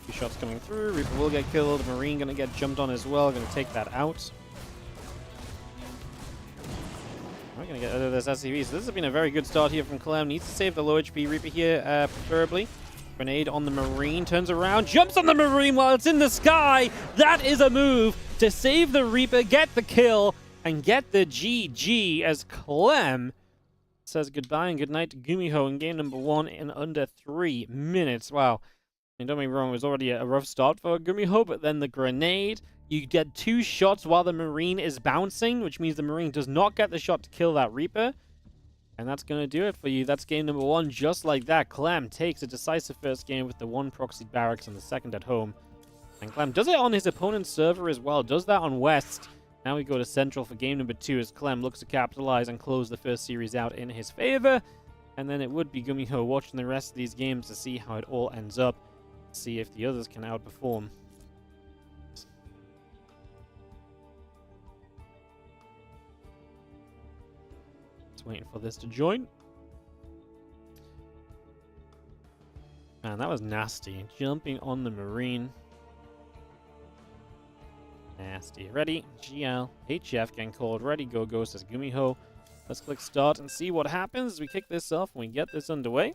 2 shots coming through. Reaper will get killed. Marine going to get jumped on as well. Going to take that out. We're going to get rid of this SCV. So this has been a very good start here from Clem. Needs to save the low HP Reaper here, preferably. Grenade on the Marine, turns around, jumps on the Marine while it's in the sky. That is a move to save the Reaper, get the kill, and get the GG as Clem says goodbye and goodnight to GuMiho in game number 1 in under 3 minutes. Wow. And don't get me wrong, it was already a rough start for GuMiho, but then the grenade, you get 2 shots while the Marine is bouncing, which means the Marine does not get the shot to kill that Reaper. And that's going to do it for you. That's game number 1. Just like that, Clem takes a decisive first game with the 1 proxied barracks and the 2nd at home. And Clem does it on his opponent's server as well. Does that on West. Now we go to Central for game number 2 as Clem looks to capitalize and close the first series out in his favor. And then it would be GuMiho watching the rest of these games to see how it all ends up. See if the others can outperform. Waiting for this to join. Man, that was nasty. Jumping on the Marine. Nasty. Ready? GL. HF getting called. Ready, go, go, says GuMiho. Let's click start and see what happens as we kick this off and we get this underway.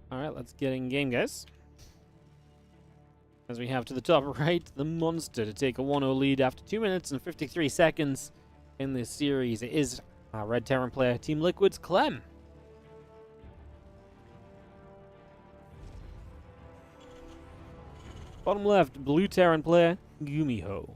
Alright, let's get in game, guys. As we have to the top right, the Monster to take a 1-0 lead after 2 minutes and 53 seconds in this series. It is our Red Terran player, Team Liquid's Clem. Bottom left, Blue Terran player, GuMiho.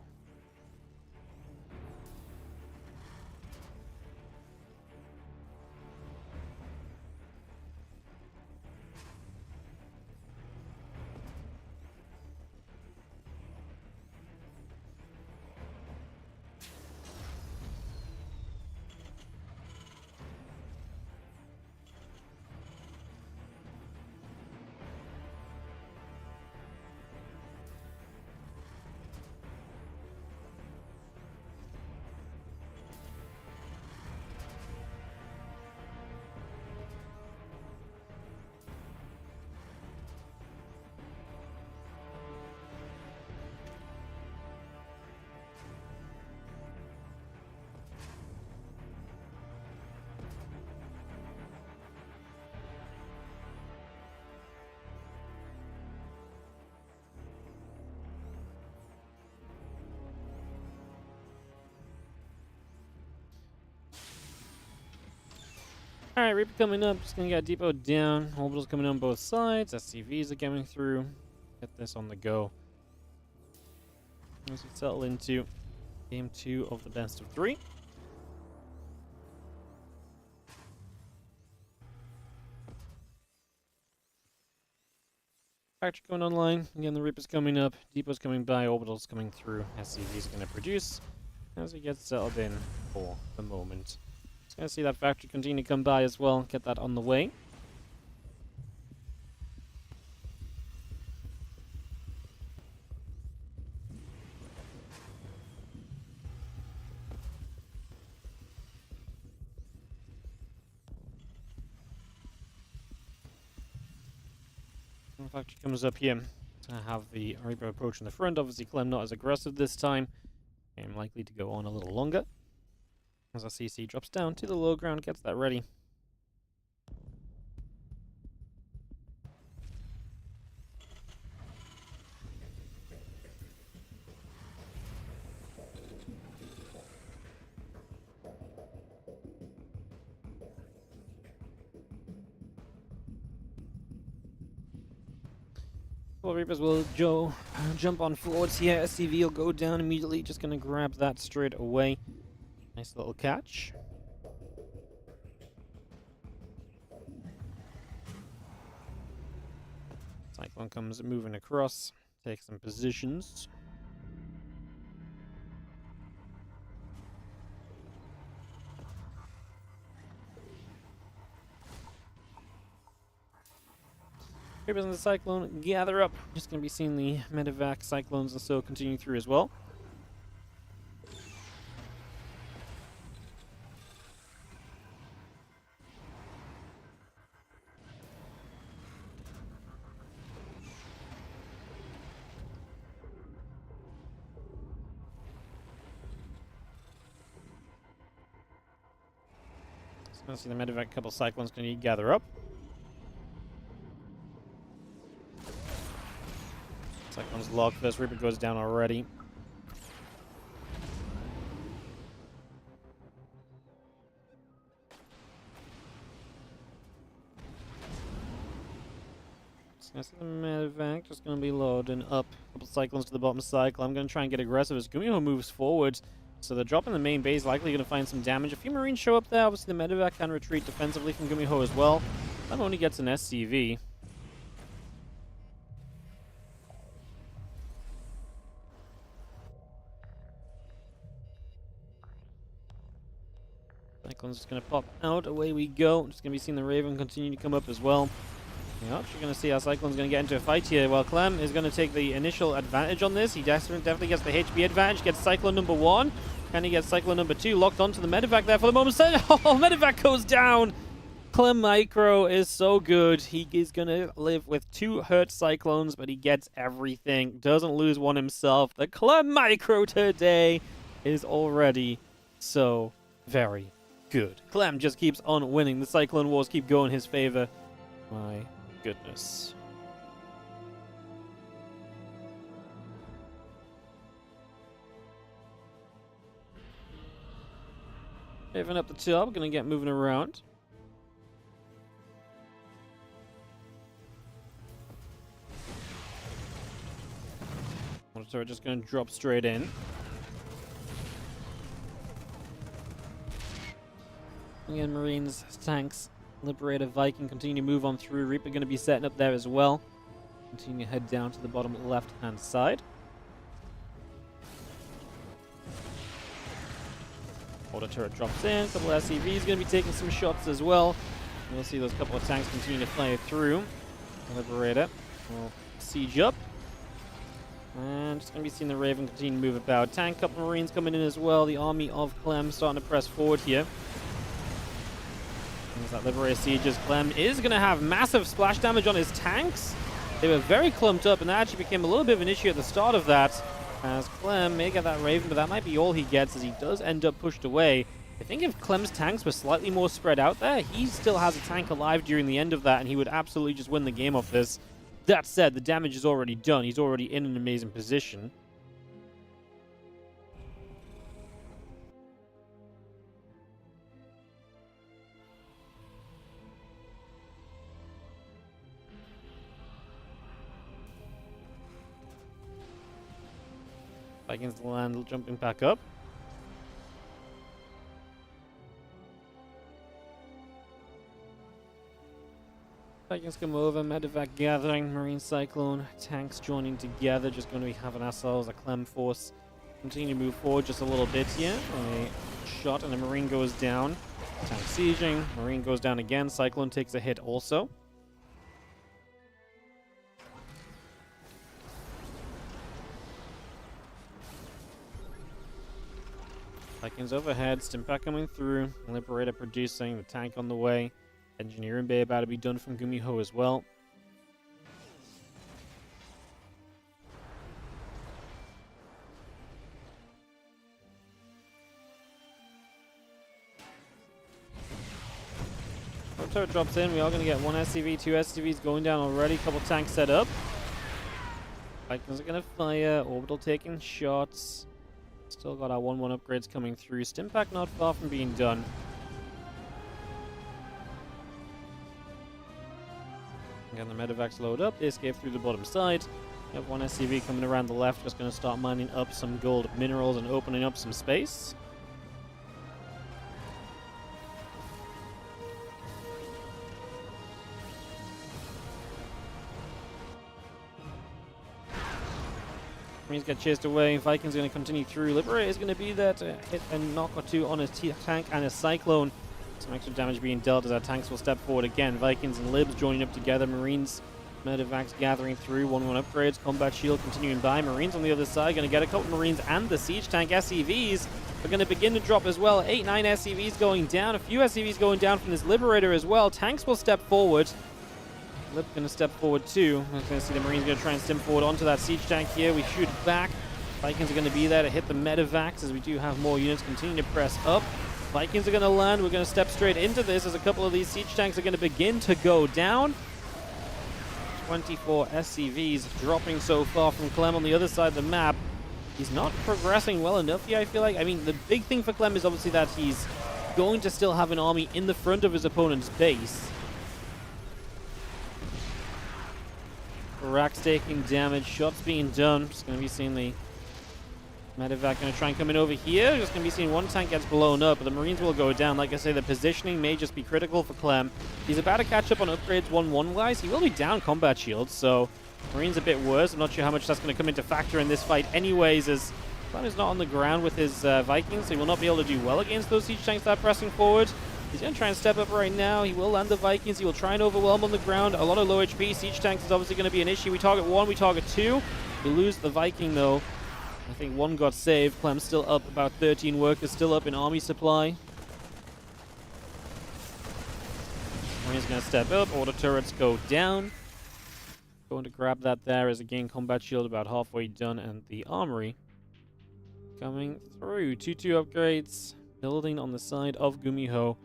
Alright, Reaper coming up. Just gonna get Depot down. Orbital's coming on both sides. SCVs are coming through. Get this on the go. As we settle into game 2 of the best of 3. Factory going online. Again, the Reaper's coming up. Depot's coming by. Orbital's coming through. SCV's gonna produce. as we get settled in for the moment. Just gonna see that factory continue to come by as well, get that on the way. The factory comes up here to have the Reaper approach in the front. Obviously, Clem not as aggressive this time. Game likely to go on a little longer. As our CC drops down to the low ground, gets that ready. Well, Reapers will jump on forwards here. SCV will go down immediately. Just going to grab that straight away. Nice little catch. Cyclone comes moving across. Takes some positions. Reapers and the Cyclone gather up. Just going to be seeing the medevac Cyclones and so continue through as well. Just going to see the medevac couple Cyclones going to gather up. Cyclone's locked. First Reaper goes down already. So the medevac just going to be loading up. A couple Cyclones to the bottom cycle. I'm going to try and get aggressive as GuMiho moves forward. So they're dropping the main base, likely going to find some damage. A few Marines show up there. Obviously the medevac can retreat defensively from GuMiho as well. That only gets an SCV. Cyclone's just going to pop out. Away we go. Just going to be seeing the Raven continue to come up as well. Yep, you're going to see how Cyclone's going to get into a fight here. While Clem is going to take the initial advantage on this. He definitely gets the HP advantage. Gets Cyclone number 1. Can he get Cyclone number 2? Locked onto the medevac there for the moment. Oh, medevac goes down. Clem Micro is so good. He is going to live with 2 hurt Cyclones, but he gets everything. Doesn't lose one himself. The Clem Micro today is already so very good. Clem just keeps on winning. The Cyclone Wars keep going in his favor. My goodness. Raven up the top, gonna get moving around. Monitor just gonna drop straight in. Again, Marines, tanks, Liberator, Viking continue to move on through. Reaper going to be setting up there as well. Continue to head down to the bottom left-hand side. Order turret drops in. Couple SCVs going to be taking some shots as well. We'll see those couple of tanks continue to fire through. Liberator will siege up. And just going to be seeing the Raven continue to move about. Tank, couple Marines coming in as well. The army of Clem starting to press forward here. As that Liberator sieges, Clem is going to have massive splash damage on his tanks. They were very clumped up, and that actually became a little bit of an issue at the start of that. As Clem may get that Raven, but that might be all he gets as he does end up pushed away. I think if Clem's tanks were slightly more spread out there, he still has a tank alive during the end of that, and he would absolutely just win the game off this. That said, the damage is already done. He's already in an amazing position. Against the land, jumping back up. Vikings come over, medevac gathering, Marine Cyclone, tanks joining together, just going to be having ourselves a Clem force continue to move forward just a little bit here. A shot and a Marine goes down. Tank sieging. Marine goes down again. Cyclone takes a hit also. Vikings overhead. Stimpak coming through. Liberator producing. The tank on the way. Engineering bay about to be done from GuMiho as well. Turret drops in. We are going to get one SCV, two SCVs going down already. Couple tanks set up. Vikings are going to fire. Orbital taking shots. Still got our 1-1 upgrades coming through. Stimpak not far from being done. Again, the medevacs load up. They escape through the bottom side. We have one SCV coming around the left. Just going to start mining up some gold minerals and opening up some space. Marines get chased away. Vikings going to continue through. Liberator is going to be there to hit a knock or two on his tank and his Cyclone. Some extra damage being dealt as our tanks will step forward again. Vikings and Libs joining up together. Marines, medevacs gathering through. 1-1 upgrades. Combat shield continuing by. Marines on the other side going to get a couple Marines, and the siege tank SCVs are going to begin to drop as well. 8-9 SCVs going down. A few SCVs going down from this Liberator as well. Tanks will step forward. Lip going to step forward too. We're going to see the Marines going to try and stim forward onto that siege tank here. We shoot back. Vikings are going to be there to hit the medevacs as we do have more units continuing to press up. Vikings are going to land. We're going to step straight into this as a couple of these siege tanks are going to begin to go down. 24 SCVs dropping so far from Clem on the other side of the map. He's not progressing well enough here, I feel like. I mean, the big thing for Clem is obviously that he's going to still have an army in the front of his opponent's base. Racks taking damage, shots being done. Just going to be seeing the medevac going to try and come in over here. Just going to be seeing one tank gets blown up, but the Marines will go down. Like I say, the positioning may just be critical for Clem. He's about to catch up on upgrades 1-1 wise. He will be down combat shields, so Marines a bit worse. I'm not sure how much that's going to come into factor in this fight anyways, as Clem is not on the ground with his Vikings, so he will not be able to do well against those siege tanks that are pressing forward. He's going to try and step up right now. He will land the Vikings. He will try and overwhelm on the ground. A lot of low HP. Siege tanks is obviously going to be an issue. We target one, we target two. We lose the Viking, though. I think one got saved. Clem's still up. About 13 workers still up in army supply. Marine's going to step up. Order turrets go down. Going to grab that there as again combat shield about halfway done. And the armory coming through. 2-2 upgrades. Building on the side of GuMiho.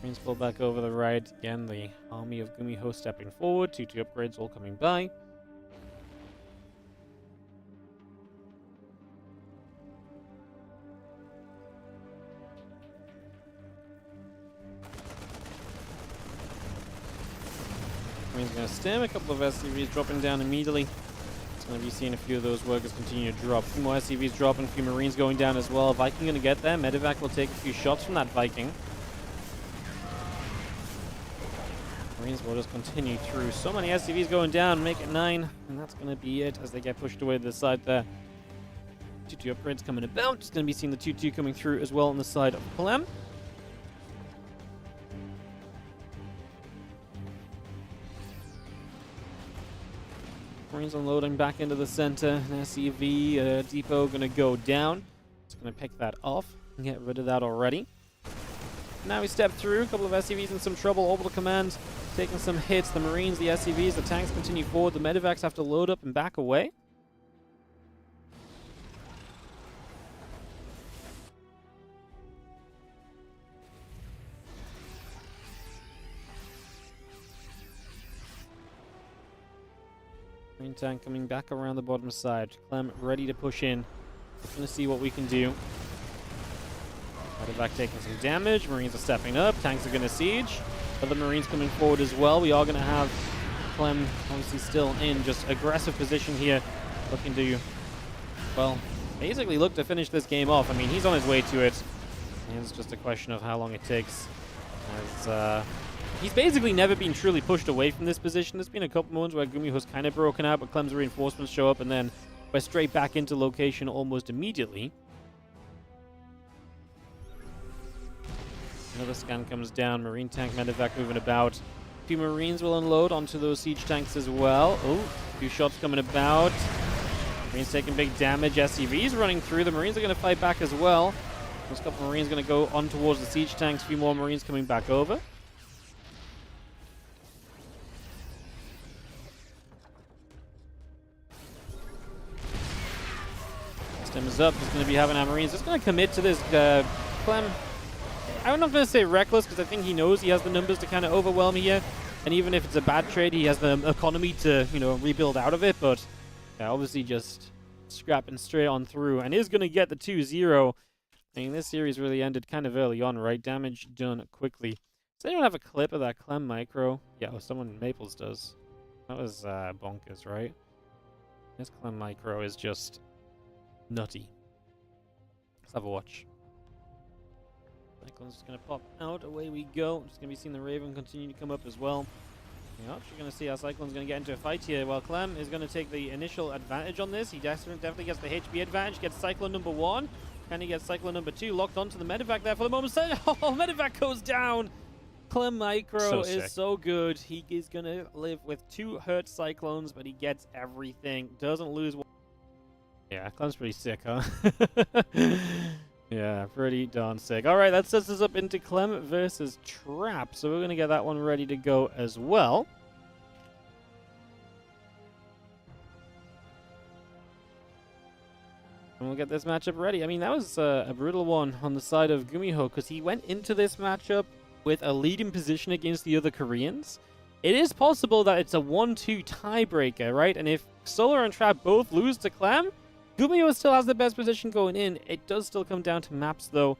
Marines pull back over the right. Again, the army of GuMiho stepping forward. 2-2 upgrades all coming by. Marines going to stem. A couple of SCVs dropping down immediately. Going to be seeing a few of those workers continue to drop. A few more SCVs dropping, a few Marines going down as well. Viking going to get there. Medevac will take a few shots from that Viking. Marines will just continue through. So many SCVs going down, make it 9. And that's going to be it as they get pushed away to the side there. 2-2 upgrades coming about. Just going to be seeing the 2-2 coming through as well on the side of Clem. Marines unloading back into the center. An SCV depot going to go down. Just going to pick that off and get rid of that already. Now we step through. A couple of SCVs in some trouble. Orbital command taking some hits. The Marines, the SCVs, the tanks continue forward. The medevacs have to load up and back away. Marine tank coming back around the bottom side. Clem ready to push in. Just going to see what we can do. Medevac taking some damage. Marines are stepping up. Tanks are going to siege. Other Marines coming forward as well. We are going to have Clem obviously still in just aggressive position here. Looking to, well, basically look to finish this game off. I mean, he's on his way to it. And it's just a question of how long it takes. As He's basically never been truly pushed away from this position. There's been a couple moments where GuMiho's kind of broken out, but Clem's reinforcements show up, and then we're straight back into location almost immediately. Another scan comes down. Marine tank medevac moving about. A few Marines will unload onto those siege tanks as well. Oh, a few shots coming about. Marines taking big damage. SCV's running through. The Marines are going to fight back as well. Those couple of Marines going to go on towards the siege tanks. A few more Marines coming back over. Stem is up. He's going to be having our Marines. Just going to commit to this Clem. I'm not going to say reckless, because I think he knows he has the numbers to kind of overwhelm here. And even if it's a bad trade, he has the economy to, you know, rebuild out of it. But yeah, obviously just scrapping straight on through. And is going to get the 2-0. I mean, this series really ended kind of early on, right? Damage done quickly. Does anyone have a clip of that Clem micro? Yeah, oh, someone Maples does. That was bonkers, right? This Clem micro is just nutty. Let's have a watch. Cyclone's just going to pop out. Away we go. Just going to be seeing the Raven continue to come up as well. You're actually going to see how Cyclone's going to get into a fight here. While Clem is going to take the initial advantage on this. He definitely gets the HP advantage. Gets Cyclone number 1. Can he get Cyclone number 2? Locked onto the medevac there for the moment. Oh, medevac goes down. Clem micro is so good. He is going to live with 2 hurt Cyclones, but he gets everything. Doesn't lose one. Yeah, Clem's pretty sick, huh? Yeah, pretty darn sick. All right, that sets us up into Clem versus Trap. So we're going to get that one ready to go as well. And we'll get this matchup ready. I mean, that was a brutal one on the side of GuMiho, because he went into this matchup with a leading position against the other Koreans. It is possible that it's a 1-2 tiebreaker, right? And if Solar and Trap both lose to Clem, GuMiho still has the best position going in. It does still come down to maps, though.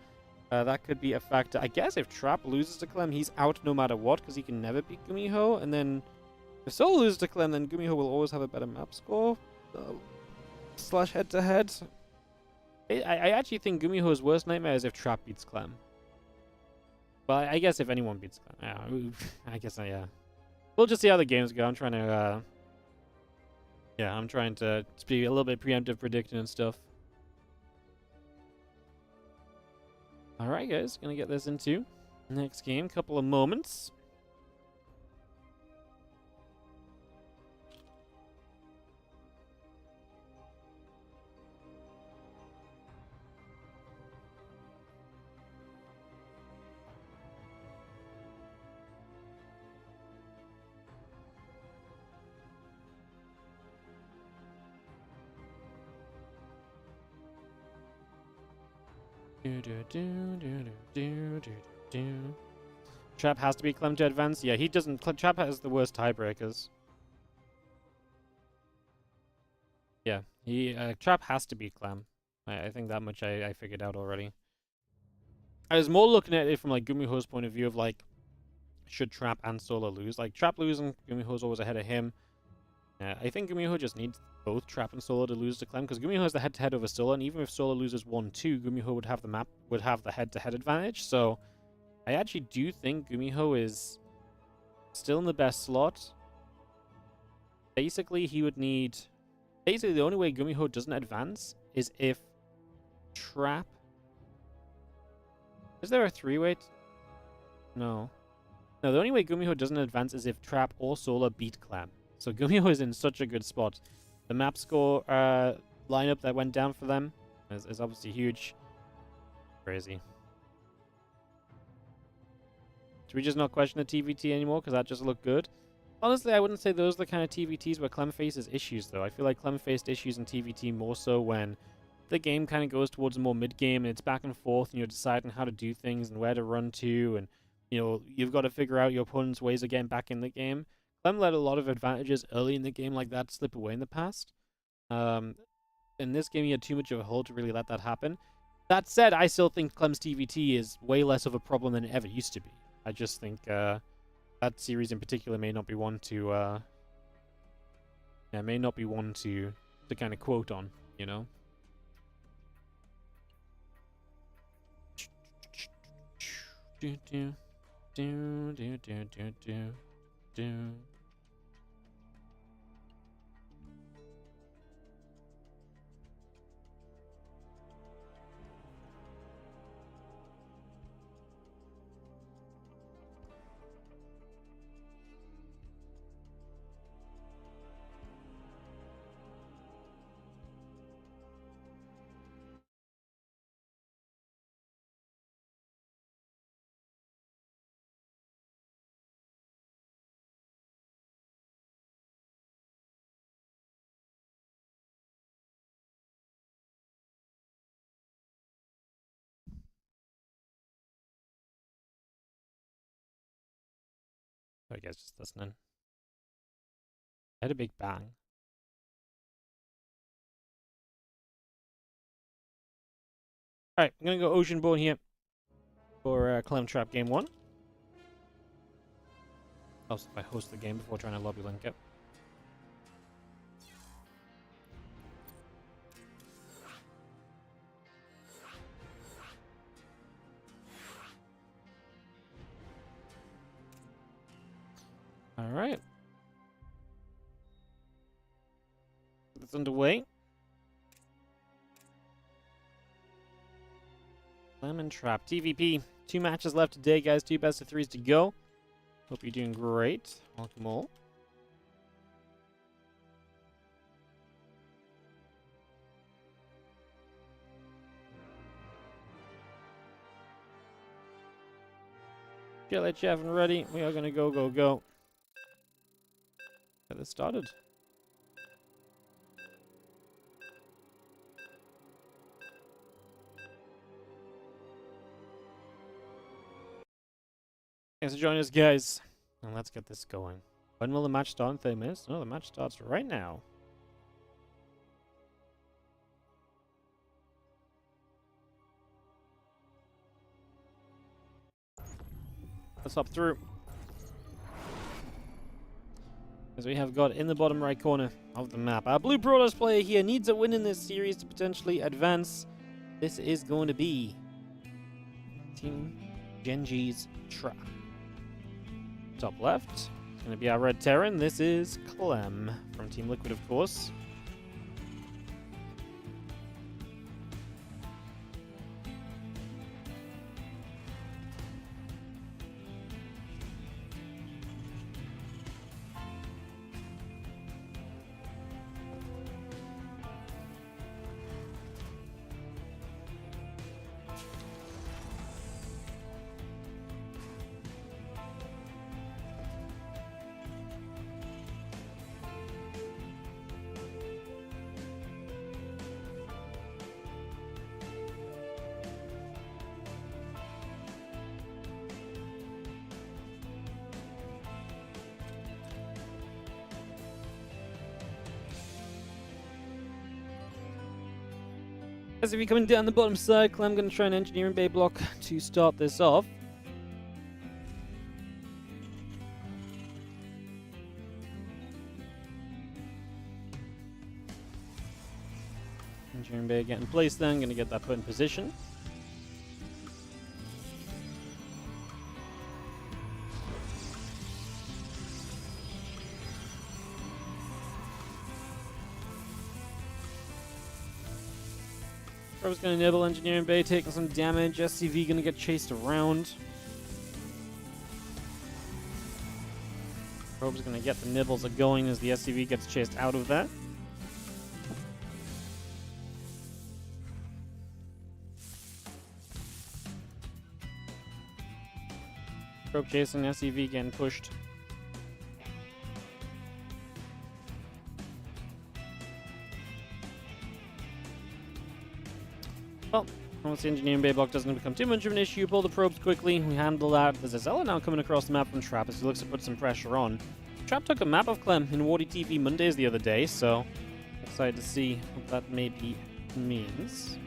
That could be a factor. I guess if Trap loses to Clem, he's out no matter what, because he can never beat GuMiho. And then if Solar loses to Clem, then GuMiho will always have a better map score. Slash head-to-head. I actually think GuMiho's worst nightmare is if Trap beats Clem. Well, I guess if anyone beats Clem. Yeah, I guess, yeah. We'll just see how the games go. I'm trying to... yeah, I'm trying to be a little bit preemptive predicting and stuff. Alright, guys. Gonna get this into next game. Couple of moments. Trap has to be Clem to advance. Yeah, he doesn't. Trap has the worst tiebreakers. Yeah, Trap has to be Clem. I think that much I figured out already. I was more looking at it from like GuMiho's point of view of like, should Trap and Solar lose? Like Trap losing, GuMiho's always ahead of him. I think GuMiho just needs both Trap and Solar to lose to Clem, because GuMiho has the head-to-head over Solar, and even if Solar loses 1-2, GuMiho would have the head-to-head advantage. So I actually do think GuMiho is still in the best slot. Basically, he would need... Basically, the only way GuMiho doesn't advance is if Trap... Is there a 3-way? No. No, the only way GuMiho doesn't advance is if Trap or Solar beat Clem. So GuMiho is in such a good spot. The map score lineup that went down for them is obviously huge. Crazy. Should we just not question the TVT anymore because that just looked good? Honestly, I wouldn't say those are the kind of TVTs where Clem faces issues, though. I feel like Clem faced issues in TVT more so when the game kind of goes towards a more mid-game and it's back and forth and you're deciding how to do things and where to run to, and you know, you've got to figure out your opponent's ways of getting back in the game. Clem let a lot of advantages early in the game like that slip away in the past. In this game, he had too much of a hold to really let that happen. That said, I still think Clem's TVT is way less of a problem than it ever used to be. I just think that series in particular may not be one to kind of quote on, you know. Do do do do do do. I guess just listening. I had a big bang. Alright, I'm gonna go Oceanborn here for Clem Trap Game 1. Also, if I host the game before trying to lobby link it. Alright. It's underway. Lemon Trap. TVP. 2 matches left today, guys. 2 best of 3s to go. Hope you're doing great. Welcome all. Jelly Chef and ready. We are going to go, go, go. Get this started. Thanks for joining us, guys. And let's get this going. When will the match start in 30 minutes? No, the match starts right now. Let's hop through. As we have got in the bottom right corner of the map. Our Blue Brawlers player here needs a win in this series to potentially advance. This is going to be Team Genji's Trap. Top left, it's going to be our Red Terran. This is Clem from Team Liquid, of course. As if you're coming down the bottom side, Clem going to try an engineering bay block to start this off. Engineering bay getting placed then, going to get that put in position. Probe's going to nibble Engineering Bay, taking some damage. SCV going to get chased around. Probe's going to get the nibbles going as the SCV gets chased out of that. Probe chasing, SCV getting pushed. Well, once the Engineering Bay block doesn't become too much of an issue, pull the probes quickly, we handle that. There's a Zella now coming across the map from Trap as he looks to put some pressure on. Trap took a map of Clem in WardiTV Mondays the other day, so excited to see what that maybe means.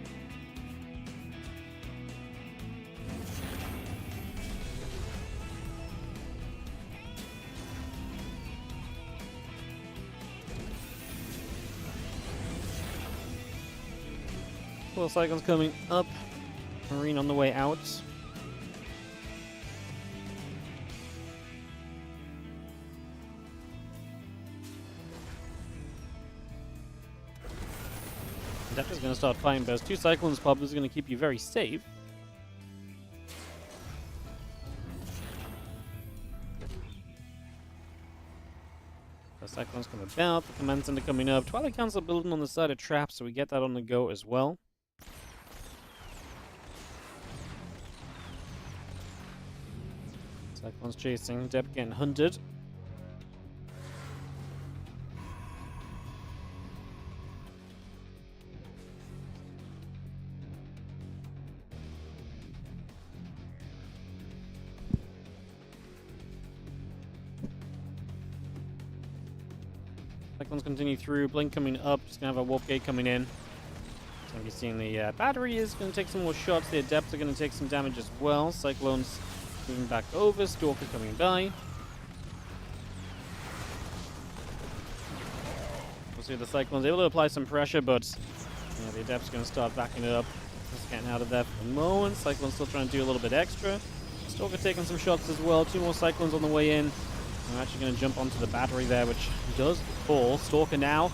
Well, Cyclone's coming up. Marine on the way out. Adept is going to start fighting those 2 Cyclones pop. This is going to keep you very safe. The Cyclones come about, the Command Center coming up. Twilight Council building on the side of traps, so we get that on the go as well. Cyclones chasing, Adept getting hunted. Cyclones continue through, Blink coming up, just gonna have a Warp Gate coming in. So gonna be seeing the battery is gonna take some more shots, the Adepts are gonna take some damage as well. Cyclones moving back over, Stalker coming by. We'll see the Cyclones able to apply some pressure, but yeah, the Adepts gonna start backing it up. Just getting out of there for the moment. Cyclones still trying to do a little bit extra. Stalker taking some shots as well, 2 more Cyclones on the way in. I'm actually going to jump onto the battery there, which does fall. Stalker now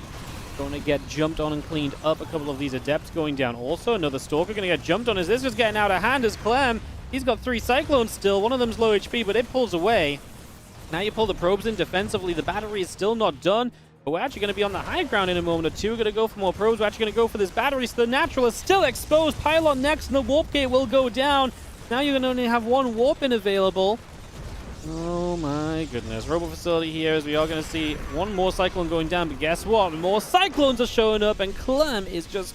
going to get jumped on and cleaned up. A couple of these Adepts going down also. Another Stalker going to get jumped on. Is this just getting out of hand as Clem? He's got 3 Cyclones still. One of them's low HP, but it pulls away. Now you pull the probes in defensively. The battery is still not done, but we're actually going to be on the high ground in a moment or two. We're going to go for more probes. We're actually going to go for this battery. So the Natural is still exposed. Pylon next, and the Warp Gate will go down. Now you're going to only have 1 Warp-In available. Oh my goodness. Robo Facility here, as we are going to see 1 more Cyclone going down, but guess what? More Cyclones are showing up, and Clem is just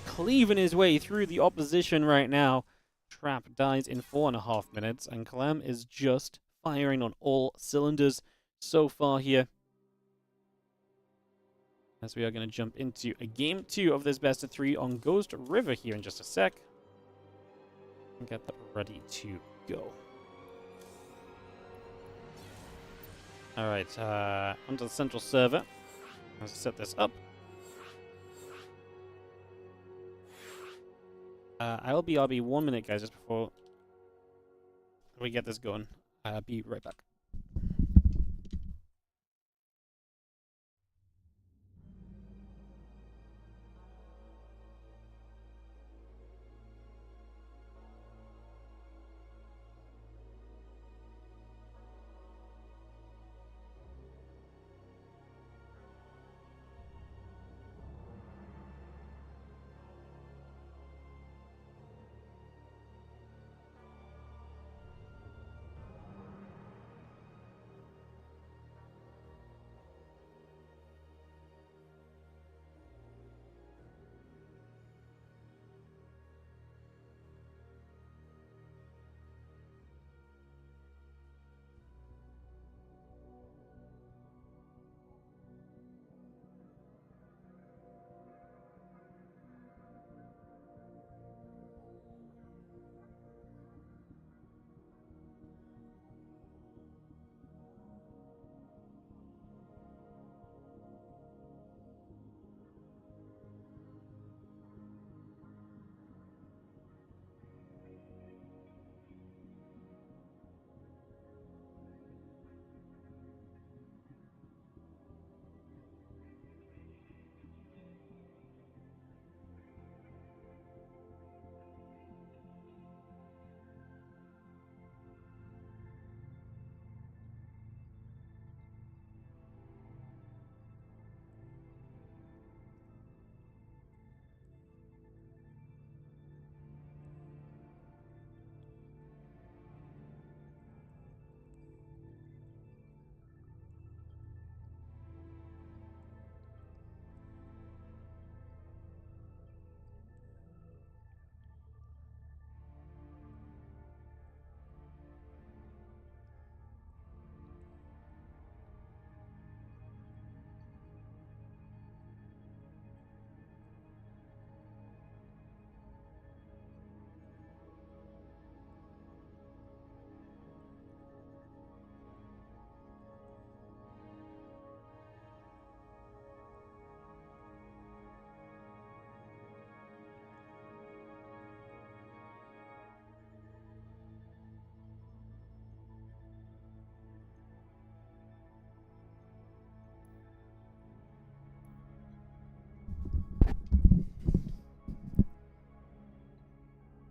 cleaving his way through the opposition right now. Trap dies in 4.5 minutes, and Clem is just firing on all cylinders so far here. As we are going to jump into a game 2 of this best of 3 on Ghost River here in just a sec. And get that ready to go. Alright, onto the central server. Let's set this up. I'll be RB 1 minute, guys, just before we get this going. I'll be right back.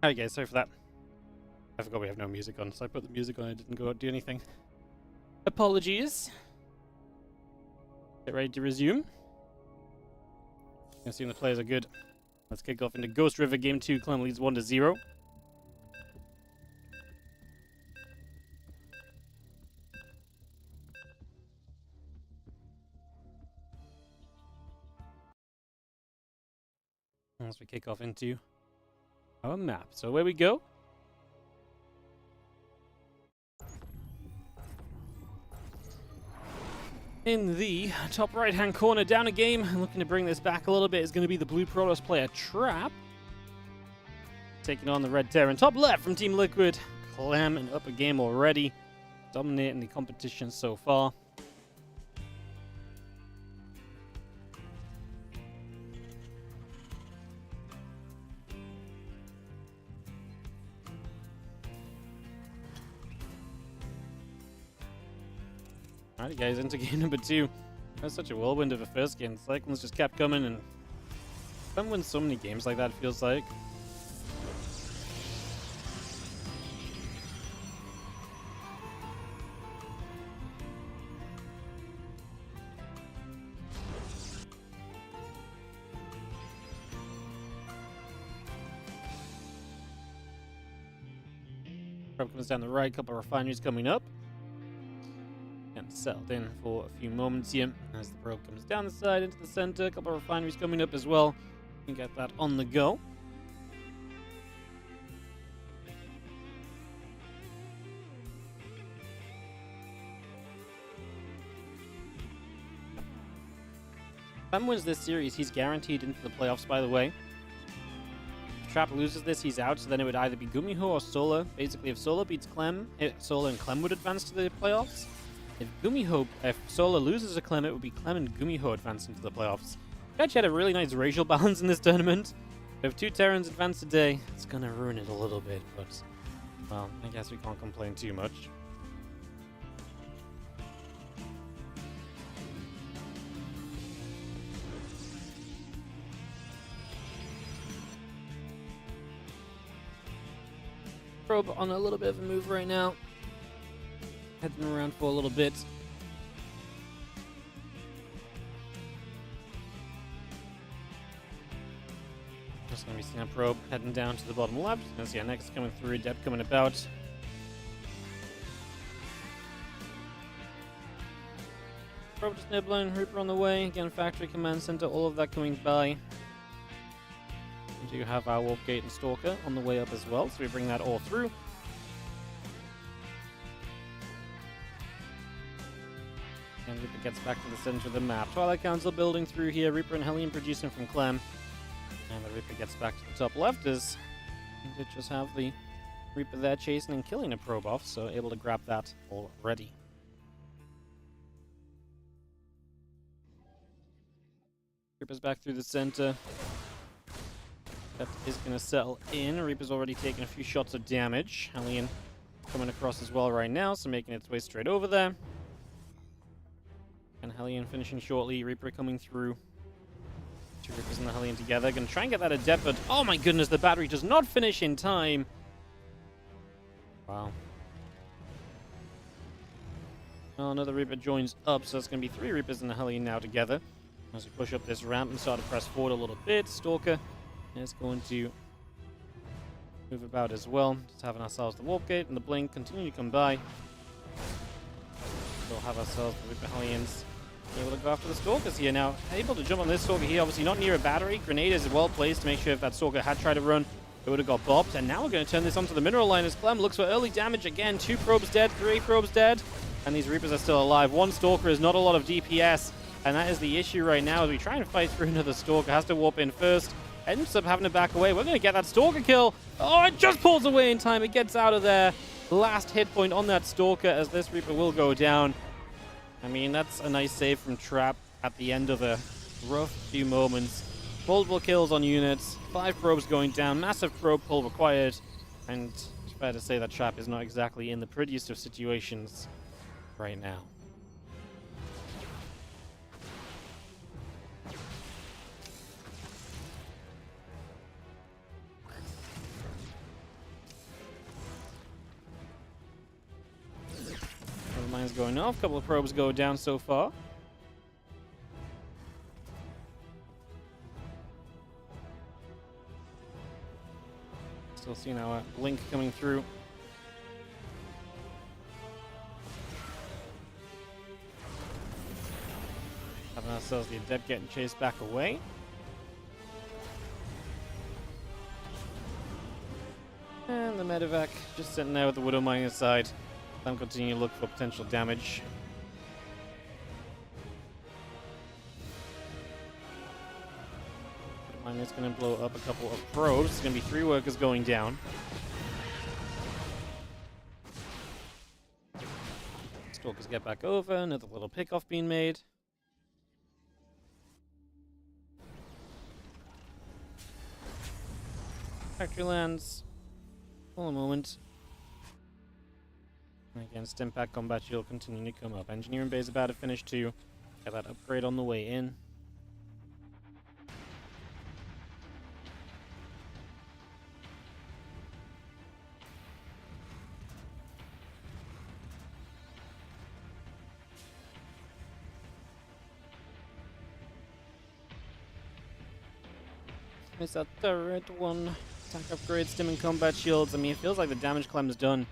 Alright guys, sorry for that. I forgot we have no music on, so I put the music on and it didn't go do anything. Apologies. Get ready to resume. I assume the players are good. Let's kick off into Ghost River Game 2. Clem leads 1-0. As we kick off into our map. So away we go. In the top right-hand corner, down a game, and looking to bring this back a little bit is going to be the Blue Protoss player Trap. Taking on the Red Terran. Top left from Team Liquid, Clem, and up a game already. Dominating the competition so far. Alright guys, into game number 2. That's such a whirlwind of a first game. The cyclones just kept coming, and Clem wins so many games like that, it feels like. Probe comes down the right, couple of refineries coming up. And settled in for a few moments here as the probe comes down the side into the center. A couple of refineries coming up as well. You can get that on the go. If Clem wins this series, he's guaranteed into the playoffs, by the way. If Trap loses this, he's out, so then it would either be GuMiho or Solar. Basically, if Solar beats Clem, Solar and Clem would advance to the playoffs. If Solar loses to Clem, it would be Clem and GuMiho advance into the playoffs. We actually had a really nice racial balance in this tournament. If 2 Terrans advance today, it's gonna ruin it a little bit, but well, I guess we can't complain too much. Probe on a little bit of a move right now. Heading around for a little bit. Just gonna be seeing a probe heading down to the bottom left. Gonna see our next coming through, depth coming about. Probe just nibbling, Reaper on the way. Again, factory command center, all of that coming by. We do have our Warp Gate and Stalker on the way up as well, so we bring that all through. And Reaper gets back to the center of the map. Twilight Council building through here. Reaper and Hellion producing from Clem. And the Reaper gets back to the top left as we did just have the Reaper there chasing and killing a probe off, so able to grab that already. Reaper's back through the center. That is going to settle in. Reaper's already taken a few shots of damage. Hellion coming across as well right now, so making its way straight over there. And Hellion finishing shortly. Reaper coming through. 2 Reapers and the Hellion together. Gonna try and get that at depth, but oh my goodness, the battery does not finish in time. Wow. Well, another Reaper joins up, so it's gonna be 3 Reapers and the Hellion now together. As we push up this ramp and start to press forward a little bit, Stalker is going to move about as well. Just having ourselves the Warp Gate and the Blink continue to come by. We'll have ourselves the Reaper Hellions able to go after the Stalkers here now. Able to jump on this Stalker here, obviously not near a battery. Grenade is well placed to make sure if that Stalker had tried to run, it would have got bopped. And now we're going to turn this onto the mineral line as Clem looks for early damage again. 2 probes dead, 3 probes dead. And these Reapers are still alive. 1 Stalker is not a lot of DPS. And that is the issue right now as we try and fight through another Stalker. Has to warp in first. Ends up having to back away. We're going to get that Stalker kill. Oh, it just pulls away in time. It gets out of there. Last hit point on that Stalker as this Reaper will go down. I mean, that's a nice save from Trap at the end of a rough few moments. Multiple kills on units. 5 probes going down. Massive probe pull required. And it's fair to say that Trap is not exactly in the prettiest of situations right now. Mine's going off. A couple of probes go down so far. Still seeing our link coming through. Having ourselves the Adept getting chased back away. And the medevac just sitting there with the Widow Mine inside. I'm continuing to look for potential damage. Widow Mine is going to blow up a couple of probes. It's going to be 3 workers going down. Stalkers get back over. Another little pickoff being made. Factory lands. Hold a moment. And again, Stimpak combat shield continuing to come up. Engineering bay is about to finish too. Get that upgrade on the way in. There's that third one. Attack upgrades, stim and combat shields. I mean, it feels like the damage Clem's done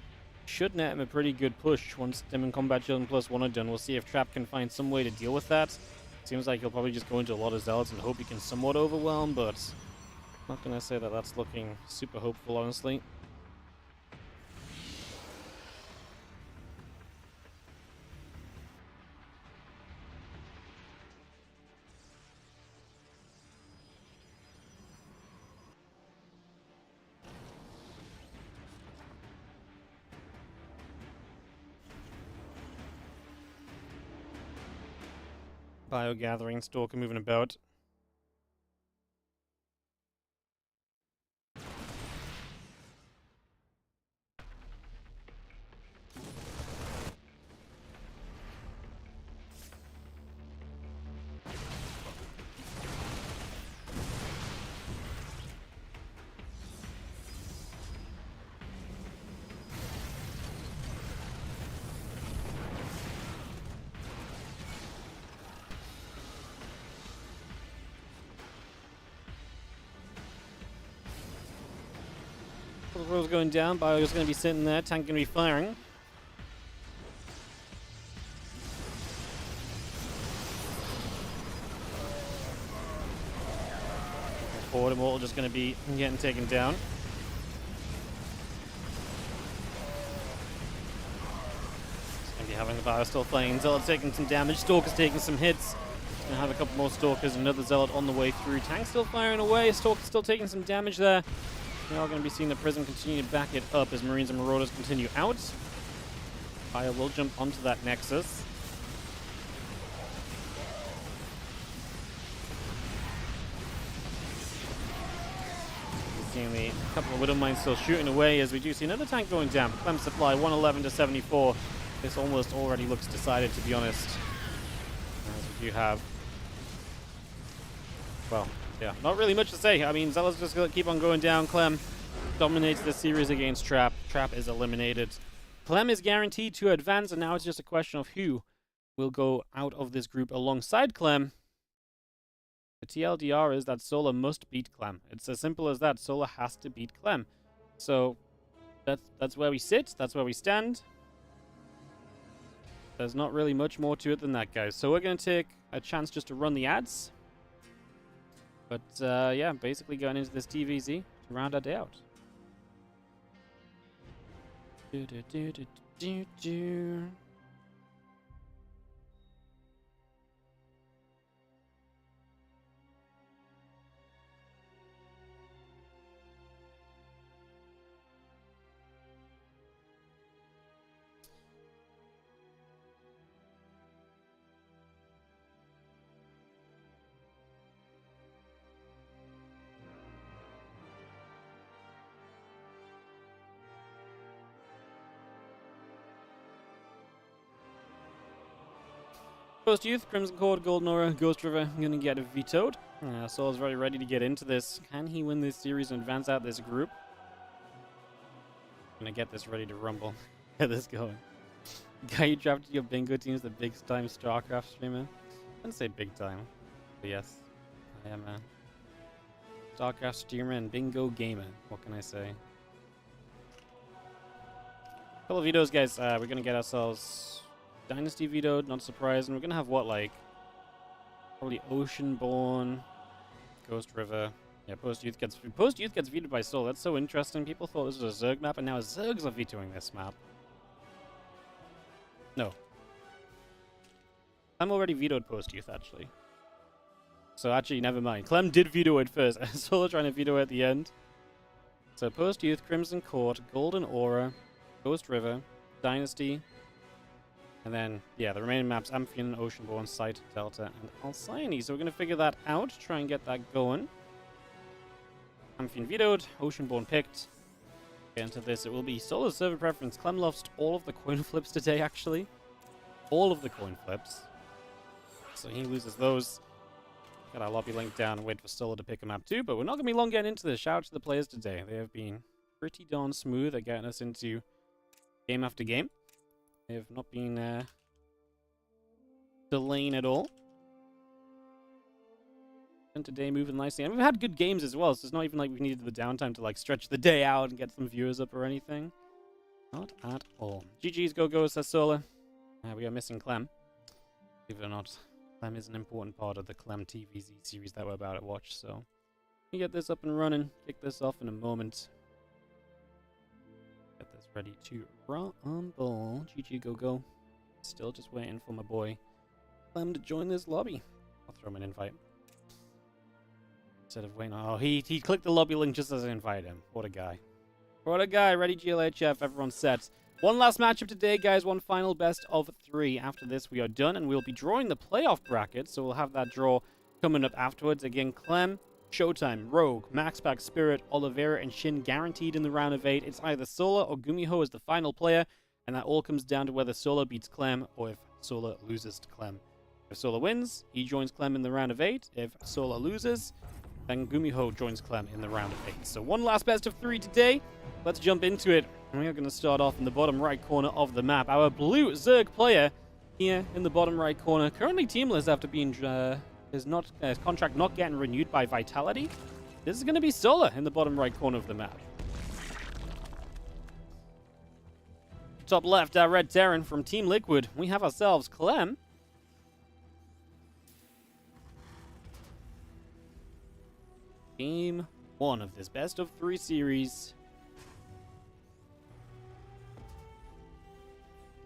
should net him a pretty good push once stim and combat shield and +1 are done. We'll see if Trap can find some way to deal with that. Seems like he'll probably just go into a lot of zealots and hope he can somewhat overwhelm, but I'm not going to say that that's looking super hopeful, honestly. Bio gathering, Stalker moving about. The rows going down, Bio's going to be sitting there, tank going to be firing. Forward Immortal just going to be getting taken down. Just going to be having the Bio still fighting. Zealot taking some damage, Stalker's taking some hits. Gonna have a couple more Stalkers, another Zealot on the way through. Tank still firing away, Stalker's still taking some damage there. We are going to be seeing the Prism continue to back it up as Marines and Marauders continue out. Fire will jump onto that Nexus. Seeing the couple of Widow Mines still shooting away as we do see another tank going down. Clem supply 111 to 74. This almost already looks decided, to be honest. As we do have, well, yeah, not really much to say. I mean, Zealot's just going to keep on going down. Clem dominates this series against Trap. Trap is eliminated. Clem is guaranteed to advance, and now it's just a question of who will go out of this group alongside Clem. The TLDR is that Solar must beat Clem. It's as simple as that. Solar has to beat Clem. So that's where we sit. That's where we stand. There's not really much more to it than that, guys. So we're going to take a chance just to run the ads. But, yeah, basically going into this TVZ to round our day out. Ghost Youth, Crimson Cord, Golden Aura, Ghost River going to get vetoed. Soul's very ready to get into this. Can he win this series and advance out this group? Going to get this ready to rumble. Get this going. Guy you drafted your bingo team is the big time StarCraft streamer. I wouldn't say big time, but yes, I am a StarCraft streamer and bingo gamer. What can I say? Couple of vetoes, guys. We're gonna get ourselves Dynasty vetoed, not surprising. We're gonna have what, like, probably Oceanborn, Ghost River. Yeah, Post Youth gets vetoed by Soul. That's so interesting. People thought this was a Zerg map, and now Zergs are vetoing this map. No. I'm already vetoed Post Youth, actually. So actually, never mind. Clem did veto it first. Soul trying to veto it at the end. So Post Youth, Crimson Court, Golden Aura, Ghost River, Dynasty, and then, yeah, the remaining maps, Amphion, Oceanborn, Sight, Delta, and Alcyone. So we're going to figure that out, try and get that going. Amphion vetoed, Oceanborn picked. Get into this, it will be solo server preference. Clem lost all of the coin flips today, actually. All of the coin flips. So he loses those. Got our lobby link down and wait for Solo to pick a map too, but we're not going to be long getting into this. Shout out to the players today. They have been pretty darn smooth at getting us into game after game. They have not been delaying at all. And today moving nicely. And we've had good games as well, so it's not even like we needed the downtime to like stretch the day out and get some viewers up or anything. Not at all. GG's go, says Solar. We are missing Clem. Believe it or not, Clem is an important part of the Clem TVZ series that we're about to watch, so we get this up and running, kick this off in a moment. Get this ready to rumble. GG go. Still just waiting for my boy Clem to join this lobby. I'll throw him an invite. Instead of waiting, oh, he clicked the lobby link just as I invited him. What a guy. What a guy. Ready GLHF, everyone's set. One last matchup today, guys. One final best of 3. After this, we are done, and we'll be drawing the playoff bracket, so we'll have that draw coming up afterwards. Again, Clem, Showtime, Rogue, Maxpack, Spirit, Oliveira, and Shin guaranteed in the round of 8. It's either Sola or GuMiho as the final player, and that all comes down to whether Sola beats Clem or if Sola loses to Clem. If Sola wins, he joins Clem in the round of 8. If Sola loses, then GuMiho joins Clem in the round of 8. So one last best of 3 today. Let's jump into it. We are going to start off in the bottom right corner of the map. Our blue Zerg player here in the bottom right corner, currently teamless after being his contract not getting renewed by Vitality. This is going to be Solar in the bottom right corner of the map. Top left, our Red Terran from Team Liquid. We have ourselves Clem. Game 1 of this best of 3 series.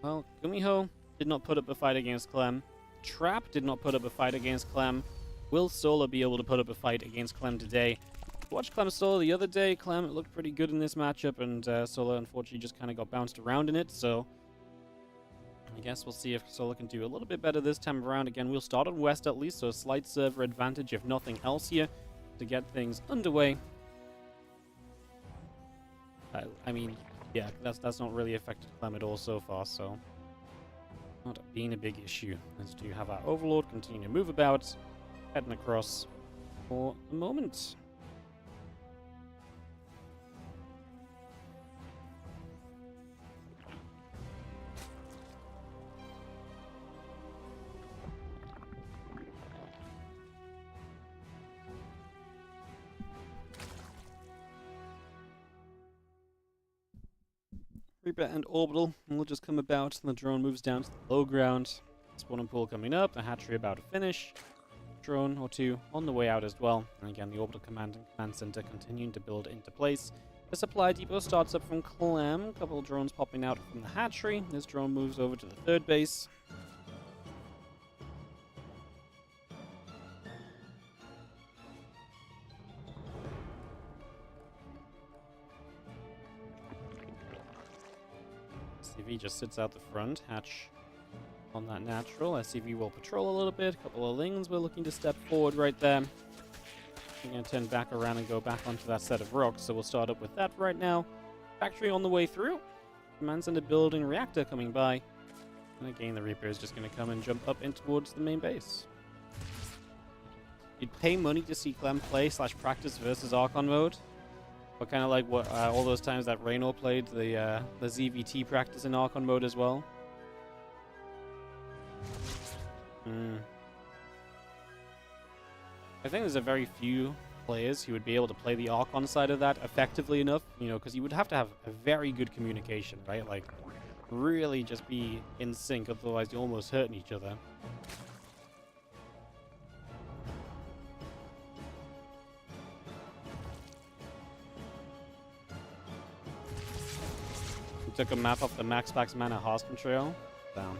Well, GuMiho did not put up a fight against Clem. Trap did not put up a fight against Clem. Will Solar be able to put up a fight against Clem today? Watched Clem Solar the other day. Clem looked pretty good in this matchup, and Solar unfortunately just kind of got bounced around in it, so I guess we'll see if Solar can do a little bit better this time around. Again, we'll start on West at least, so a slight server advantage if nothing else here to get things underway. I mean, yeah, that's not really affected Clem at all so far, so not being a big issue. Let's do have our Overlord continue to move about, heading across for the moment. Reaper and Orbital will just come about, and the drone moves down to the low ground. Spawn and pool coming up, a hatchery about to finish. Drone or 2 on the way out as well. And again, the Orbital Command and Command Center continuing to build into place. The supply depot starts up from Clem. A couple of drones popping out from the hatchery. This drone moves over to the 3rd base. SCV just sits out the front, hatch on that natural. SCV will patrol a little bit. A couple of Lings we're looking to step forward right there. We're going to turn back around and go back onto that set of rocks, so we'll start up with that right now. Factory on the way through. Command Center building, reactor coming by. And again, the Reaper is just going to come and jump up in towards the main base. You'd pay money to see Clem play / practice versus Archon mode. But kind of like what all those times that Raynor played the ZVT practice in Archon mode as well. I think there's a very few players who would be able to play the Archon side of that effectively enough, you know, because you would have to have a very good communication, right? Like, really just be in sync, otherwise you're almost hurting each other. We took a map off the Max Pax Mana Hearthstone Trail. Down.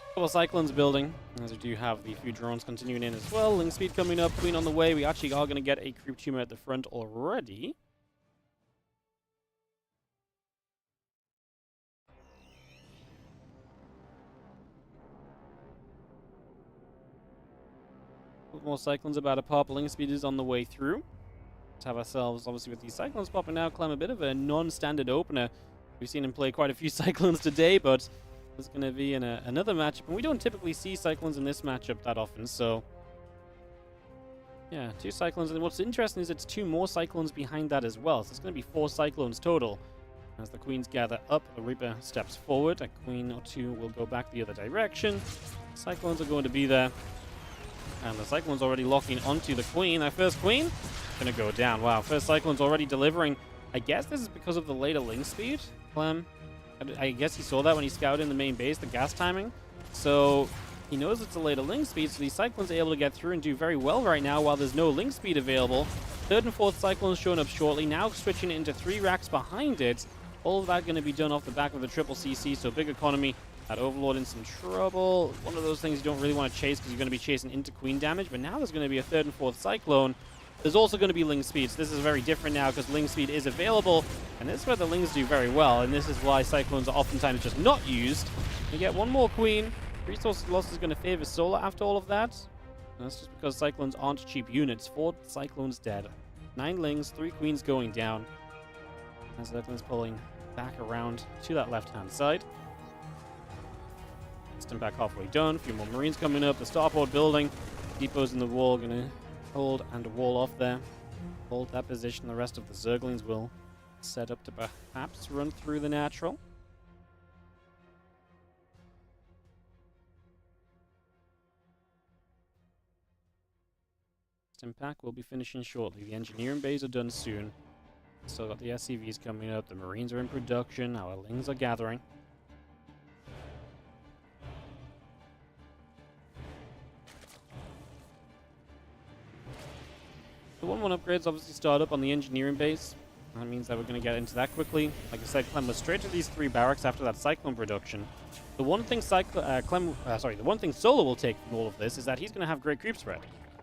Couple of Cyclones building, as we do have the few drones continuing in as well. Link speed coming up, Queen on the way. We actually are going to get a creep tumor at the front already. More Cyclones about to pop. Link speed is on the way through. Let's have ourselves, obviously, with these Cyclones popping out, Clem, a bit of a non-standard opener. We've seen him play quite a few Cyclones today, but there's going to be in another matchup. And we don't typically see Cyclones in this matchup that often, so... yeah, 2 Cyclones. And what's interesting is it's 2 more Cyclones behind that as well. So it's going to be 4 Cyclones total. As the Queens gather up, the Reaper steps forward. A Queen or 2 will go back the other direction. Cyclones are going to be there. And the Cyclone's already locking onto the Queen. That first Queen going to go down. Wow, first Cyclone's already delivering. I guess this is because of the later link speed, Clem. I guess he saw that when he scouted in the main base, the gas timing. So he knows it's a later link speed, so these Cyclones are able to get through and do very well right now while there's no link speed available. 3rd and 4th Cyclones showing up shortly, now switching it into 3 racks behind it. All of that going to be done off the back of the triple CC, so big economy. That Overlord in some trouble. One of those things you don't really want to chase because you're going to be chasing into Queen damage, but now there's going to be a 3rd and 4th Cyclone. There's also going to be Ling speed, so this is very different now because Ling speed is available, and this is where the Lings do very well, and this is why Cyclones are oftentimes just not used. You get 1 more Queen. Resource loss is going to favor Solar after all of that. And that's just because Cyclones aren't cheap units. 4 Cyclones dead. 9 Lings, 3 Queens going down. As Cyclones pulling back around to that left-hand side. System back halfway done. A few more Marines coming up. The starport building. Depots in the wall. Going to hold and wall off there. Hold that position. The rest of the Zerglings will set up to perhaps run through the natural. System pack will be finishing shortly. The engineering bays are done soon. Still got the SCVs coming up. The Marines are in production. Our Lings are gathering. The 1-1 upgrades obviously start up on the engineering base. That means that we're going to get into that quickly. Like I said, Clem was straight to these 3 barracks after that Cyclone production. The one thing the one thing Solar will take from all of this is that he's going to have great creep spread.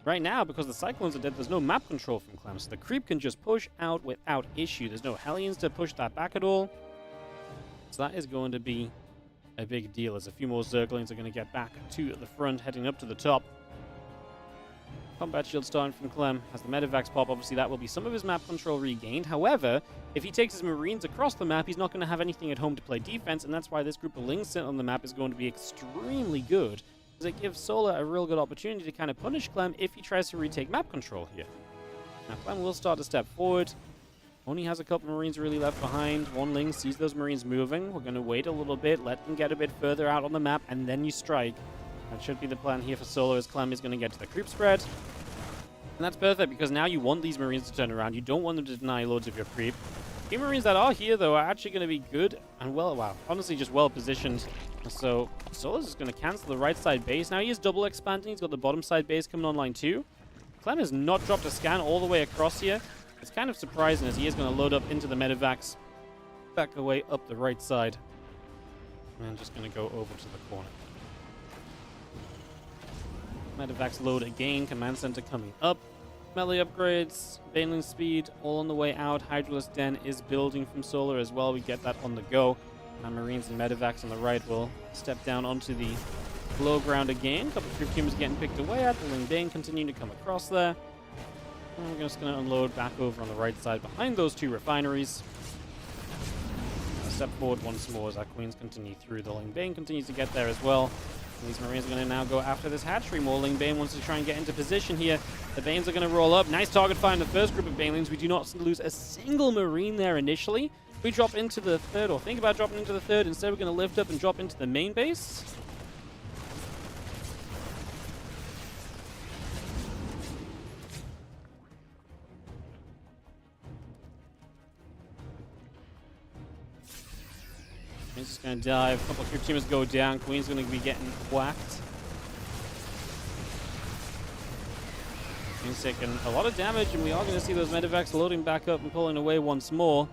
Right now, because the Cyclones are dead, there's no map control from Clem, so the creep can just push out without issue. There's no Hellions to push that back at all. So that is going to be a big deal, as a few more Zerglings are going to get back to the front, heading up to the top. Combat shield starting from Clem. As the Medivacs pop, obviously that will be some of his map control regained. However, if he takes his Marines across the map, he's not going to have anything at home to play defense, and that's why this group of Lings sitting on the map is going to be extremely good, because it gives Solar a real good opportunity to kind of punish Clem if he tries to retake map control here. Now Clem will start to step forward. Only has a couple Marines really left behind. 1 Ling sees those Marines moving. We're going to wait a little bit, let them get a bit further out on the map, and then you strike. That should be the plan here for Solar, as Clem is going to get to the creep spread. And that's perfect, because now you want these Marines to turn around. You don't want them to deny loads of your creep. The Marines that are here, though, are actually going to be good and honestly just well positioned. So Solar's just going to cancel the right side base. Now he is double expanding. He's got the bottom side base coming online too. Clem has not dropped a scan all the way across here. It's kind of surprising, as he is going to load up into the Medivacs. Back away up the right side. And just going to go over to the corner. Medivacs load again. Command center coming up. Melee upgrades, Baneling speed, all on the way out. Hydralisk Den is building from Solar as well. We get that on the go. And Marines and Medivacs on the right will step down onto the low ground again. A couple of creep teams getting picked away at. The Ling Bane continuing to come across there. And we're just going to unload back over on the right side behind those 2 refineries. Step forward once more as our Queens continue through. The Ling Bane continues to get there as well. These Marines are going to now go after this hatchery. More Ling Bane wants to try and get into position here. The Banes are going to roll up. Nice target fire in the first group of Banelings. We do not lose a single Marine there initially. We drop into the 3rd, or think about dropping into the 3rd. Instead, we're going to lift up and drop into the main base. He's just going to dive. A couple of creep teamers go down. Queen's going to be getting whacked. He's taking a lot of damage, and we are going to see those medevacs loading back up and pulling away once more.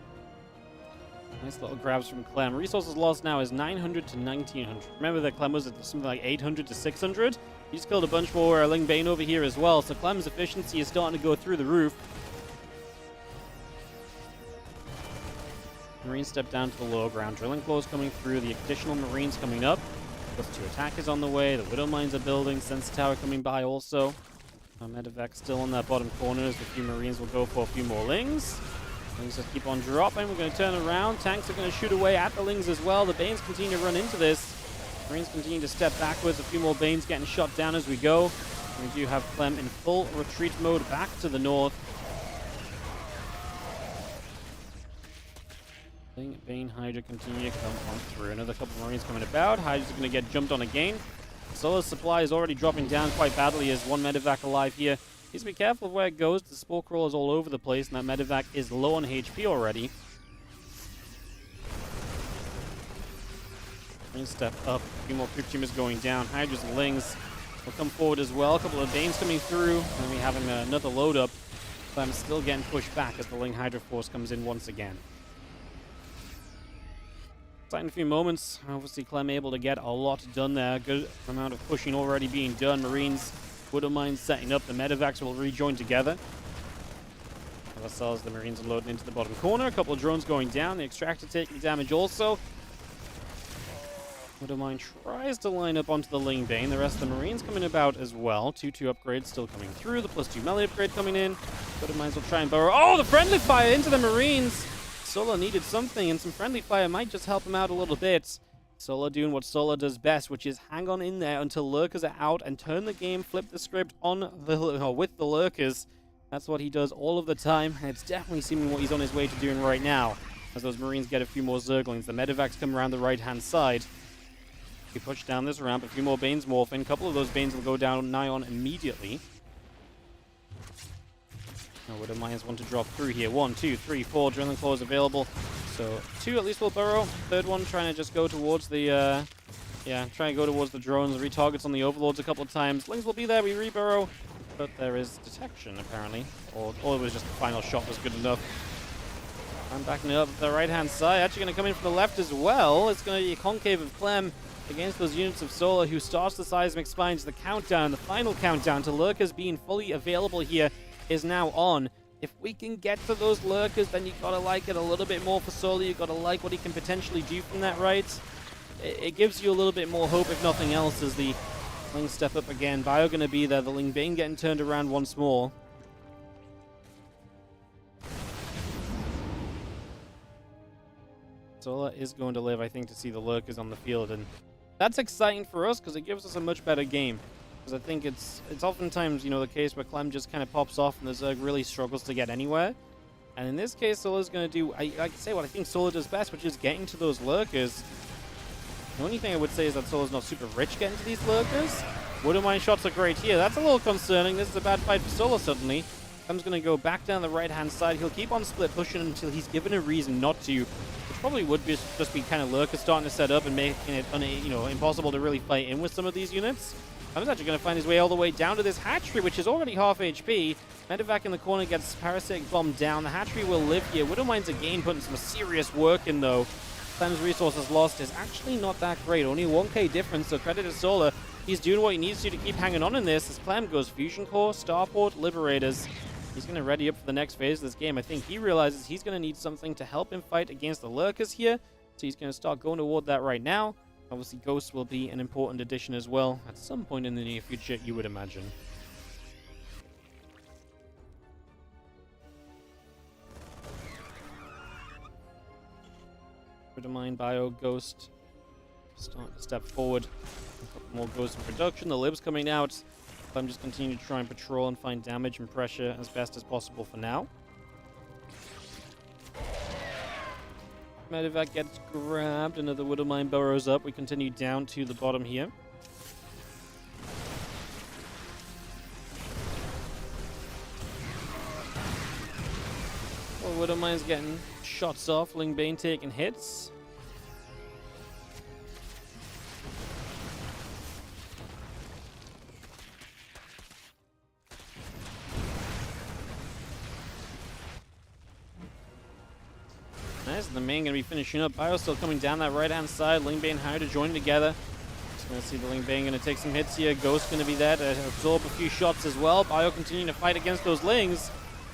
Nice little grabs from Clem. Resources lost now is 900 to 1900. Remember that Clem was at something like 800 to 600? He just killed a bunch more Ling Bane over here as well, so Clem's efficiency is starting to go through the roof. Marines step down to the lower ground. Drilling claws coming through. The additional Marines coming up. Plus 2 attackers on the way. The Widow Mines are building. Sensor Tower coming by also. Medevac still in that bottom corner as the few Marines will go for a few more Lings. Lings just keep on dropping. We're going to turn around. Tanks are going to shoot away at the Lings as well. The Banes continue to run into this. Marines continue to step backwards. A few more Banes getting shot down as we go. We do have Clem in full retreat mode back to the north. Bane Hydra continue to come on through. Another couple of Marines coming about. Hydra's going to get jumped on again. Solo's supply is already dropping down quite badly as one medevac alive here. Needs to be careful of where it goes. The spore crawl is all over the place, and that medevac is low on HP already. Marines step up. A few more creep teamers going down. Hydra's and Lings will come forward as well. A couple of Banes coming through, and we having another load up. But I'm still getting pushed back as the Ling Hydra force comes in once again. In a few moments, obviously Clem able to get a lot done there. Good amount of pushing already being done. Marines, Widow Mines setting up. The medevacs will rejoin together. Ourselves, the Marines are loading into the bottom corner. A couple of drones going down. The extractor taking damage also. Widow Mine tries to line up onto the Ling Bane. The rest of the Marines coming about as well. 2-2 upgrades still coming through. The +2 melee upgrade coming in. Widow Mines will try and burrow. Oh, the friendly fire into the Marines! Sola needed something, and some friendly fire might just help him out a little bit. Sola doing what Sola does best, which is hang on in there until lurkers are out and turn the game, flip the script on with the lurkers. That's what he does all of the time, and it's definitely seeming what he's on his way to doing right now. As those Marines get a few more Zerglings, the medevacs come around the right-hand side. We push down this ramp, a few more Banes morph in. A couple of those Banes will go down nigh on immediately. Widow Mines want to drop through here. 1, 2, 3, 4 drilling claws available. So 2 at least will burrow. Third one trying to just go towards the try and go towards the drones. Retargets on the overlords a couple of times. Lings will be there. We reburrow, but there is detection apparently, or it was just the final shot was good enough. I'm backing it up the right hand side. Actually going to come in from the left as well. It's going to be a concave of Clem against those units of Solar, who starts the seismic spines. The countdown, the final countdown to lurkers being fully available here is now on. If we can get to those lurkers, then you gotta like it a little bit more for Solar. You gotta like what he can potentially do from that right. It gives you a little bit more hope, if nothing else, as the Lings step up again. Bio gonna be there. The Ling Bane getting turned around once more. Solar is going to live, I think, to see the lurkers on the field, and that's exciting for us because it gives us a much better game. Because I think it's oftentimes, the case where Clem just kind of pops off and the Zerg really struggles to get anywhere. And in this case, Solar's going to do, I can say what I think Solar does best, which is getting to those lurkers. The only thing I would say is that Solar's not super rich getting to these lurkers. Widow Mine shots are great here. That's a little concerning. This is a bad fight for Solar suddenly. Clem's going to go back down the right-hand side. He'll keep on split pushing until he's given a reason not to, which probably would be just be kind of lurkers starting to set up and making it impossible to really fight in with some of these units. Clem's actually going to find his way all the way down to this hatchery, which is already half HP. Medevac in the corner gets Parasitic Bomb down. The hatchery will live here. Widow Mine's again putting some serious work in, though. Clem's resources lost is actually not that great. Only 1k difference, so credit to Solar. He's doing what he needs to keep hanging on in this. As Clem goes Fusion Core, Starport, Liberators. He's going to ready up for the next phase of this game. I think he realizes he's going to need something to help him fight against the lurkers here. So he's going to start going toward that right now. Obviously, Ghost will be an important addition as well at some point in the near future, you would imagine. Widow Mine, Bio, Ghost. Start to step forward. A couple more Ghosts in production. The Lib's coming out. I'm just continuing to try and patrol and find damage and pressure as best as possible for now. Medevac gets grabbed. Another Widow Mine burrows up. We continue down to the bottom here. Well, Widow Mine's getting shots off. Ling Bane taking hits. Nice, the main gonna be finishing up. Bio still coming down that right-hand side. Lingbane and Hydra joining together. Just gonna see the Lingbane gonna take some hits here. Ghost gonna be there to absorb a few shots as well. Bio continuing to fight against those Lings.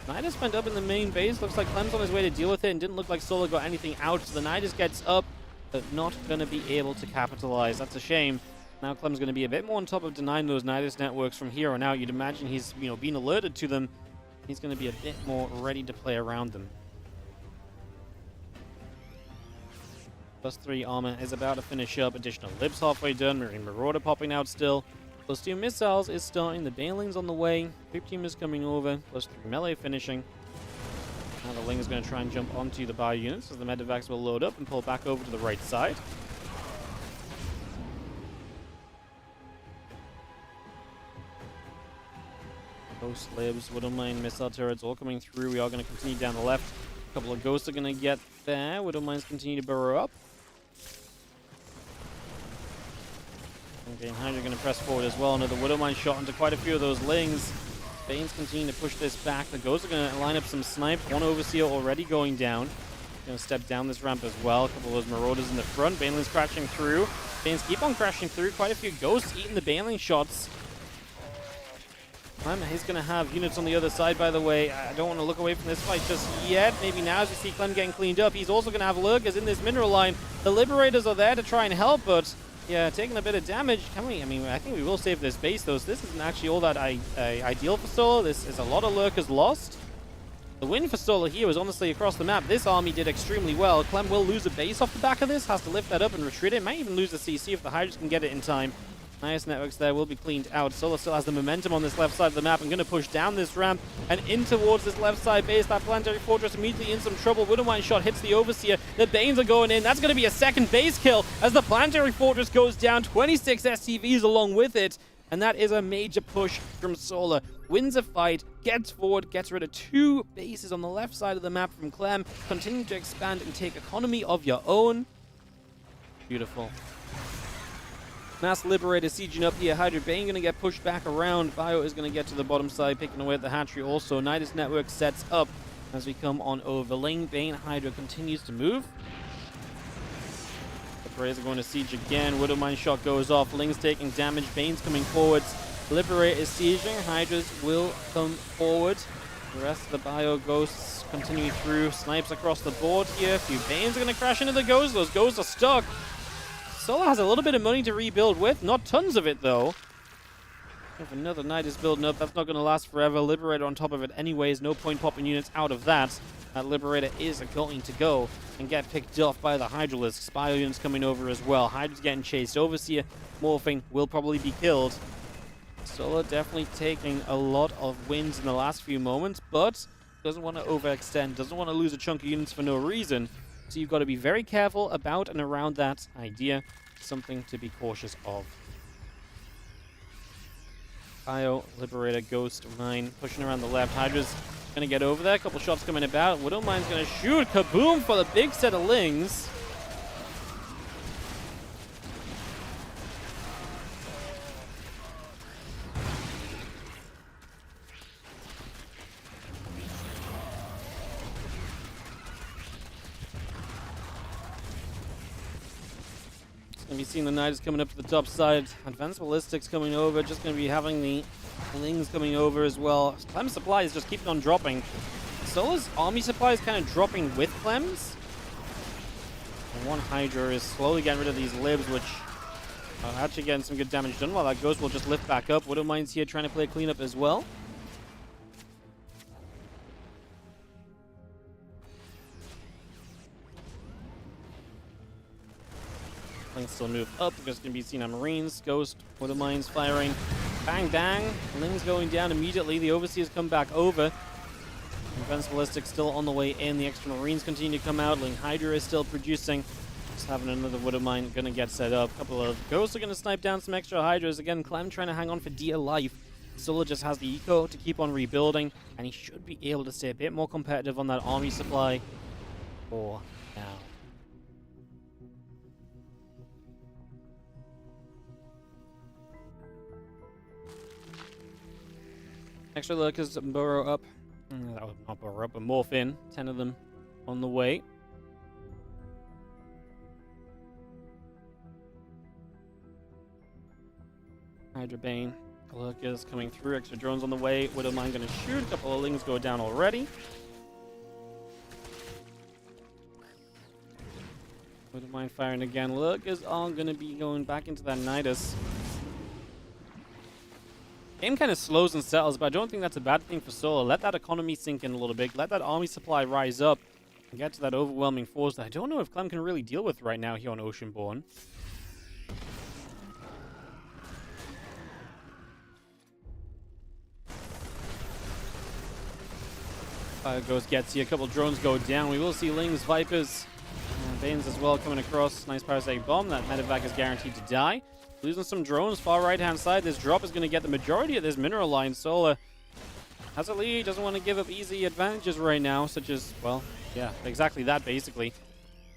Nidus went up in the main base. Looks like Clem's on his way to deal with it and didn't look like Solar got anything out. So the Nidus gets up, but not gonna be able to capitalize. That's a shame. Now Clem's gonna be a bit more on top of denying those Nidus networks from here on out. You'd imagine he's, being alerted to them. He's gonna be a bit more ready to play around them. +3 armor is about to finish up. Additional libs halfway done. Marauder popping out still. +2 missiles is starting. The Baneling's on the way. Creep team is coming over. +3 melee finishing. Now the Ling is going to try and jump onto the bio units as the medevacs will load up and pull back over to the right side. Ghost libs, Widowmine, missile turrets all coming through. We are going to continue down the left. A couple of ghosts are going to get there. Widowmines continue to burrow up. Okay, Hydra going to press forward as well. Another Widowmine shot into quite a few of those Lings. Bane's continuing to push this back. The Ghosts are going to line up some snipes. One Overseer already going down. Going to step down this ramp as well. A couple of those Marauders in the front. Baneling's crashing through. Banes keep on crashing through. Quite a few Ghosts eating the Baneling shots. He's going to have units on the other side, by the way. I don't want to look away from this fight just yet. Maybe now as we see Clem getting cleaned up. He's also going to have Lurkers in this mineral line. The Liberators are there to try and help, but yeah, taking a bit of damage. I think we will save this base, though. So this isn't actually all that ideal for Solar. This is a lot of Lurkers lost. The win for Solar here was honestly across the map. This army did extremely well. Clem will lose a base off the back of this. Has to lift that up and retreat it. Might even lose the CC if the Hydras can get it in time. Nice networks there will be cleaned out. Solar still has the momentum on this left side of the map and going to push down this ramp and in towards this left side base. That planetary fortress immediately in some trouble. Widowmine shot hits the Overseer. The Banes are going in. That's going to be a second base kill as the planetary fortress goes down. 26 SCVs along with it. And that is a major push from Solar. Wins a fight, gets forward, gets rid of 2 bases on the left side of the map from Clem. Continue to expand and take economy of your own. Beautiful. Mass Liberator sieging up here. Hydra Bane going to get pushed back around. Bio is going to get to the bottom side, picking away at the hatchery also. Nidus Network sets up as we come on over. Ling, Bane, Hydra continues to move. Liberators are going to siege again. Widowmine shot goes off. Ling's taking damage. Bane's coming forwards. Liberator is sieging. Hydras will come forward. The rest of the Bio Ghosts continuing through. Snipes across the board here. A few Banes are going to crash into the Ghosts. Those Ghosts are stuck. Solar has a little bit of money to rebuild with. Not tons of it, though. If another Nidus building up, that's not going to last forever. Liberator on top of it anyways. No point popping units out of that. That Liberator is going to go and get picked off by the Hydralisks. Bio units coming over as well. Hydra's getting chased. Overseer morphing will probably be killed. Solar definitely taking a lot of wins in the last few moments, but doesn't want to overextend. Doesn't want to lose a chunk of units for no reason. So you've got to be very careful about and around that idea. Something to be cautious of. Bio, Liberator, Ghost, Mine, pushing around the left. Hydra's going to get over there. A couple shots coming about. Widowmine's going to shoot. Kaboom for the big set of Lings. Going to be seeing the Nidus coming up to the top side. Advanced Ballistics coming over. Just going to be having the Lings coming over as well. Clem's supply is just keeping on dropping. Solar's army supply is kind of dropping with Clem's. And one Hydra is slowly getting rid of these libs, which are actually getting some good damage done. While that Ghost will just lift back up. Widowmine's here trying to play a cleanup as well. Still move up because it's going to be seen on Marines. Ghost, Widowmines firing. Bang, bang. Ling's going down immediately. The Overseers come back over. Advanced Ballistics still on the way in. The extra Marines continue to come out. Ling Hydra is still producing. Just having another Widowmine going to get set up. A couple of Ghosts are going to snipe down some extra Hydras. Again, Clem trying to hang on for dear life. Solar just has the eco to keep on rebuilding. And he should be able to stay a bit more competitive on that army supply for now. Extra Lurkers burrow up. That would not burrow up, but morph in. 10 of them on the way. Hydra Bane. Lurkers coming through. Extra drones on the way. Widowmine going to shoot. A couple of Lings go down already. Widowmine firing again. Lurkers are going to be going back into that Nidus. Game kind of slows and settles, but I don't think that's a bad thing for Solo. Let that economy sink in a little bit. Let that army supply rise up and get to that overwhelming force that I don't know if Clem can really deal with right now here on Oceanborn. Fire Ghost gets here. A couple drones go down. We will see Lings, Vipers, Banes as well coming across. Nice Parasitic Bomb. That medevac is guaranteed to die. Losing some drones. Far right-hand side. This drop is going to get the majority of this mineral line. Solar has a lead. Doesn't want to give up easy advantages right now, such as, well, yeah, exactly that, basically.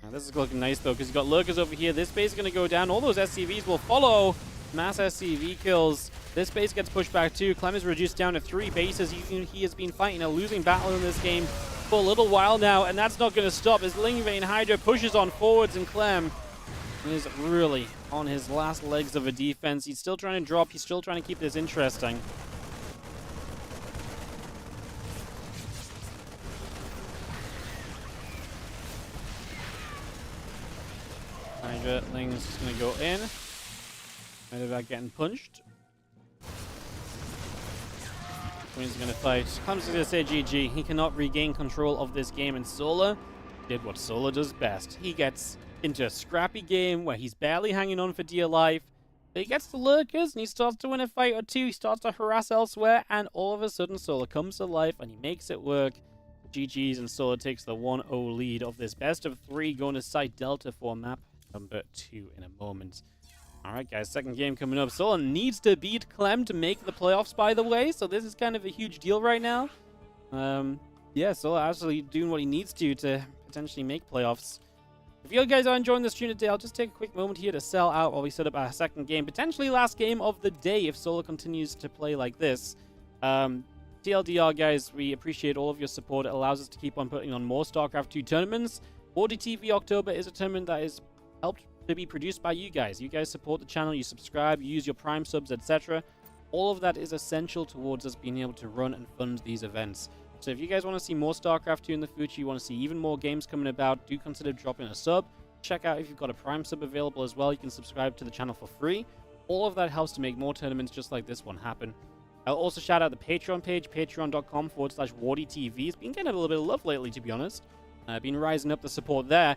Now, this is looking nice, though, because you've got Lurkers over here. This base is going to go down. All those SCVs will follow. Mass SCV kills. This base gets pushed back, too. Clem is reduced down to 3 bases. He has been fighting a losing battle in this game for a little while now, and that's not going to stop as Lingvein Hydra pushes on forwards, and Clem is really on his last legs of a defense. He's still trying to drop. He's still trying to keep this interesting. Hydra Lings is going to go in. Medevac getting punched. Queen's going to fight. Clem's going to say GG. He cannot regain control of this game, and Solar did what Solar does best. He gets into a scrappy game where he's barely hanging on for dear life. But he gets the Lurkers, and he starts to win a fight or two. He starts to harass elsewhere, and all of a sudden, Solar comes to life, and he makes it work. GG's, and Solar takes the 1-0 lead of this best of 3, going to Site Delta for map number 2 in a moment. Alright, guys, second game coming up. Solar needs to beat Clem to make the playoffs, by the way, so this is kind of a huge deal right now. Yeah, Solar actually doing what he needs to potentially make playoffs. If you guys are enjoying the stream today, I'll just take a quick moment here to sell out while we set up our second game. Potentially last game of the day if Solar continues to play like this. TLDR, guys, we appreciate all of your support. It allows us to keep on putting on more StarCraft 2 tournaments. WardiTV October is a tournament that is helped to be produced by you guys. You guys support the channel, you subscribe, you use your Prime subs, etc. All of that is essential towards us being able to run and fund these events. So if you guys want to see more StarCraft 2 in the future, you want to see even more games coming about, do consider dropping a sub. Check out if you've got a Prime sub available as well. You can subscribe to the channel for free. All of that helps to make more tournaments just like this one happen. I'll also shout out the Patreon page, patreon.com/WardiTV. It's been getting a little bit of love lately, to be honest. I've been rising up the support there.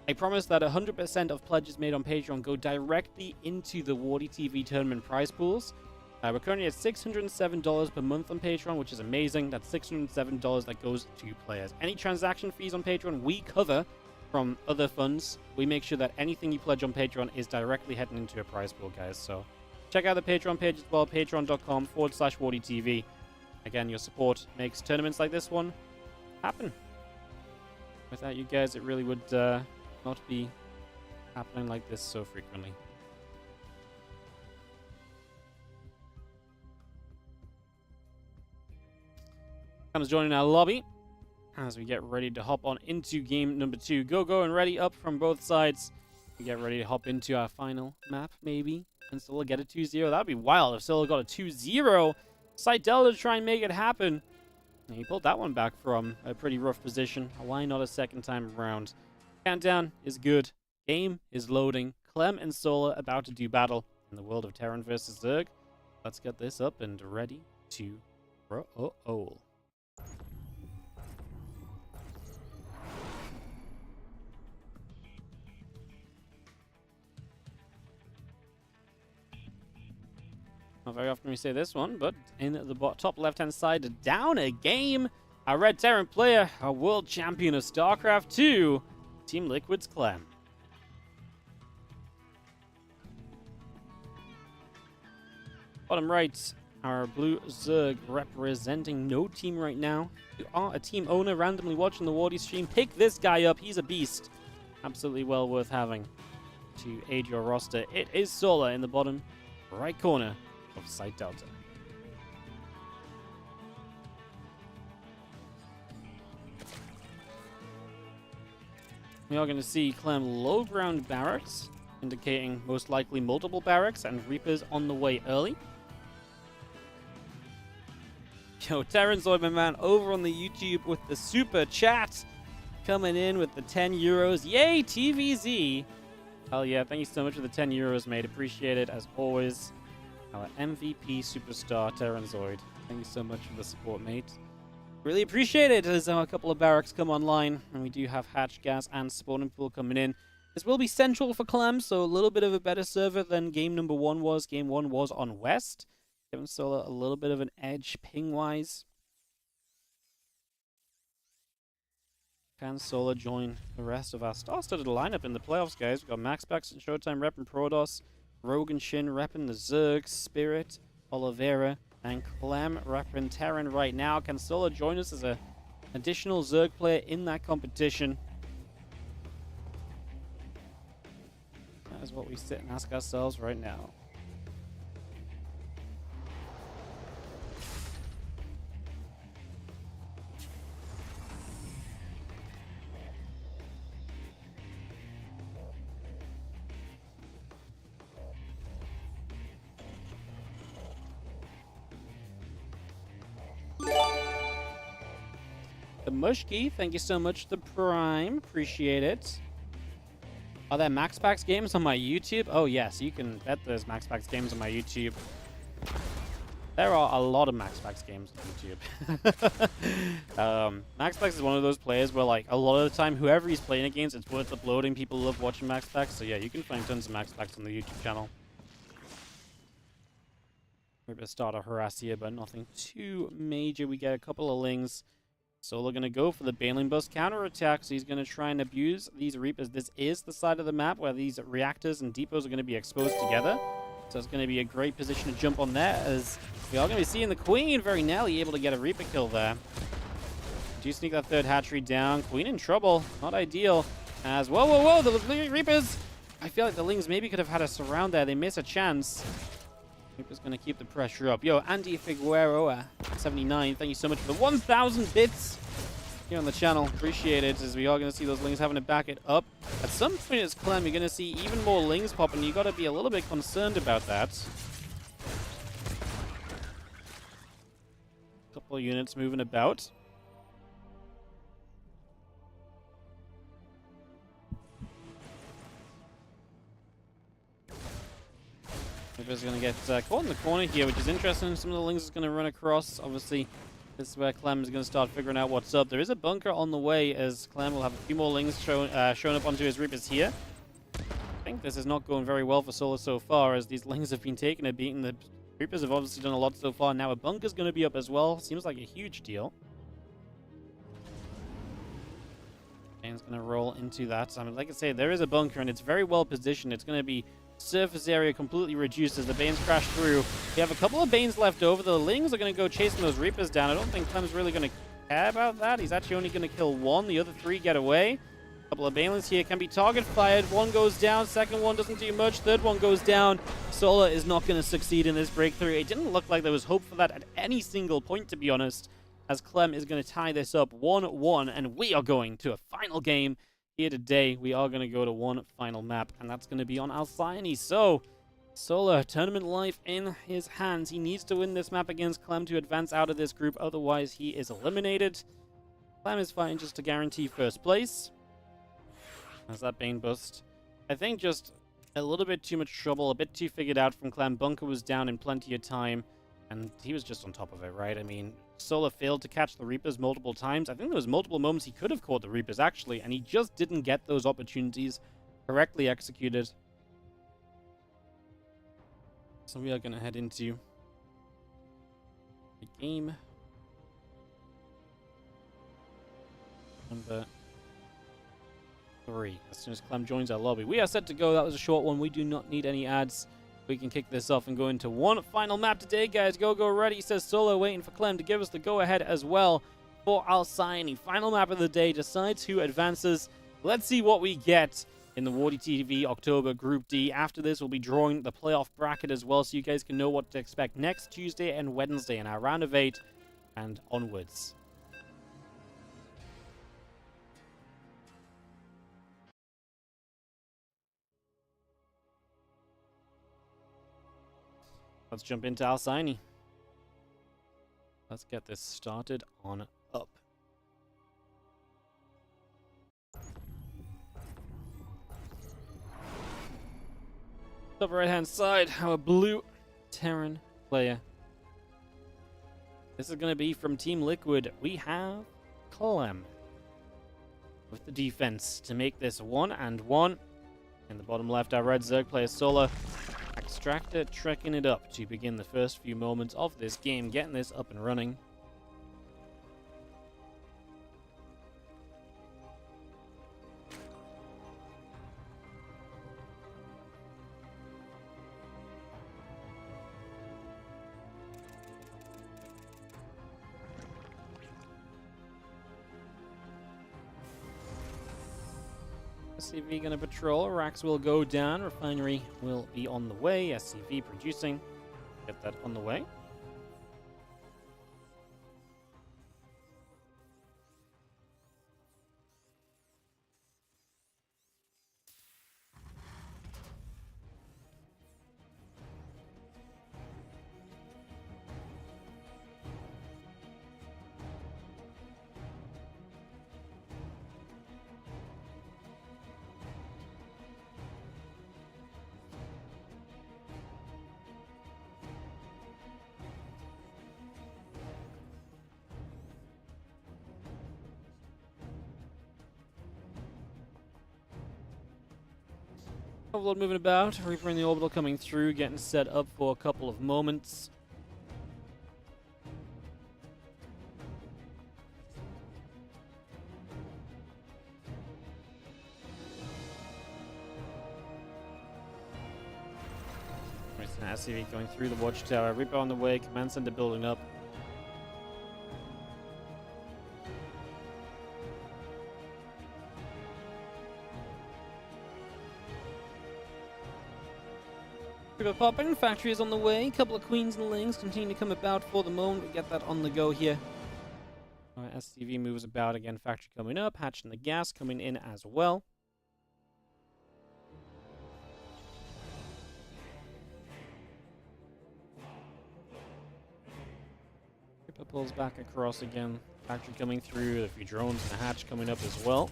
I promise that 100% of pledges made on Patreon go directly into the WardiTV tournament prize pools. We're currently at $607 per month on Patreon, which is amazing. That's $607 that goes to players. Any transaction fees on Patreon, we cover from other funds. We make sure that anything you pledge on Patreon is directly heading into a prize pool, guys. So check out the Patreon page as well, patreon.com/WardiTV. Again, your support makes tournaments like this one happen. Without you guys, it really would not be happening like this so frequently. Comes joining our lobby as we get ready to hop on into game number 2. Go and ready up from both sides. We get ready to hop into our final map, maybe. And Solar get a 2-0. That'd be wild if Solar got a 2-0. Site Delta to try and make it happen. And he pulled that one back from a pretty rough position. Why not a second time around? Countdown is good. Game is loading. Clem and Solar about to do battle in the world of Terran versus Zerg. Let's get this up and ready to roll. Not very often we say this one, but in the top left-hand side, down a game. Our Red Terran player, our world champion of StarCraft 2, Team Liquid's Clem. Bottom right, our blue Zerg representing no team right now. You are a team owner randomly watching the Wardy stream. Pick this guy up. He's a beast. Absolutely well worth having to aid your roster. It is Solar in the bottom right corner of Site Delta. We are going to see Clem low ground barracks indicating most likely multiple barracks and Reapers on the way early. Yo, Terranzoid, my man, over on the YouTube with the super chat. Coming in with the 10 euros. Yay, TVZ. Hell yeah, thank you so much for the 10 euros, mate. Appreciate it, as always. Our MVP superstar, Terranzoid. Thank you so much for the support, mate. Really appreciate it as a couple of barracks come online. And we do have hatch gas and spawning pool coming in. This will be central for Clem, so a little bit of a better server than game number 1 was. Game 1 was on West. Giving Solar a little bit of an edge ping-wise. Can Solar join the rest of our star-studded lineup in the playoffs, guys? We've got MaxPax and Showtime repping Protoss, Rogue and Shin repping the Zerg, Spirit, Oliveira, and Clem repping Terran right now. Can Solar join us as an additional Zerg player in that competition? That is what we sit and ask ourselves right now. The Mushki, thank you so much, the Prime. Appreciate it. Are there Max Packs games on my YouTube? Oh, yes, you can bet there's Max Packs games on my YouTube. There are a lot of Max Packs games on YouTube. Max Packs is one of those players where, like, a lot of the time, whoever he's playing against, it's worth uploading. People love watching Max Packs. So, yeah, you can find tons of Max Packs on the YouTube channel. We're going to start a harass here, but nothing too major. We get a couple of lings. Solar going to go for the Baneling Bust counterattack, so he's going to try and abuse these Reapers. This is the side of the map where these reactors and depots are going to be exposed together. So it's going to be a great position to jump on there, as we are going to be seeing the Queen very narrowly able to get a Reaper kill there. Do sneak that third hatchery down. Queen in trouble. Not ideal. As, whoa, the Reapers! I feel like the Lings maybe could have had a surround there. They miss a chance. Reaper's going to keep the pressure up. Yo, Andy Figueroa, 79, thank you so much for the 1,000 bits here on the channel. Appreciate it, as we are going to see those Lings having to back it up. At some point as Clem, you're going to see even more Lings pop, and you got to be a little bit concerned about that. Couple of units moving about. Reaper's going to get caught in the corner here, which is interesting. Some of the Lings is going to run across. Obviously, this is where Clem is going to start figuring out what's up. There is a bunker on the way, as Clem will have a few more Lings showing up onto his Reapers here. I think this is not going very well for Solar so far, as these Lings have been taking a beating. The Reapers have obviously done a lot so far. Now a bunker's going to be up as well. Seems like a huge deal. Kane's going to roll into that. I mean, like I say, there is a bunker, and it's very well positioned. It's going to be surface area completely reduced as the Banes crash through. We have a couple of Banes left over. The Lings are going to go chasing those Reapers down. I don't think Clem's really going to care about that. He's actually only going to kill one. The other three get away. A couple of Banelings here can be target fired. One goes down. Second one doesn't do much. Third one goes down. Solar is not going to succeed in this breakthrough. It didn't look like there was hope for that at any single point, to be honest, as Clem is going to tie this up 1-1, and we are going to a final game. Here today, we are going to go to one final map, and that's going to be on Alcyone. So, Solar, tournament life in his hands. He needs to win this map against Clem to advance out of this group, otherwise he is eliminated. Clem is fighting just to guarantee first place. As that Bane bust. I think just a little bit too much trouble, a bit too figured out from Clem. Bunker was down in plenty of time, and he was just on top of it, right? I mean, Solar failed to catch the Reapers multiple times. I think there was multiple moments he could have caught the Reapers, actually, and he just didn't get those opportunities correctly executed. So we are going to head into the game number 3. As soon as Clem joins our lobby. We are set to go. That was a short one. We do not need any ads. We can kick this off and go into one final map today, guys. Go ready, says Solo, waiting for Clem to give us the go-ahead as well for Alcyone. Final map of the day decides who advances. Let's see what we get in the WardiTV October Group D. After this, we'll be drawing the playoff bracket as well, so you guys can know what to expect next Tuesday and Wednesday in our round of 8 and onwards. Let's jump into Alcyone. Let's get this started on up. Top right hand side, our blue Terran player. This is going to be from Team Liquid. We have Clem with the defense to make this 1-1. In the bottom left, our red Zerg player Solo. Extractor trekking it up to begin the first few moments of this game, getting this up and running. SCV gonna patrol, racks will go down, refinery will be on the way, SCV producing, get that on the way. Overlord moving about, Reaper in the orbital coming through, getting set up for a couple of moments. SCV going through the watchtower, Reaper on the way, command center building up. Reaper popping, factory is on the way, couple of queens and lings continue to come about for the moment. We get that on the go here. Alright, SCV moves about again, factory coming up, hatch and the gas coming in as well. Reaper pulls back across again, factory coming through, a few drones and a hatch coming up as well.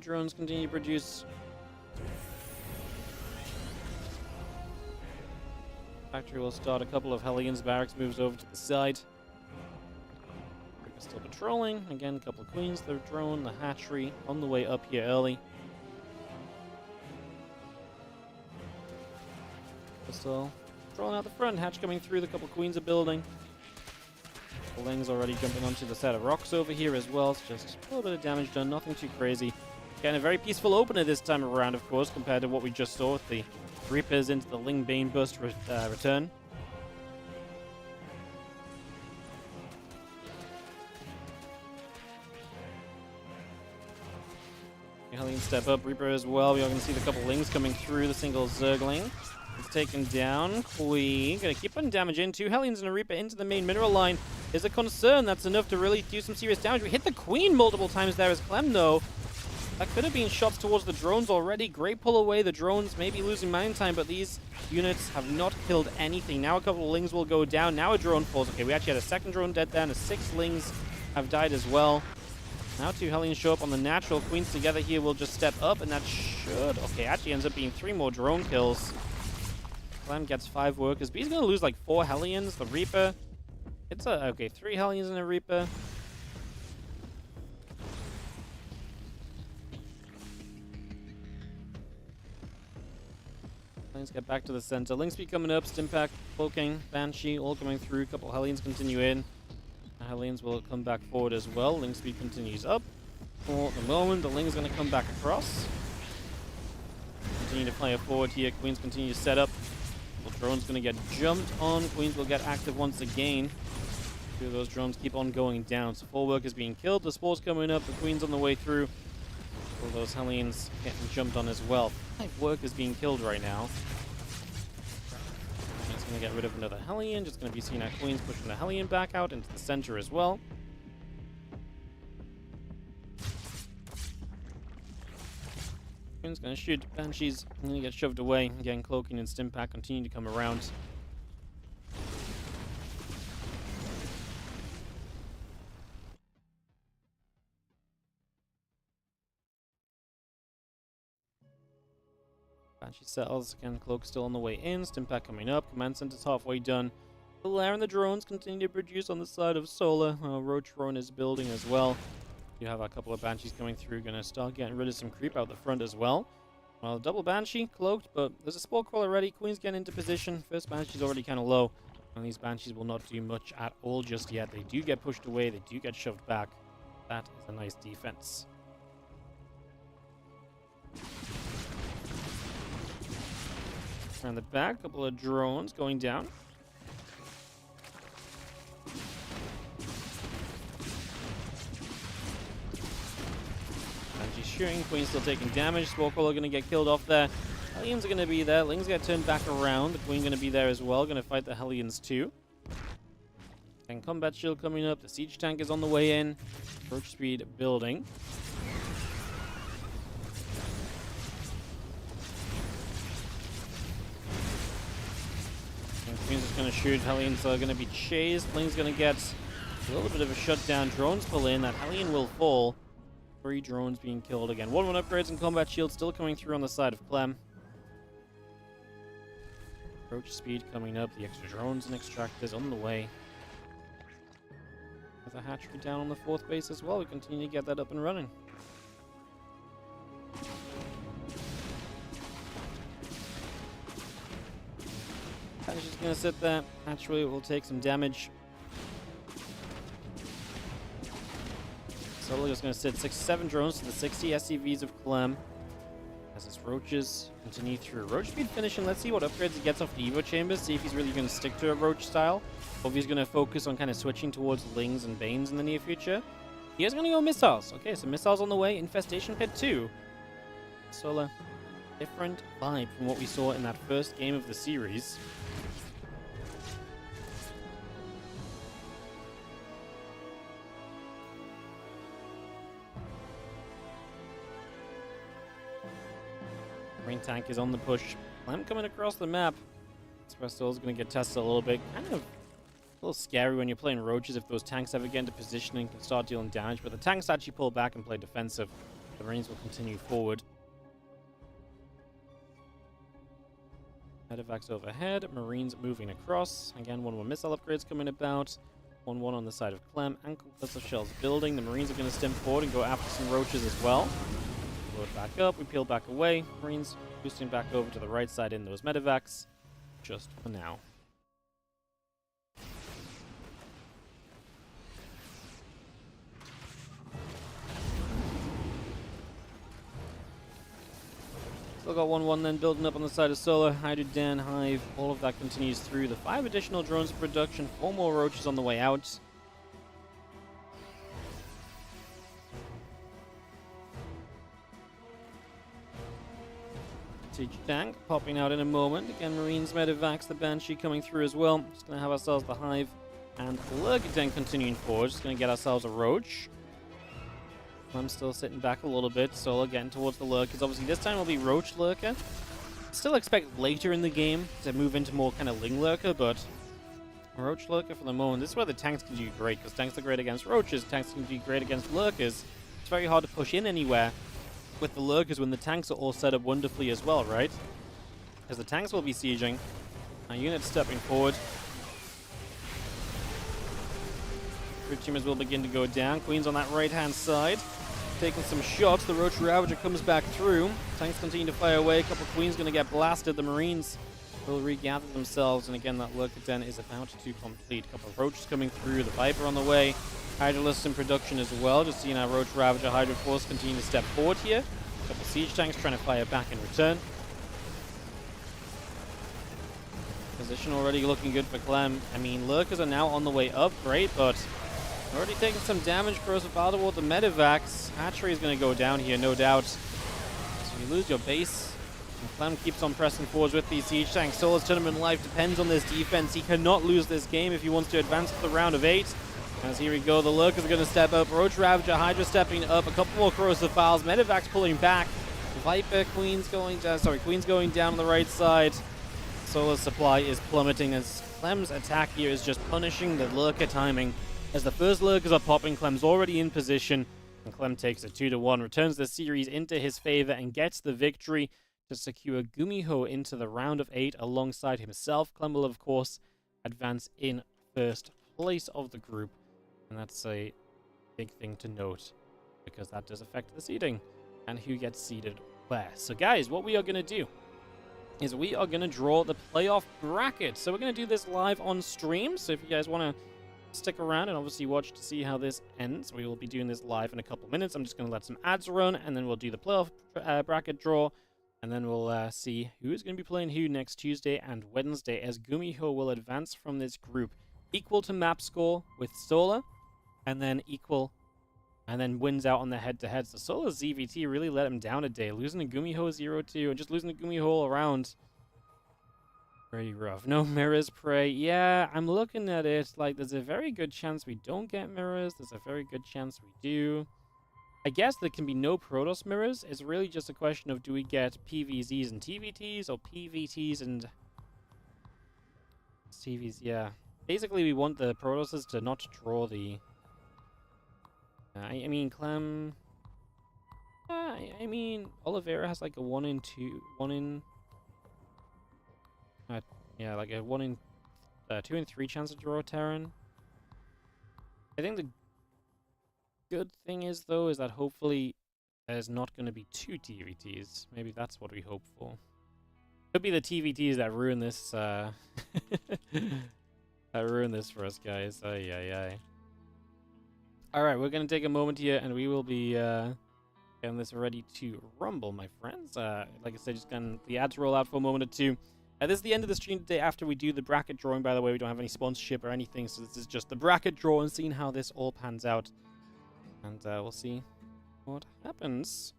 Drones continue to produce. Factory will start a couple of Hellions. Barracks moves over to the side. Reaper still patrolling. Again, a couple of queens. The drone, the hatchery on the way up here early. Still patrolling out the front. Hatch coming through. The couple of queens are building. The lings already jumping onto the set of rocks over here as well. It's just a little bit of damage done. Nothing too crazy. Again, a very peaceful opener this time around, of course, compared to what we just saw with the Reapers into the Ling Bane burst return. Hellion step up, Reaper as well. We are going to see the couple Lings coming through, the single Zergling. It's taken down. Queen going to keep putting damage in. 2 Hellions and a Reaper into the main mineral line is a concern. That's enough to really do some serious damage. We hit the Queen multiple times there as Clem, though. That could have been shots towards the drones already. Great pull away. The drones may be losing mine time, but these units have not killed anything. Now a couple of Lings will go down. Now a drone falls. Okay, we actually had a second drone dead there, and 6 Lings have died as well. Now 2 Hellions show up on the natural. Queens together here will just step up, and that should... Okay, actually ends up being 3 more drone kills. Clem gets 5 workers, but he's going to lose like 4 Hellions. The Reaper... It's a... Okay, 3 Hellions and a Reaper. Hellions get back to the center. Lingspeed coming up, Stimpack, Cloaking, Banshee, all coming through. A couple Hellions continue in. Hellions will come back forward as well. Lingspeed continues up. For the moment, the Ling's going to come back across. Continue to play it forward here. Queens continue to set up. The drone's going to get jumped on. Queens will get active once again. 2 of those drones keep on going down. So 4 workers being killed. The Spores coming up. The Queen's on the way through. All those Hellions getting jumped on as well. 5 workers being killed right now. It's Gonna get rid of another Hellion. Just gonna be seeing our Queens pushing the Hellion back out into the center as well. Queen's gonna shoot. Banshees gonna get shoved away. Again, Cloaking and Stimpack continue to come around. Banshee settles. Again, Cloak still on the way in. Stimpack coming up. Command Center's halfway done. The Lair and the drones continue to produce on the side of Solar. Roach drone is building as well. You have a couple of Banshees coming through. Gonna start getting rid of some creep out the front as well. Well, double Banshee, cloaked, but there's a Spore Crawler ready. Queen's getting into position. First Banshee's already kind of low. And these Banshees will not do much at all just yet. They do get pushed away. They do get shoved back. That is a nice defense. Around the back, couple of drones going down. Banshee's shooting, Queen's still taking damage. Spore Crawler gonna get killed off there. Hellions are gonna be there. Ling's gonna turn back around. The Queen gonna be there as well. Gonna fight the Hellions too. And combat shield coming up. The siege tank is on the way in. Roach speed building. Queen's just going to shoot. Hellions are going to be chased. Ling's going to get a little bit of a shutdown. Drones pull in. That Hellion will fall. 3 drones being killed again. 1-1 upgrades and combat shield still coming through on the side of Clem. Roach speed coming up. The extra drones and extractors on the way. With a hatchery down on the 4th base as well. We continue to get that up and running. Banshee's gonna sit there. Naturally, it will take some damage. Solar just gonna sit 6-7 drones to the 60 SCVs of Clem. As his Roaches continue through. Roach speed finishing. Let's see what upgrades he gets off the Evo Chambers. See if he's really gonna stick to a Roach style. Or if he's gonna focus on kind of switching towards Lings and Banes in the near future. He is gonna go missiles. Okay, so missiles on the way. Infestation Pit 2. Solar. Different vibe from what we saw in that first game of the series. Marine tank is on the push. Clem coming across the map. Espresso is going to get tested a little bit. Kind of a little scary when you're playing Roaches if those tanks ever get into position and can start dealing damage. But the tanks actually pull back and play defensive. The Marines will continue forward. Medevacs overhead. Marines moving across. Again, 1-1 missile upgrades coming about. 1-1 on the side of Clem. And compressor shells building. The Marines are going to stem forward and go after some Roaches as well. Load back up, we peel back away. Marines boosting back over to the right side in those medevacs. Just for now. Still got 1-1 then building up on the side of Solar. Hydrodan, Hive, all of that continues through. The 5 additional drones in production, 4 more Roaches on the way out. Siege tank popping out in a moment. Again, Marines, Medevacs, the Banshee coming through as well. Just going to have ourselves the Hive and the Lurker tank continuing forward. Just going to get ourselves a Roach. I'm still sitting back a little bit. Solar getting towards the Lurkers. Obviously, this time will be Roach Lurker. Still expect later in the game to move into more kind of Ling Lurker, but Roach Lurker for the moment. This is where the tanks can do great, because tanks are great against Roaches. Tanks can do great against Lurkers. It's very hard to push in anywhere with the Lurkers when the tanks are all set up wonderfully as well, right? Because the tanks will be sieging. Our units stepping forward. Crit Tumors will begin to go down. Queen's on that right-hand side. Taking some shots. The Roach Ravager comes back through. Tanks continue to fire away. A couple of Queens going to get blasted. The Marines will regather themselves. And again, that Lurker Den is about to complete. A couple of Roaches coming through. The Viper on the way. Hydralisks in production as well. Just seeing our Roach Ravager Hydro Force continue to step forward here. A couple siege tanks trying to fire back in return. Position already looking good for Clem. I mean, Lurkers are now on the way up. Great, but already taking some damage for us with Balderwald. The Medevacs. Hatchery is going to go down here, no doubt. So you lose your base. And Clem keeps on pressing forwards with these siege tanks. Solo's tournament life depends on this defense. He cannot lose this game if he wants to advance to the round of 8. As here we go, the Lurkers are going to step up. Roach Ravager, Hydra stepping up. A couple more corrosive files. Medevac's pulling back. Viper, Queen's going down. Queen's going down on the right side. Solo's supply is plummeting as Clem's attack here is just punishing the Lurker timing. As the first Lurkers are popping, Clem's already in position. And Clem takes a 2-1, returns the series into his favor and gets the victory to secure GuMiho into the round of 8 alongside himself. Clem will, of course, advance in first place of the group. And that's a big thing to note because that does affect the seeding and who gets seeded where. So guys, what we are going to do is we are going to draw the playoff bracket. So we're going to do this live on stream. So if you guys want to stick around and obviously watch to see how this ends, we will be doing this live in a couple minutes. I'm just going to let some ads run and then we'll do the playoff bracket draw. And then we'll see who is going to be playing who next Tuesday and Wednesday as GuMiho will advance from this group equal to map score with Solar and then equal and then wins out on the head-to-head. So Solar's ZVT really let him down a day, losing to GuMiho 0-2 and just losing to GuMiho all around. Pretty rough. No mirrors, Prey. Yeah, I'm looking at it like there's a very good chance we don't get mirrors. There's a very good chance we do. I guess there can be no Protoss mirrors. It's really just a question of do we get PVZs and TVTs or PVTs and TVs. Yeah. Basically, we want the Protosses to not draw the... I mean, Clem... I mean, Oliveira has like a 1 in 2... 1 in... yeah, like a 1 in... 2 in 3 chance to draw Terran. I think the good thing is, though, is that hopefully there's not going to be 2 TVTs. Maybe that's what we hope for. Could be the TVTs that ruin this, that ruin this for us, guys. Ay, ay, ay. Alright, we're going to take a moment here, and we will be, getting this ready to rumble, my friends. Like I said, just getting the ads roll out for a moment or two. This is the end of the stream today after we do the bracket drawing, by the way. We don't have any sponsorship or anything, so this is just the bracket draw and seeing how this all pans out. And we'll see what happens.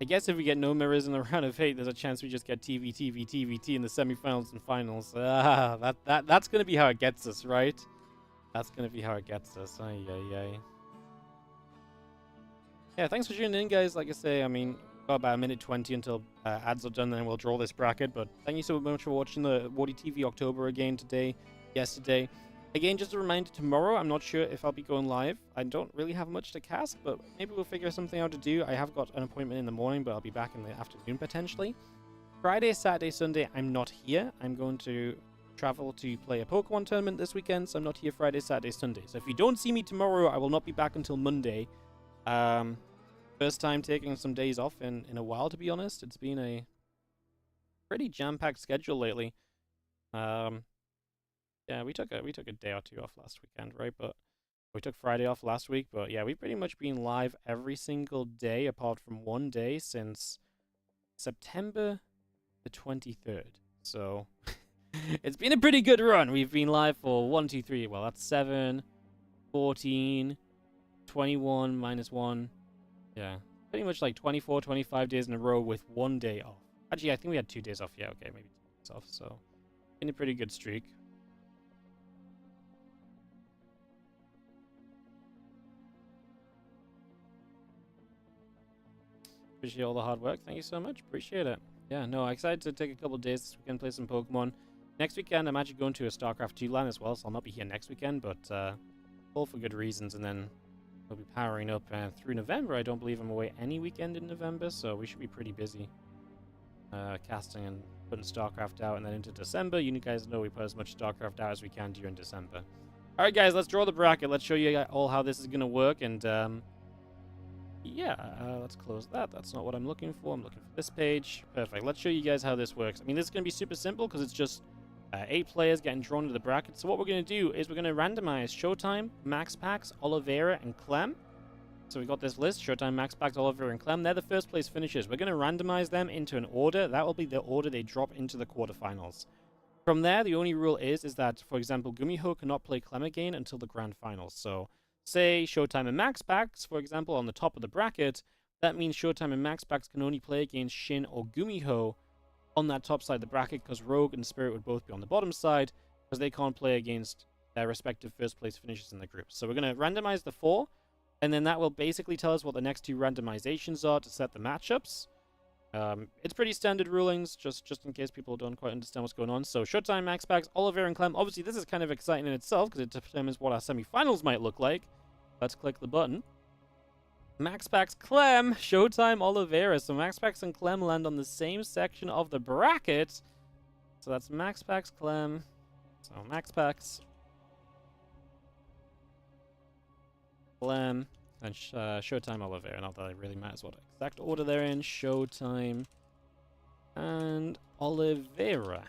I guess if we get no mirrors in the round of 8, there's a chance we just get TVT in the semifinals and finals. That's going to be how it gets us, right? That's going to be how it gets us. Ay, ay, ay. Yeah, thanks for tuning in, guys. Like I say, I mean, got about a minute 20 until ads are done, then we'll draw this bracket. But thank you so much for watching the WardiTV October again today, yesterday. Again, just a reminder, tomorrow, I'm not sure if I'll be going live. I don't really have much to cast, but maybe we'll figure something out to do. I have got an appointment in the morning, but I'll be back in the afternoon, potentially. Friday, Saturday, Sunday, I'm not here. I'm going to travel to play a Pokemon tournament this weekend, so I'm not here Friday, Saturday, Sunday. So if you don't see me tomorrow, I will not be back until Monday. First time taking some days off in a while, to be honest. It's been a pretty jam-packed schedule lately. Yeah, we took a day or two off last weekend, right? But we took Friday off last week. But yeah, we've pretty much been live every single day apart from one day since September the 23rd. So it's been a pretty good run. We've been live for 1, 2, 3. Well, that's 7, 14, 21 minus 1. Yeah, pretty much like 24, 25 days in a row with 1 day off. Actually, I think we had 2 days off. Yeah, okay, maybe 2 days off. So been a pretty good streak. Appreciate all the hard work. Thank you so much. Appreciate it. Yeah, no, I'm excited to take a couple of days this weekend, play some Pokemon. Next weekend, I'm actually going to a StarCraft 2 LAN as well, so I'll not be here next weekend, but all for good reasons. And then we'll be powering up through November. I don't believe I'm away any weekend in November, so we should be pretty busy casting and putting StarCraft out. And then into December, you guys know we put as much StarCraft out as we can during December. All right, guys, let's draw the bracket. Let's show you all how this is going to work. And yeah, let's close that. That's not what I'm looking for. I'm looking for this page. Perfect. Let's show you guys how this works. I mean, this is going to be super simple because it's just 8 players getting drawn to the bracket. So what we're going to do is we're going to randomize Showtime, MaxPax, Oliveira, and Clem. So we got this list, Showtime, MaxPax, Oliveira, and Clem. They're the first place finishers. We're going to randomize them into an order. That will be the order they drop into the quarterfinals. From there, the only rule is that, for example, GuMiho cannot play Clem again until the grand finals. So say Showtime and MaxPax, for example, on the top of the bracket, That means Showtime and MaxPax can only play against Shin or GuMiho on that top side of the bracket, because Rogue and Spirit would both be on the bottom side, because they can't play against their respective first place finishes in the group. So we're going to randomize the 4, and then that will basically tell us what the next 2 randomizations are to set the matchups. It's pretty standard rulings, just in case people don't quite understand what's going on. So Showtime, MaxPax, Oliveira, and Clem. Obviously, this is kind of exciting in itself, because it determines what our semifinals might look like. Let's click the button. MaxPax, Clem, Showtime, Oliveira. So MaxPax and Clem land on the same section of the bracket. So that's MaxPax, Clem. So MaxPax, Clem, and Showtime, Oliveira. Not that it really matters what exact order they're in. Showtime and Oliveira.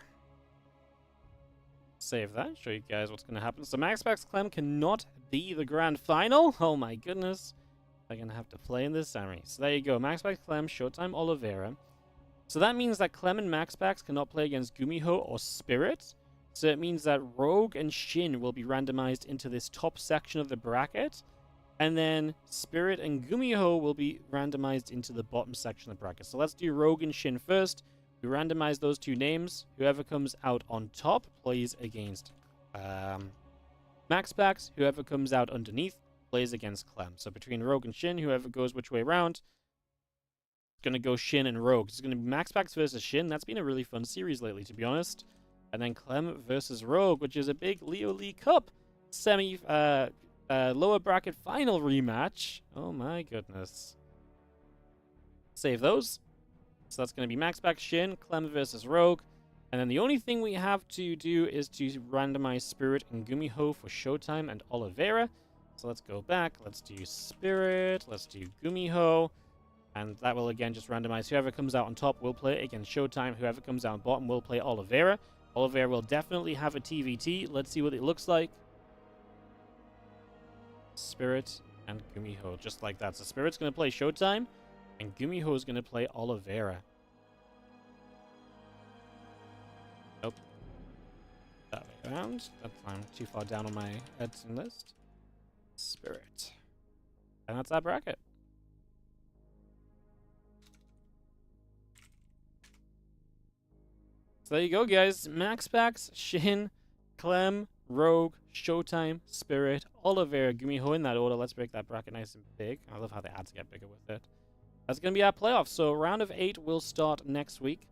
Save that. Show you guys what's going to happen. So MaxPax, Clem cannot be the grand final. Oh my goodness. They're going to have to play in this semi. So there you go. MaxPax, Clem, Showtime, Oliveira. So that means that Clem and MaxPax cannot play against GuMiho or Spirit. So it means that Rogue and Shin will be randomized into this top section of the bracket. And then Spirit and GuMiho will be randomized into the bottom section of the bracket. So let's do Rogue and Shin first. We randomize those 2 names. Whoever comes out on top plays against MaxPax. Whoever comes out underneath plays against Clem. So between Rogue and Shin, whoever goes which way around, it's going to go Shin and Rogue. It's going to be MaxPax versus Shin. That's been a really fun series lately, to be honest. And then Clem versus Rogue, which is a big Leo League Cup lower bracket final rematch. Oh my goodness. Save those. So that's going to be MaxPax, Shin, Clem versus Rogue. And then the only thing we have to do is to randomize Spirit and GuMiho for Showtime and Oliveira. So let's go back. Let's do Spirit. Let's do GuMiho. And that will again just randomize. Whoever comes out on top will play against Showtime. Whoever comes out on bottom will play Oliveira. Oliveira will definitely have a TVT. Let's see what it looks like. Spirit and GuMiho, just like that. So Spirit's going to play Showtime, and GuMiho is going to play Oliveira. Nope. That way around. I'm too far down on my editing list. Spirit. And that's that bracket. So there you go, guys. MaxPax, Shin, Clem, Rogue, Showtime, Spirit, Oliveira, GuMiho in that order. Let's break that bracket nice and big. I love how the ads get bigger with it. That's going to be our playoffs. So round of 8 will start next week.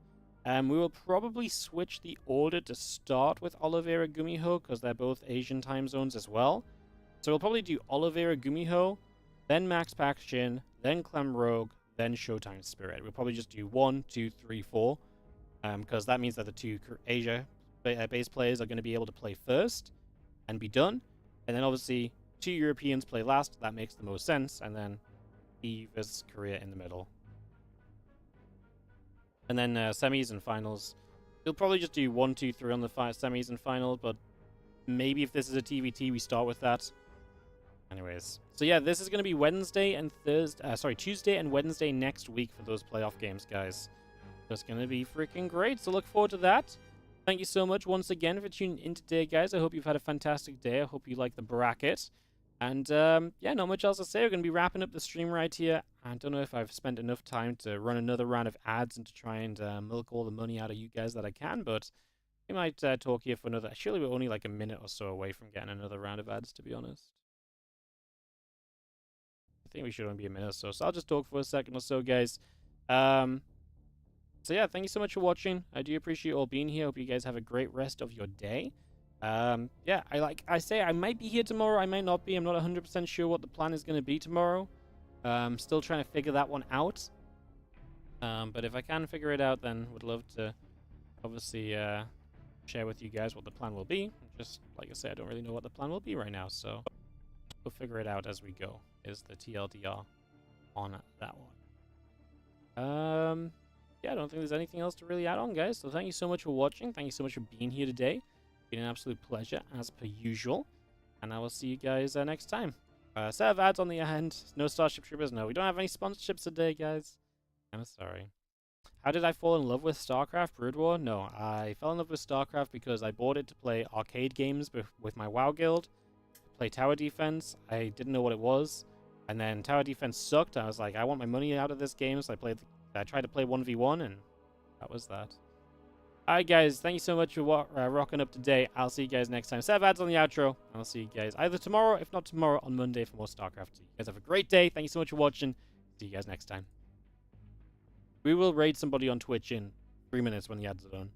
We will probably switch the order to start with Oliveira, GuMiho, because they're both Asian time zones as well. So we'll probably do Oliveira, GuMiho, then MaxPax, Shin, then Clem, Rogue, then Showtime, Spirit. We'll probably just do 1, 2, 3, 4. Because that means that the 2 Asia base players are going to be able to play first and be done. And then obviously 2 Europeans play last. That makes the most sense. And then E versus Korea in the middle. And then semis and finals. We'll probably just do 1, 2, 3 on the semis and finals. But maybe if this is a TVT, we start with that. Anyways. So yeah, this is going to be Tuesday and Wednesday next week for those playoff games, guys. That's going to be freaking great. So look forward to that. Thank you so much once again for tuning in today, guys. I hope you've had a fantastic day. I hope you like the bracket. And yeah, not much else to say. We're going to be wrapping up the stream right here. I don't know if I've spent enough time to run another round of ads and to try and milk all the money out of you guys that I can, but we might talk here for another... Surely we're only like a minute or so away from getting another round of ads, to be honest. I think we should only be a minute or so, so I'll just talk for a second or so, guys. So yeah, thank you so much for watching. I do appreciate you all being here. Hope you guys have a great rest of your day. Yeah, I might be here tomorrow. I might not be. I'm not 100% sure what the plan is going to be tomorrow. Still trying to figure that one out. But if I can figure it out, then would love to obviously share with you guys what the plan will be. Just like I said, I don't really know what the plan will be right now, so we'll figure it out as we go, is the TLDR on that one. Yeah, I don't think there's anything else to really add on, guys. So thank you so much for watching. Thank you so much for being here today. It's been an absolute pleasure, as per usual. And I will see you guys next time. Set of ads on the end. No Starship Troopers. No, we don't have any sponsorships today, guys. I'm sorry. How did I fall in love with StarCraft Brood War? No, I fell in love with StarCraft because I bought it to play arcade games with my WoW guild. Play tower defense. I didn't know what it was. And then tower defense sucked. I was like, I want my money out of this game, so I tried to play 1v1, and that was that. Alright guys, thank you so much for rocking up today. I'll see you guys next time. Set of ads on the outro, and I'll see you guys either tomorrow, if not tomorrow, on Monday for more StarCraft. You guys have a great day. Thank you so much for watching. See you guys next time. We will raid somebody on Twitch in 3 minutes when the ads are done.